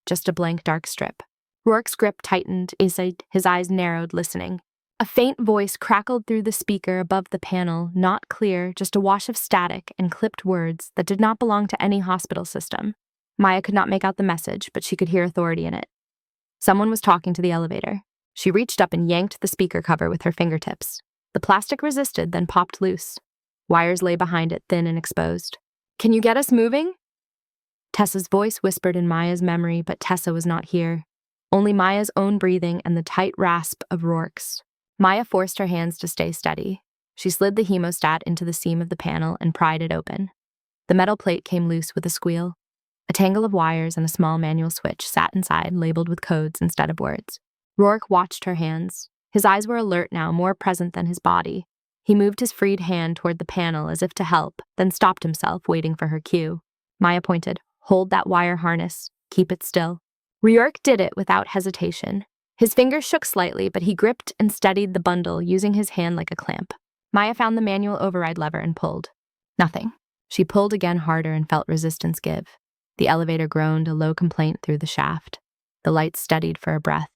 just a blank dark strip. Rourke's grip tightened, his eyes narrowed, listening. A faint voice crackled through the speaker above the panel, not clear, just a wash of static and clipped words that did not belong to any hospital system. Maya could not make out the message, but she could hear authority in it. Someone was talking to the elevator. She reached up and yanked the speaker cover with her fingertips. The plastic resisted, then popped loose. Wires lay behind it, thin and exposed. Can you get us moving? Tessa's voice whispered in Maya's memory, but Tessa was not here. Only Maya's own breathing and the tight rasp of Rourke's. Maya forced her hands to stay steady. She slid the hemostat into the seam of the panel and pried it open. The metal plate came loose with a squeal. A tangle of wires and a small manual switch sat inside, labeled with codes instead of words. Rourke watched her hands. His eyes were alert now, more present than his body. He moved his freed hand toward the panel as if to help, then stopped himself, waiting for her cue. Maya pointed. Hold that wire harness. Keep it still. Rourke did it without hesitation. His fingers shook slightly, but he gripped and steadied the bundle, using his hand like a clamp. Maya found the manual override lever and pulled. Nothing. She pulled again harder and felt resistance give. The elevator groaned a low complaint through the shaft. The lights steadied for a breath.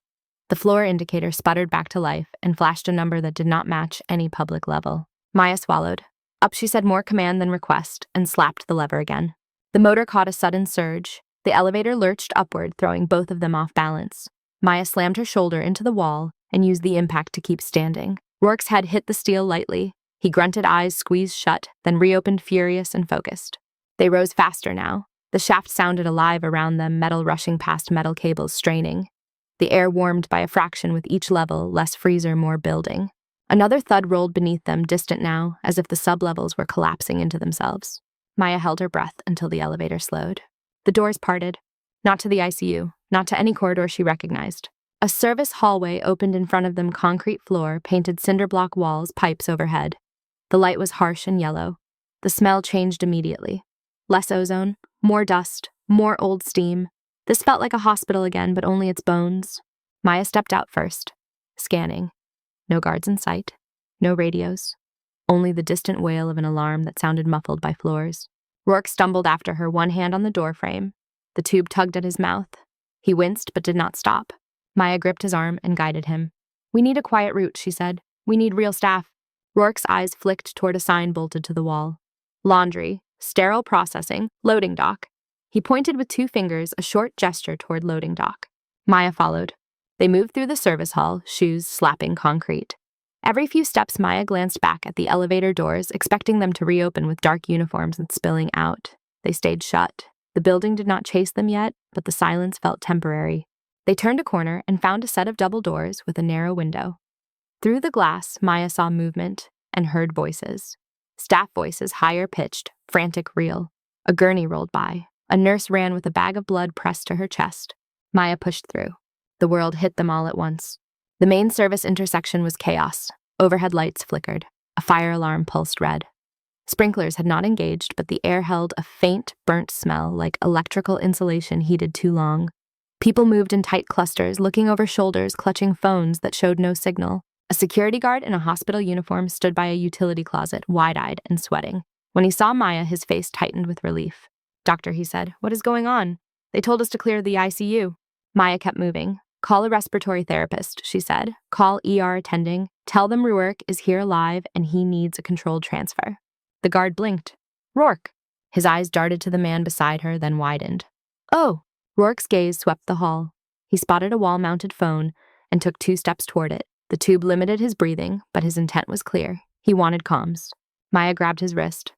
The floor indicator sputtered back to life and flashed a number that did not match any public level. Maya swallowed. Up, she said, more command than request, and slapped the lever again. The motor caught a sudden surge. The elevator lurched upward, throwing both of them off balance. Maya slammed her shoulder into the wall and used the impact to keep standing. Rourke's head hit the steel lightly. He grunted, eyes squeezed shut, then reopened, furious and focused. They rose faster now. The shaft sounded alive around them, metal rushing past metal cables, straining. The air warmed by a fraction with each level, less freezer, more building. Another thud rolled beneath them, distant now, as if the sublevels were collapsing into themselves. Maya held her breath until the elevator slowed. The doors parted. Not to the ICU, not to any corridor she recognized. A service hallway opened in front of them, concrete floor, painted cinder block walls, pipes overhead. The light was harsh and yellow. The smell changed immediately. Less ozone, more dust, more old steam. This felt like a hospital again, but only its bones. Maya stepped out first, scanning. No guards in sight, no radios, only the distant wail of an alarm that sounded muffled by floors. Rourke stumbled after her, one hand on the doorframe. The tube tugged at his mouth. He winced but did not stop. Maya gripped his arm and guided him. We need a quiet route, she said. We need real staff. Rourke's eyes flicked toward a sign bolted to the wall. Laundry, sterile processing, loading dock. He pointed with two fingers, a short gesture toward loading dock. Maya followed. They moved through the service hall, shoes slapping concrete. Every few steps, Maya glanced back at the elevator doors, expecting them to reopen with dark uniforms and spilling out. They stayed shut. The building did not chase them yet, but the silence felt temporary. They turned a corner and found a set of double doors with a narrow window. Through the glass, Maya saw movement and heard voices. Staff voices, higher pitched, frantic, real. A gurney rolled by. A nurse ran with a bag of blood pressed to her chest. Maya pushed through. The world hit them all at once. The main service intersection was chaos. Overhead lights flickered. A fire alarm pulsed red. Sprinklers had not engaged, but the air held a faint, burnt smell like electrical insulation heated too long. People moved in tight clusters, looking over shoulders, clutching phones that showed no signal. A security guard in a hospital uniform stood by a utility closet, wide-eyed and sweating. When he saw Maya, his face tightened with relief. Doctor, he said, what is going on? They told us to clear the ICU. Maya kept moving. Call a respiratory therapist, she said. Call ER attending. Tell them Rourke is here alive and he needs a controlled transfer. The guard blinked. Rourke. His eyes darted to the man beside her, then widened. Oh! Rourke's gaze swept the hall. He spotted a wall-mounted phone and took 2 steps toward it. The tube limited his breathing, but his intent was clear. He wanted comms. Maya grabbed his wrist.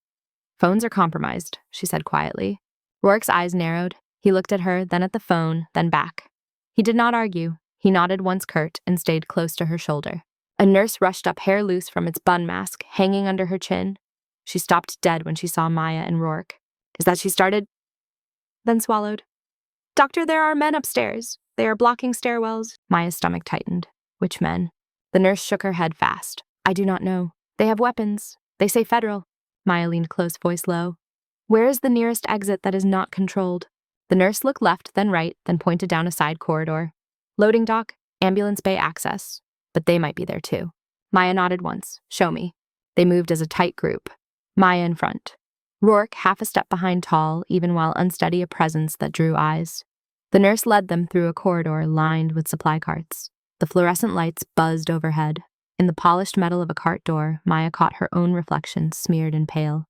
Phones are compromised, she said quietly. Rourke's eyes narrowed. He looked at her, then at the phone, then back. He did not argue. He nodded once curt and stayed close to her shoulder. A nurse rushed up, hair loose from its bun mask, hanging under her chin. She stopped dead when she saw Maya and Rourke. Is that she started? Then swallowed. Doctor, there are men upstairs. They are blocking stairwells. Maya's stomach tightened. Which men? The nurse shook her head fast. I do not know. They have weapons. They say federal. Maya leaned close, voice low. Where is the nearest exit that is not controlled? The nurse looked left, then right, then pointed down a side corridor. Loading dock, ambulance bay access. But they might be there too. Maya nodded once. Show me. They moved as a tight group. Maya in front. Rourke half a step behind, tall, even while unsteady, a presence that drew eyes. The nurse led them through a corridor lined with supply carts. The fluorescent lights buzzed overhead. In the polished metal of a cart door, Maya caught her own reflection, smeared and pale.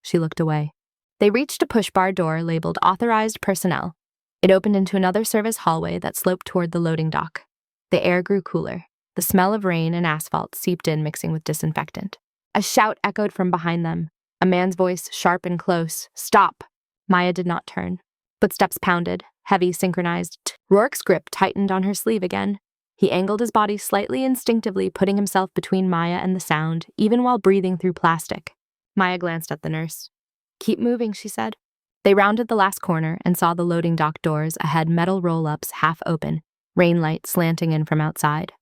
She looked away. They reached a push-bar door labeled Authorized Personnel. It opened into another service hallway that sloped toward the loading dock. The air grew cooler. The smell of rain and asphalt seeped in, mixing with disinfectant. A shout echoed from behind them. A man's voice, sharp and close. Stop! Maya did not turn. Footsteps pounded, heavy, synchronized. Rourke's grip tightened on her sleeve again. He angled his body slightly instinctively, putting himself between Maya and the sound, even while breathing through plastic. Maya glanced at the nurse. Keep moving, she said. They rounded the last corner and saw the loading dock doors ahead, metal roll-ups half open, rain light slanting in from outside.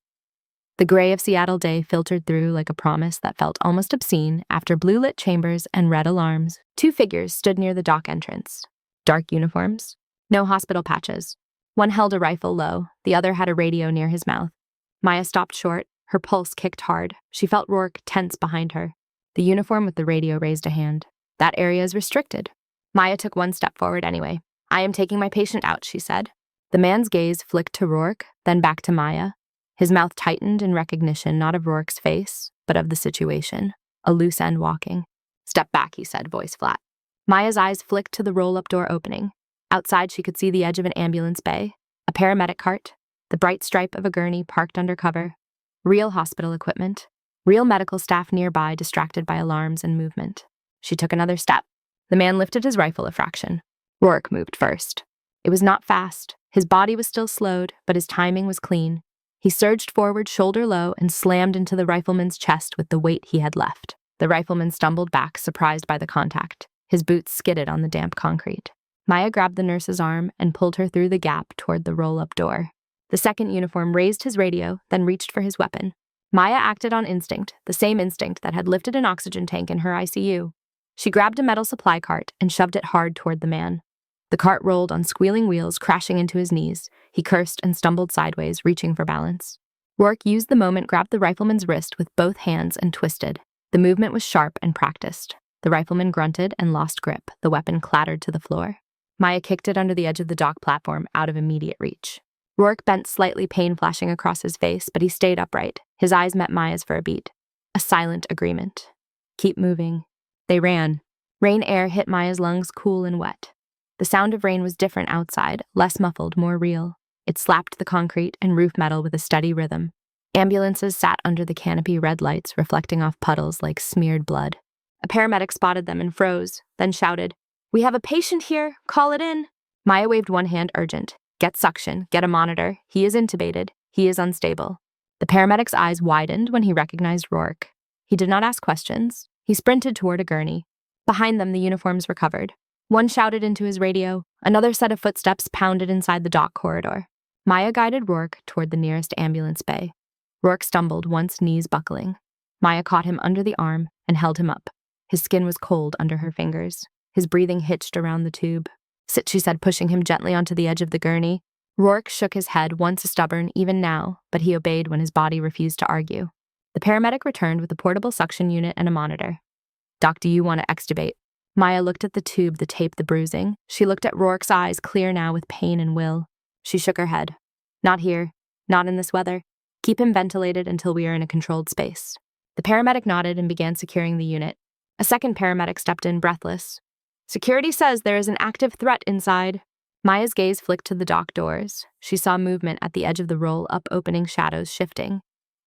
The gray of Seattle day filtered through like a promise that felt almost obscene. After blue-lit chambers and red alarms, 2 figures stood near the dock entrance. Dark uniforms, no hospital patches. One held a rifle low, the other had a radio near his mouth. Maya stopped short, her pulse kicked hard. She felt Rourke tense behind her. The uniform with the radio raised a hand. That area is restricted. Maya took 1 step forward anyway. I am taking my patient out, she said. The man's gaze flicked to Rourke, then back to Maya. His mouth tightened in recognition not of Rourke's face, but of the situation. A loose end walking. Step back, he said, voice flat. Maya's eyes flicked to the roll-up door opening. Outside, she could see the edge of an ambulance bay, a paramedic cart, the bright stripe of a gurney parked under cover, real hospital equipment, real medical staff nearby distracted by alarms and movement. She took another step. The man lifted his rifle a fraction. Rourke moved first. It was not fast. His body was still slowed, but his timing was clean. He surged forward shoulder low and slammed into the rifleman's chest with the weight he had left. The rifleman stumbled back, surprised by the contact. His boots skidded on the damp concrete. Maya grabbed the nurse's arm and pulled her through the gap toward the roll-up door. The second uniform raised his radio, then reached for his weapon. Maya acted on instinct, the same instinct that had lifted an oxygen tank in her ICU. She grabbed a metal supply cart and shoved it hard toward the man. The cart rolled on squealing wheels, crashing into his knees. He cursed and stumbled sideways, reaching for balance. Rourke used the moment, grabbed the rifleman's wrist with both hands, and twisted. The movement was sharp and practiced. The rifleman grunted and lost grip. The weapon clattered to the floor. Maya kicked it under the edge of the dock platform, out of immediate reach. Rourke bent slightly, pain flashing across his face, but he stayed upright. His eyes met Maya's for a beat. A silent agreement. Keep moving. They ran. Rain air hit Maya's lungs, cool and wet. The sound of rain was different outside, less muffled, more real. It slapped the concrete and roof metal with a steady rhythm. Ambulances sat under the canopy, red lights reflecting off puddles like smeared blood. A paramedic spotted them and froze, then shouted, "We have a patient here, call it in." Maya waved one hand, urgent. Get suction, get a monitor. He is intubated. He is unstable. The paramedic's eyes widened when he recognized Rourke. He did not ask questions. He sprinted toward a gurney. Behind them, the uniforms were covered. One shouted into his radio. Another set of footsteps pounded inside the dock corridor. Maya guided Rourke toward the nearest ambulance bay. Rourke stumbled, once knees buckling. Maya caught him under the arm and held him up. His skin was cold under her fingers. His breathing hitched around the tube. Sit, she said, pushing him gently onto the edge of the gurney. Rourke shook his head, once stubborn, even now, but he obeyed when his body refused to argue. The paramedic returned with a portable suction unit and a monitor. Doc, do you want to extubate? Maya looked at the tube, the tape, the bruising. She looked at Rourke's eyes, clear now with pain and will. She shook her head. Not here. Not in this weather. Keep him ventilated until we are in a controlled space. The paramedic nodded and began securing the unit. A second paramedic stepped in, breathless. Security says there is an active threat inside. Maya's gaze flicked to the dock doors. She saw movement at the edge of the roll-up, opening, shadows shifting.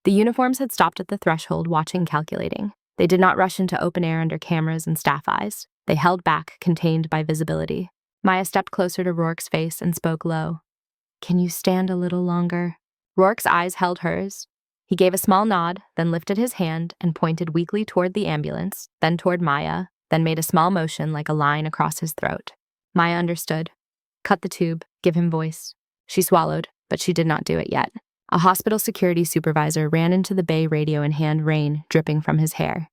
The uniforms had stopped at the threshold, watching, calculating. They did not rush into open air under cameras and staff eyes. They held back, contained by visibility. Maya stepped closer to Rourke's face and spoke low. Can you stand a little longer? Rourke's eyes held hers. He gave a small nod, then lifted his hand and pointed weakly toward the ambulance, then toward Maya, then made a small motion like a line across his throat. Maya understood. Cut the tube, give him voice. She swallowed, but she did not do it yet. A hospital security supervisor ran into the bay, radio in hand, rain dripping from his hair.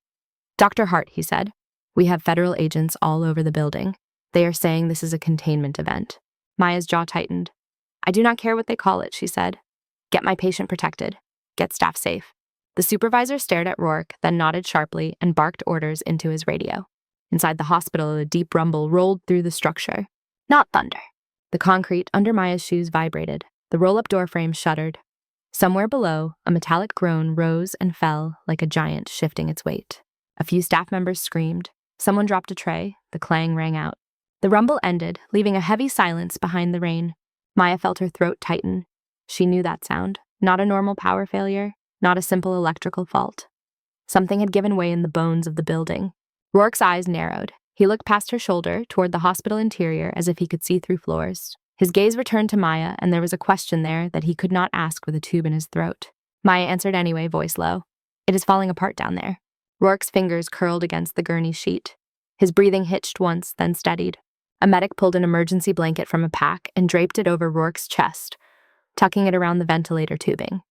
Dr. Hart, he said, we have federal agents all over the building. They are saying this is a containment event. Maya's jaw tightened. I do not care what they call it, she said. Get my patient protected. Get staff safe. The supervisor stared at Rourke, then nodded sharply and barked orders into his radio. Inside the hospital, a deep rumble rolled through the structure. Not thunder. The concrete under Maya's shoes vibrated. The roll-up door frame shuddered. Somewhere below, a metallic groan rose and fell like a giant shifting its weight. A few staff members screamed. Someone dropped a tray. The clang rang out. The rumble ended, leaving a heavy silence behind the rain. Maya felt her throat tighten. She knew that sound. Not a normal power failure, not a simple electrical fault. Something had given way in the bones of the building. Rourke's eyes narrowed. He looked past her shoulder toward the hospital interior as if he could see through floors. His gaze returned to Maya, and there was a question there that he could not ask with a tube in his throat. Maya answered anyway, voice low. It is falling apart down there. Rourke's fingers curled against the gurney sheet. His breathing hitched once, then steadied. A medic pulled an emergency blanket from a pack and draped it over Rourke's chest, tucking it around the ventilator tubing.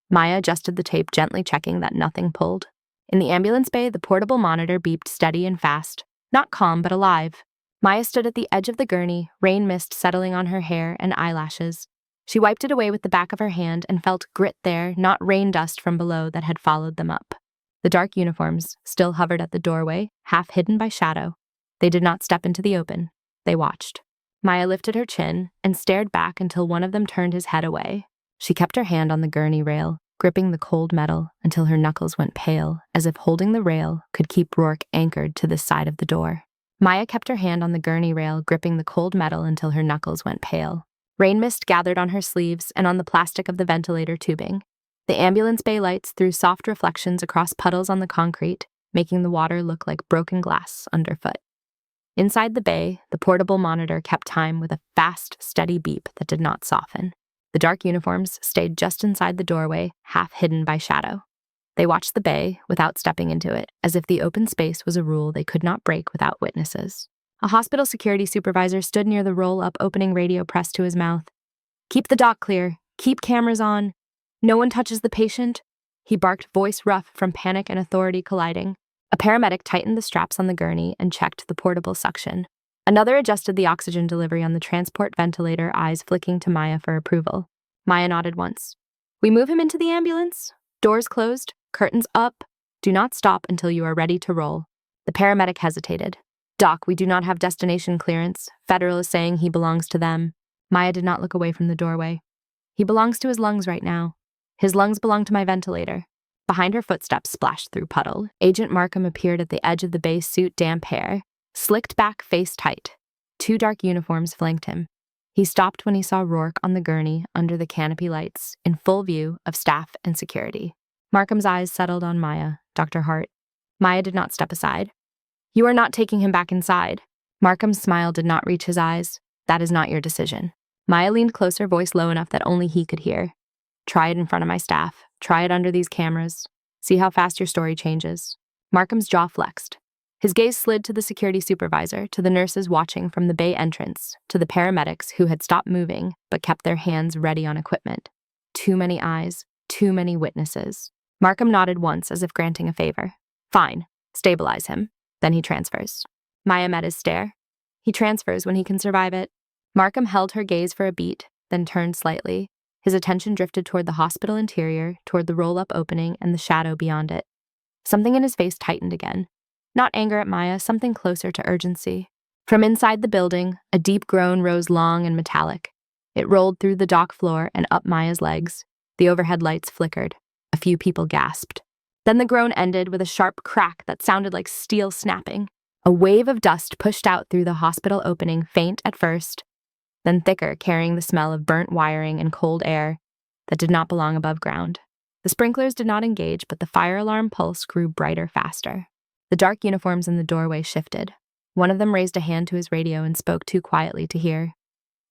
Maya adjusted the tape, gently checking that nothing pulled. In the ambulance bay, the portable monitor beeped steady and fast, not calm but alive. Maya stood at the edge of the gurney, rain mist settling on her hair and eyelashes. She wiped it away with the back of her hand and felt grit there, not rain dust from below that had followed them up. The dark uniforms still hovered at the doorway, half hidden by shadow. They did not step into the open. They watched. Maya lifted her chin and stared back until one of them turned his head away. She kept her hand on the gurney rail, gripping the cold metal until her knuckles went pale, as if holding the rail could keep Rourke anchored to this side of the door. Maya kept her hand on the gurney rail, gripping the cold metal until her knuckles went pale. Rain mist gathered on her sleeves and on the plastic of the ventilator tubing. The ambulance bay lights threw soft reflections across puddles on the concrete, making the water look like broken glass underfoot. Inside the bay, the portable monitor kept time with a fast, steady beep that did not soften. The dark uniforms stayed just inside the doorway, half hidden by shadow. They watched the bay without stepping into it, as if the open space was a rule they could not break without witnesses. A hospital security supervisor stood near the roll-up opening radio pressed to his mouth. "Keep the dock clear. Keep cameras on. No one touches the patient," he barked, voice rough from panic and authority colliding. A paramedic tightened the straps on the gurney and checked the portable suction. Another adjusted the oxygen delivery on the transport ventilator, eyes flicking to Maya for approval. Maya nodded once. "We move him into the ambulance? Doors closed, curtains up. Do not stop until you are ready to roll." The paramedic hesitated. "Doc, we do not have destination clearance. Federal is saying he belongs to them." Maya did not look away from the doorway. "He belongs to his lungs right now. His lungs belong to my ventilator." Behind her, footsteps splashed through puddle. Agent Markham appeared at the edge of the bay, suit damp hair, slicked back, face tight. 2 dark uniforms flanked him. He stopped when he saw Rourke on the gurney under the canopy lights, in full view of staff and security. Markham's eyes settled on Maya, Dr. Hart. Maya did not step aside. "You are not taking him back inside." Markham's smile did not reach his eyes. "That is not your decision." Maya leaned closer, voice low enough that only he could hear. "Try it in front of my staff. Try it under these cameras. See how fast your story changes." Markham's jaw flexed. His gaze slid to the security supervisor, to the nurses watching from the bay entrance, to the paramedics who had stopped moving but kept their hands ready on equipment. Too many eyes, too many witnesses. Markham nodded once as if granting a favor. "Fine. Stabilize him. Then he transfers." Maya met his stare. "He transfers when he can survive it." Markham held her gaze for a beat, then turned slightly. His attention drifted toward the hospital interior, toward the roll-up opening and the shadow beyond it. Something in his face tightened again. Not anger at Maya, something closer to urgency. From inside the building, a deep groan rose long and metallic. It rolled through the dock floor and up Maya's legs. The overhead lights flickered. A few people gasped. Then the groan ended with a sharp crack that sounded like steel snapping. A wave of dust pushed out through the hospital opening, faint at first, then thicker, carrying the smell of burnt wiring and cold air that did not belong above ground. The sprinklers did not engage, but the fire alarm pulse grew brighter, faster. The dark uniforms in the doorway shifted. One of them raised a hand to his radio and spoke too quietly to hear.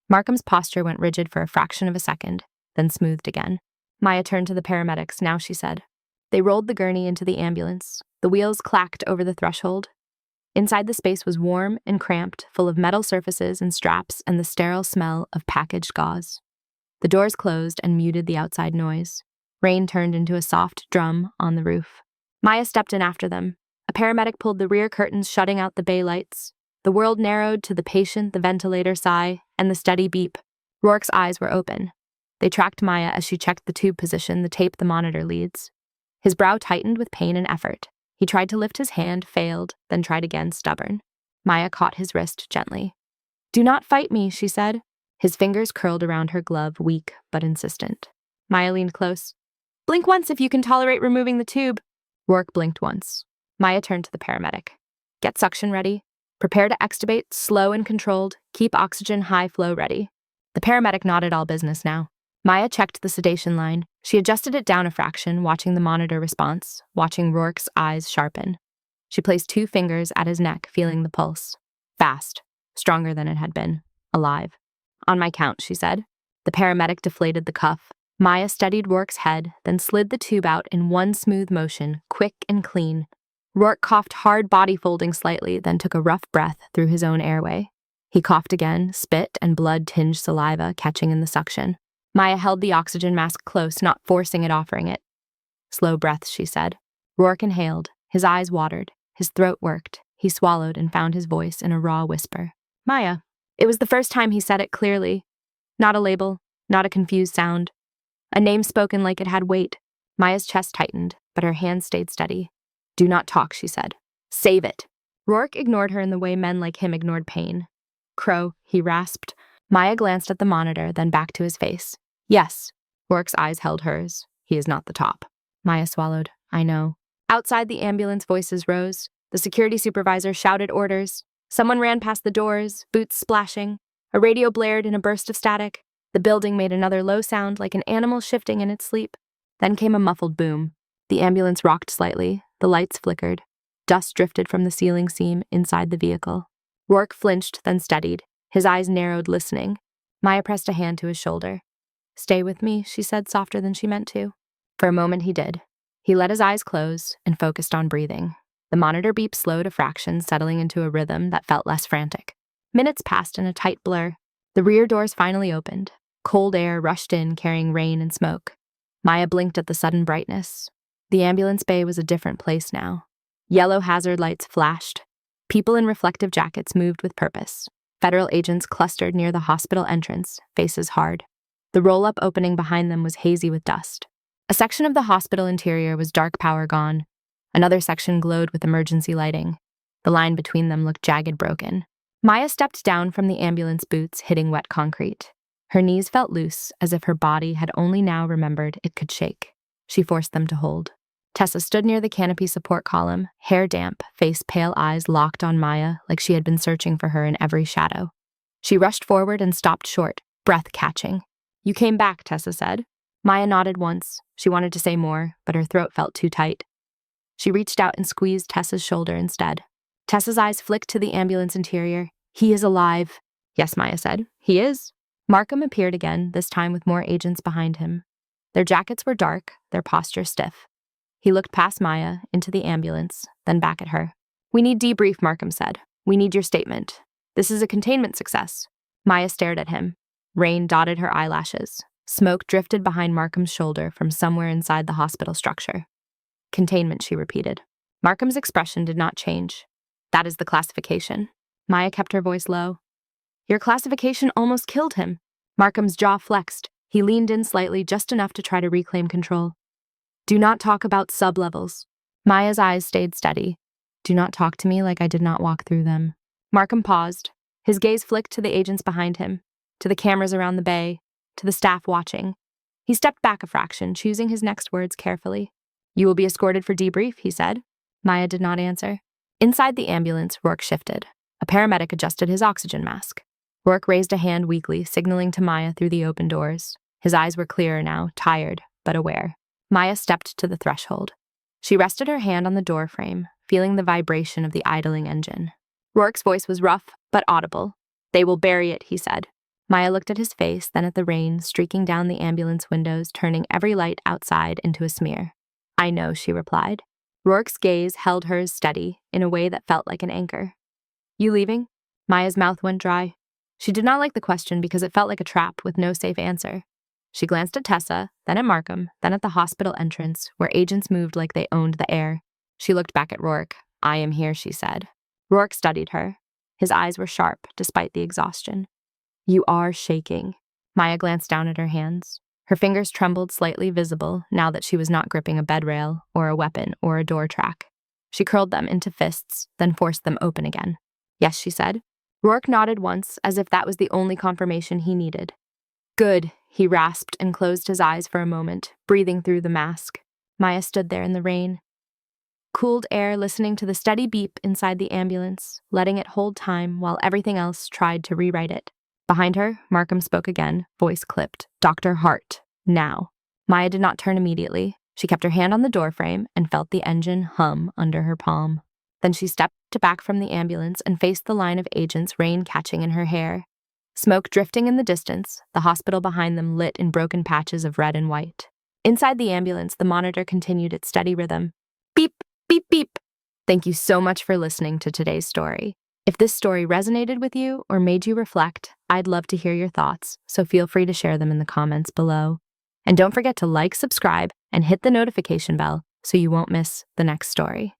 Markham's posture went rigid for a fraction of a second, then smoothed again. Maya turned to the paramedics. "Now," she said. They rolled the gurney into the ambulance. The wheels clacked over the threshold. Inside the space was warm and cramped, full of metal surfaces and straps and the sterile smell of packaged gauze. The doors closed and muted the outside noise. Rain turned into a soft drum on the roof. Maya stepped in after them. A paramedic pulled the rear curtains, shutting out the bay lights. The world narrowed to the patient, the ventilator sigh, and the steady beep. Rourke's eyes were open. They tracked Maya as she checked the tube position, the tape the monitor leads. His brow tightened with pain and effort. He tried to lift his hand, failed, then tried again, stubborn. Maya caught his wrist gently. "Do not fight me," she said. His fingers curled around her glove, weak but insistent. Maya leaned close. "Blink once if you can tolerate removing the tube." Rourke blinked once. Maya turned to the paramedic. "Get suction ready. Prepare to extubate, slow and controlled. Keep oxygen high flow ready." The paramedic nodded, all business now. Maya checked the sedation line. She adjusted it down a fraction, watching the monitor response, watching Rourke's eyes sharpen. She placed 2 fingers at his neck, feeling the pulse. Fast, stronger than it had been, alive. "On my count," she said. The paramedic deflated the cuff. Maya steadied Rourke's head, then slid the tube out in one smooth motion, quick and clean. Rourke coughed hard, body folding slightly, then took a rough breath through his own airway. He coughed again, spit and blood-tinged saliva catching in the suction. Maya held the oxygen mask close, not forcing it, offering it. Slow breaths, she said. Rourke inhaled. His eyes watered. His throat worked. He swallowed and found his voice in a raw whisper. Maya. It was the first time he said it clearly. Not a label, not a confused sound. A name spoken like it had weight. Maya's chest tightened, but her hands stayed steady. Do not talk, she said. Save it. Rourke ignored her in the way men like him ignored pain. Crow, he rasped. Maya glanced at the monitor, then back to his face. Yes. Rourke's eyes held hers. He is not the top. Maya swallowed. I know. Outside, the ambulance voices rose. The security supervisor shouted orders. Someone ran past the doors, boots splashing. A radio blared in a burst of static. The building made another low sound like an animal shifting in its sleep. Then came a muffled boom. The ambulance rocked slightly. The lights flickered. Dust drifted from the ceiling seam inside the vehicle. Rourke flinched, then steadied. His eyes narrowed, listening. Maya pressed a hand to his shoulder. Stay with me, she said softer than she meant to. For a moment he did. He let his eyes close and focused on breathing. The monitor beep slowed a fraction, settling into a rhythm that felt less frantic. Minutes passed in a tight blur. The rear doors finally opened. Cold air rushed in, carrying rain and smoke. Maya blinked at the sudden brightness. The ambulance bay was a different place now. Yellow hazard lights flashed. People in reflective jackets moved with purpose. Federal agents clustered near the hospital entrance, faces hard. The roll-up opening behind them was hazy with dust. A section of the hospital interior was dark power gone. Another section glowed with emergency lighting. The line between them looked jagged, broken. Maya stepped down from the ambulance boots, hitting wet concrete. Her knees felt loose, as if her body had only now remembered it could shake. She forced them to hold. Tessa stood near the canopy support column, hair damp, face pale, eyes locked on Maya like she had been searching for her in every shadow. She rushed forward and stopped short, breath catching. You came back, Tessa said. Maya nodded once. She wanted to say more, but her throat felt too tight. She reached out and squeezed Tessa's shoulder instead. Tessa's eyes flicked to the ambulance interior. He is alive. Yes, Maya said. He is. Markham appeared again, this time with more agents behind him. Their jackets were dark, their posture stiff. He looked past Maya, into the ambulance, then back at her. We need debrief, Markham said. We need your statement. This is a containment success. Maya stared at him. Rain dotted her eyelashes. Smoke drifted behind Markham's shoulder from somewhere inside the hospital structure. Containment, she repeated. Markham's expression did not change. That is the classification. Maya kept her voice low. Your classification almost killed him. Markham's jaw flexed. He leaned in slightly, just enough to try to reclaim control. Do not talk about sublevels. Maya's eyes stayed steady. Do not talk to me like I did not walk through them. Markham paused. His gaze flicked to the agents behind him, to the cameras around the bay, to the staff watching. He stepped back a fraction, choosing his next words carefully. You will be escorted for debrief, he said. Maya did not answer. Inside the ambulance, Rourke shifted. A paramedic adjusted his oxygen mask. Rourke raised a hand weakly, signaling to Maya through the open doors. His eyes were clearer now, tired, but aware. Maya stepped to the threshold. She rested her hand on the door frame, feeling the vibration of the idling engine. Rourke's voice was rough, but audible. They will bury it, he said. Maya looked at his face, then at the rain streaking down the ambulance windows, turning every light outside into a smear. I know, she replied. Rourke's gaze held hers steady, in a way that felt like an anchor. You leaving? Maya's mouth went dry. She did not like the question because it felt like a trap with no safe answer. She glanced at Tessa, then at Markham, then at the hospital entrance, where agents moved like they owned the air. She looked back at Rourke. I am here, she said. Rourke studied her. His eyes were sharp, despite the exhaustion. You are shaking. Maya glanced down at her hands. Her fingers trembled, slightly visible, now that she was not gripping a bed rail, or a weapon, or a door track. She curled them into fists, then forced them open again. Yes, she said. Rourke nodded once, as if that was the only confirmation he needed. Good, he rasped and closed his eyes for a moment, breathing through the mask. Maya stood there in the rain. Cooled air, listening to the steady beep inside the ambulance, letting it hold time while everything else tried to rewrite it. Behind her, Markham spoke again, voice clipped. Dr. Hart, now. Maya did not turn immediately. She kept her hand on the doorframe and felt the engine hum under her palm. Then she stepped back from the ambulance and faced the line of agents, rain catching in her hair. Smoke drifting in the distance, the hospital behind them lit in broken patches of red and white. Inside the ambulance, the monitor continued its steady rhythm. Beep, beep, beep. Thank you so much for listening to today's story. If this story resonated with you or made you reflect, I'd love to hear your thoughts, so feel free to share them in the comments below. And don't forget to like, subscribe, and hit the notification bell so you won't miss the next story.